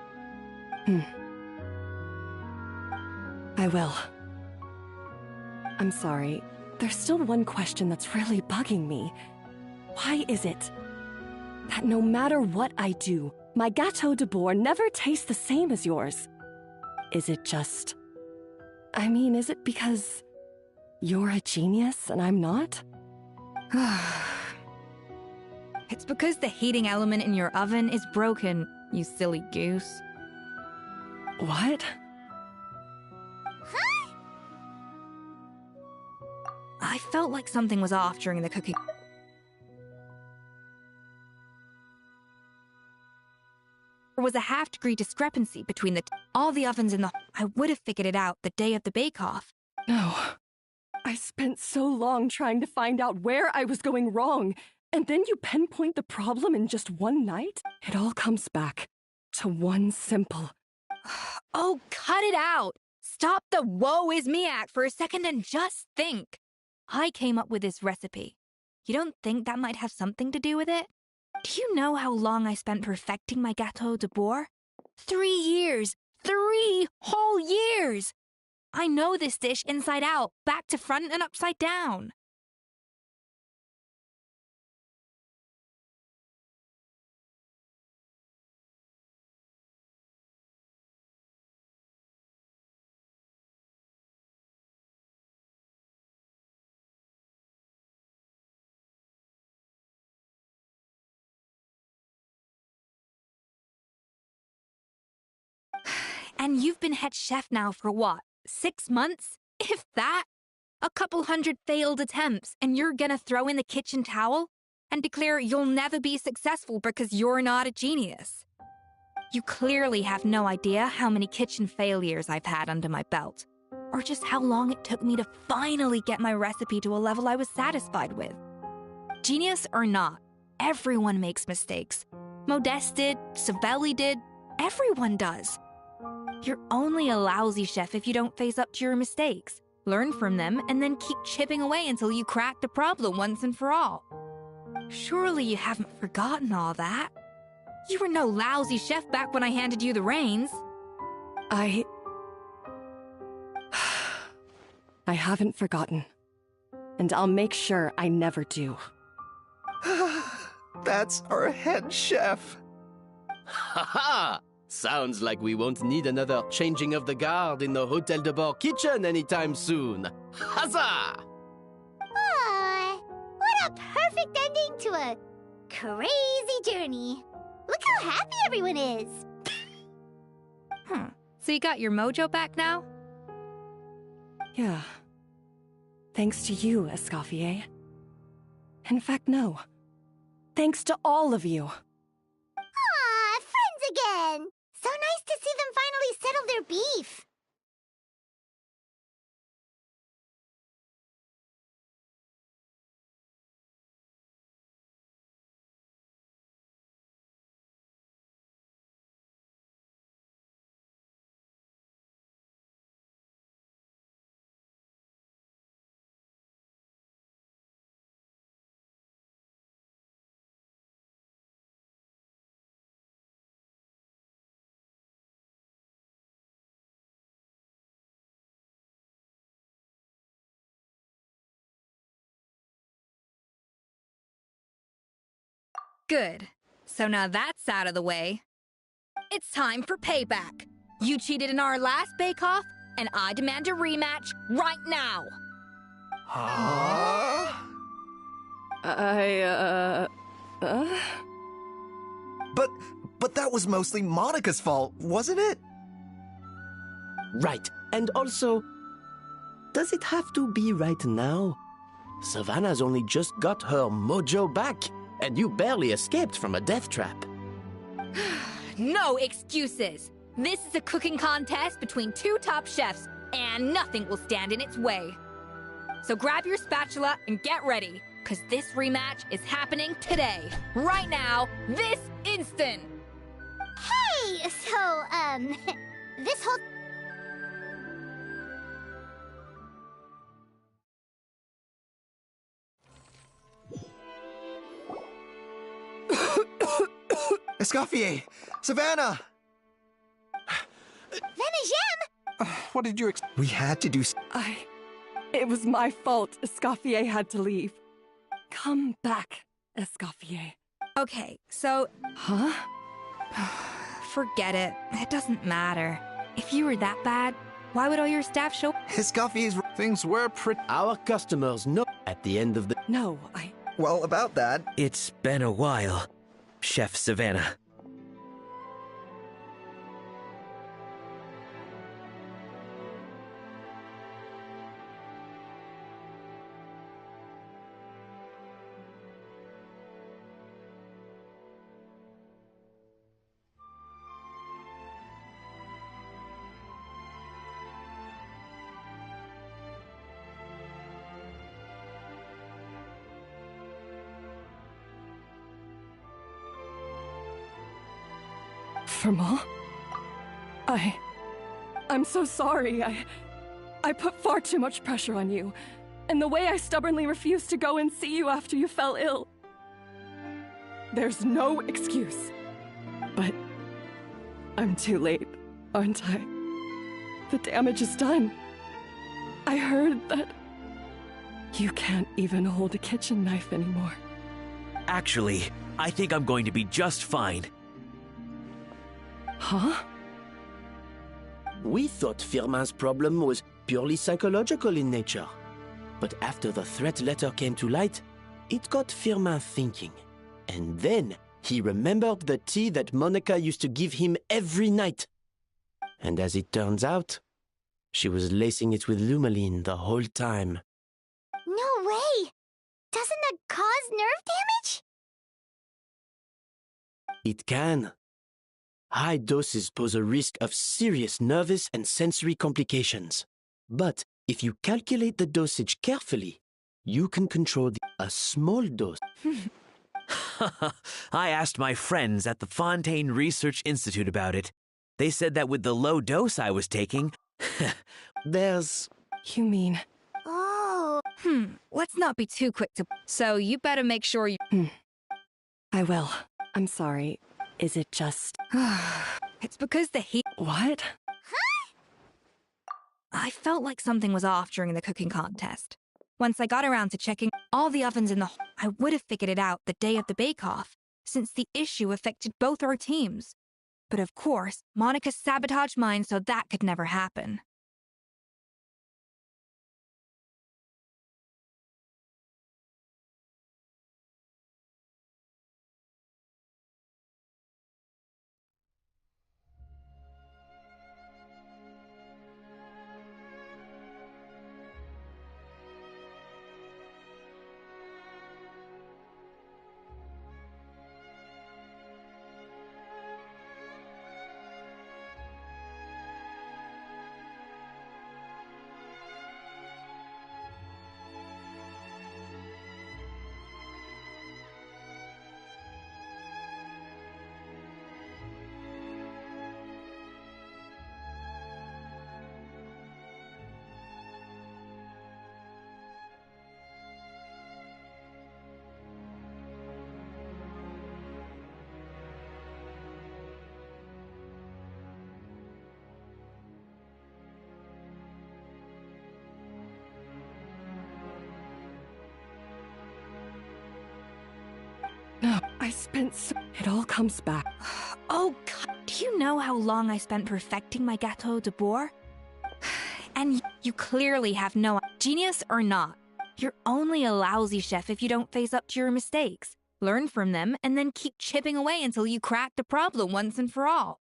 I will. I'm sorry. There's still one question that's really bugging me. Why is it that no matter what I do, my Gâteau de Bourg never tastes the same as yours? Is it just... I mean, is it because you're a genius and I'm not? It's because the heating element in your oven is broken, you silly goose. What? Huh? I felt like something was off during the cooking. There was a half-degree discrepancy between all the ovens in the... I would have figured it out the day of the bake-off. No. I spent so long trying to find out where I was going wrong, and then you pinpoint the problem in just one night? It all comes back to one simple... Oh, cut it out! Stop the woe is me act for a second and just think. I came up with this recipe. You don't think that might have something to do with it? Do you know how long I spent perfecting my Gâteau de Bourg? 3 years! 3 whole years! I know this dish inside out, back to front and upside down. And you've been head chef now for what, 6 months? If that? A couple hundred failed attempts, and you're gonna throw in the kitchen towel and declare you'll never be successful because you're not a genius. You clearly have no idea how many kitchen failures I've had under my belt, or just how long it took me to finally get my recipe to a level I was satisfied with. Genius or not, everyone makes mistakes. Modeste did, Savelli did, everyone does. You're only a lousy chef if you don't face up to your mistakes, learn from them, and then keep chipping away until you crack the problem once and for all. Surely you haven't forgotten all that. You were no lousy chef back when I handed you the reins. I haven't forgotten. And I'll make sure I never do. That's our head chef. Ha ha! Sounds like we won't need another changing of the guard in the Hôtel de Bord kitchen anytime soon. Huzzah! Aw, what a perfect ending to a crazy journey. Look how happy everyone is. So you got your mojo back now? Yeah. Thanks to you, Escoffier. In fact, no. Thanks to all of you. Aw, friends again. So nice to see them finally settle their beef. Good. So now that's out of the way. It's time for payback. You cheated in our last bake-off, and I demand a rematch right now. But that was mostly Monica's fault, wasn't it? Right. And also, does it have to be right now? Savannah's only just got her mojo back, and you barely escaped from a death trap. No excuses! This is a cooking contest between two top chefs, and nothing will stand in its way. So grab your spatula and get ready, because this rematch is happening today. Right now, this instant! Hey! So, this whole... Escoffier! Savannah! Venejem! What did you We had to do... It was my fault. Escoffier had to leave. Come back, Escoffier. Okay, so... Huh? Forget it. It doesn't matter. If you were that bad, why would all your staff show... Escoffier's... Things were pretty... Our customers know at the end of the... No, Well, about that... It's been a while, Chef Savannah. Firmal? I'm so sorry. I put far too much pressure on you. And the way I stubbornly refused to go and see you after you fell ill. There's no excuse. But I'm too late, aren't I? The damage is done. I heard that you can't even hold a kitchen knife anymore. Actually, I think I'm going to be just fine. Huh? We thought Firmin's problem was purely psychological in nature. But after the threat letter came to light, it got Firmin thinking. And then he remembered the tea that Monica used to give him every night. And as it turns out, she was lacing it with Lumaline the whole time. No way! Doesn't that cause nerve damage? It can. High doses pose a risk of serious nervous and sensory complications. But if you calculate the dosage carefully, you can control a small dose. I asked my friends at the Fontaine Research Institute about it. They said that with the low dose I was taking, there's... You mean... Oh... Let's not be too quick to... So you better make sure you... I will. I'm sorry. Is it just... It's because the heat... What? I felt like something was off during the cooking contest. Once I got around to checking all the ovens in the... I would have figured it out the day of the bake-off, since the issue affected both our teams. But of course, Monica sabotaged mine so that could never happen. No, I spent so... It all comes back. Oh, God. Do you know how long I spent perfecting my Gâteau de Bourg? And you clearly have no... Genius or not, you're only a lousy chef if you don't face up to your mistakes. learn from them, and then keep chipping away until you crack the problem once and for all.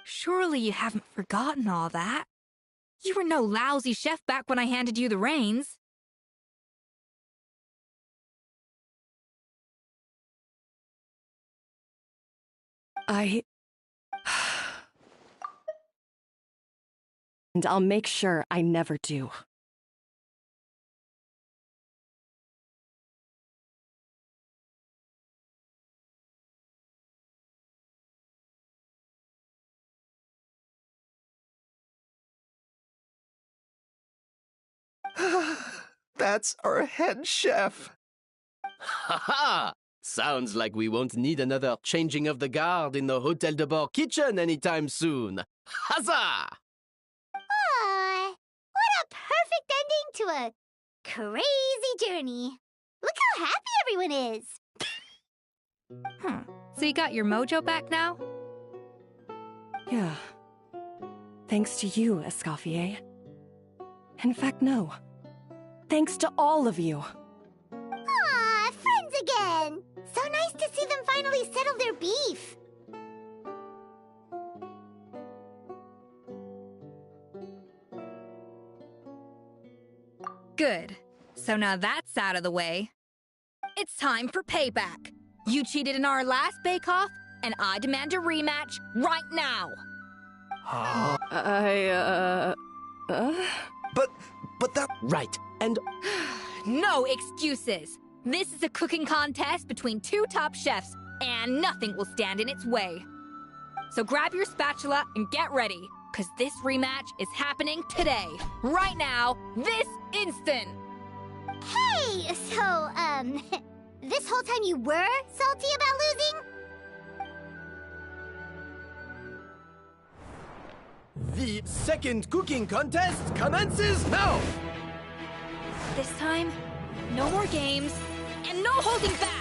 Surely you haven't forgotten all that. You were no lousy chef back when I handed you the reins. And I'll make sure I never do. That's our head chef. Ha ha! Sounds like we won't need another changing of the guard in the Hotel de Bord kitchen anytime soon. Huzzah! Aw, what a perfect ending to a crazy journey. Look how happy everyone is. So you got your mojo back now? Yeah. Thanks to you, Escoffier. In fact, no. Thanks to all of you. Aw, friends again. So nice to see them finally settle their beef. Good. So now that's out of the way. It's time for payback. You cheated in our last bake-off, and I demand a rematch right now. But that... Right, and... No excuses. This is a cooking contest between two top chefs, and nothing will stand in its way. So grab your spatula and get ready, because this rematch is happening today. Right now, this instant. Hey, so, this whole time you were salty about losing? The second cooking contest commences now! This time, no more games, and no holding back!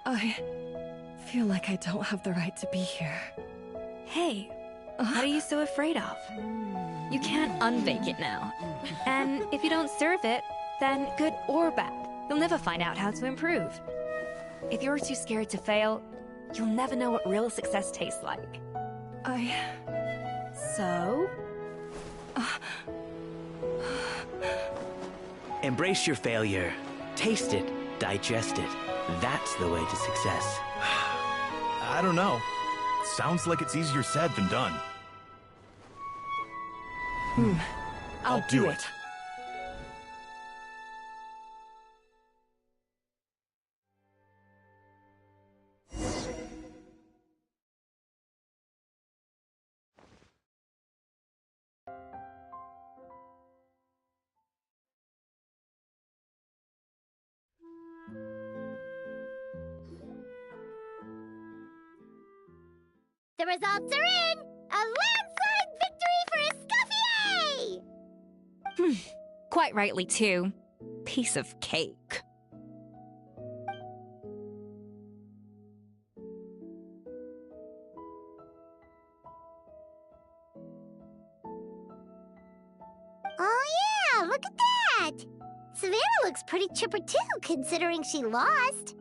I feel like I don't have the right to be here. Hey, what are you so afraid of? You can't unbake it now. And if you don't serve it, then good or bad, you'll never find out how to improve. If you're too scared to fail, you'll never know what real success tastes like. So? Embrace your failure. Taste it. Digest it. That's the way to success. I don't know. Sounds like it's easier said than done. I'll do it. The results are in! A landslide victory for Escoffier! Quite rightly, too. Piece of cake. Oh yeah, look at that! Savannah looks pretty chipper too, considering she lost.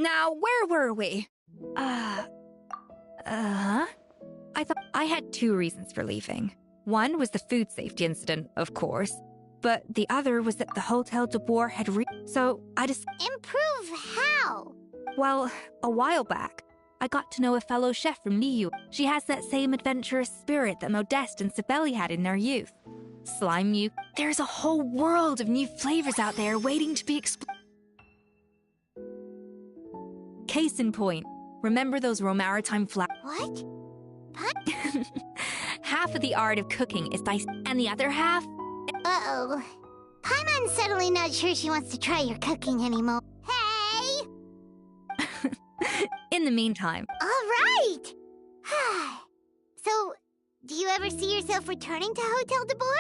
Now, where were we? I thought I had 2 reasons for leaving. One was the food safety incident, of course, but the other was that the Hotel de Boer had so I just... Improve how? Well, a while back, I got to know a fellow chef from Niue. She has that same adventurous spirit that Modeste and Sibeli had in their youth. Slime you. There's a whole world of new flavors out there waiting to be explored. Case in point, remember those Romaritime flowers? What? Half of the art of cooking is diced, and the other half... Uh-oh. Paimon's suddenly not sure she wants to try your cooking anymore. Hey! In the meantime... All right! So, do you ever see yourself returning to Hotel de Boer?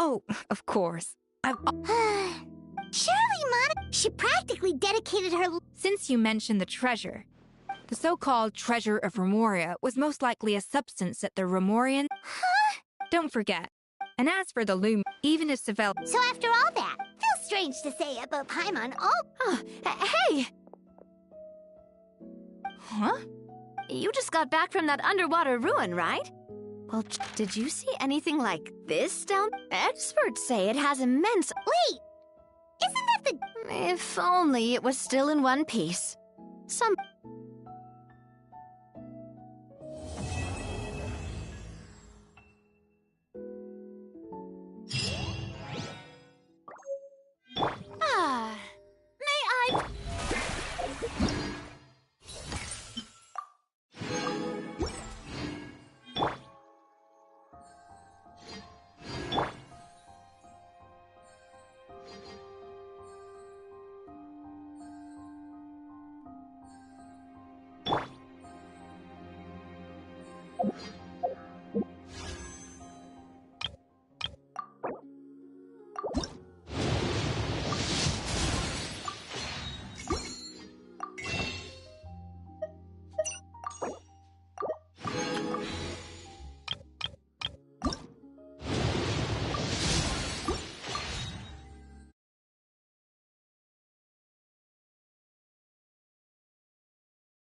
Oh, of course. Surely, Monica, she practically dedicated her... Since you mentioned the treasure, the so-called Treasure of Remoria was most likely a substance that the Remorian... Huh? Don't forget. And as for the loom, even if Savell... So after all that, feels strange to say about Paimon. Hey! Huh? You just got back from that underwater ruin, right? Well, did you see anything like this down? Experts say it has immense... Wait! Isn't that the... If only it was still in one piece. Some... May I...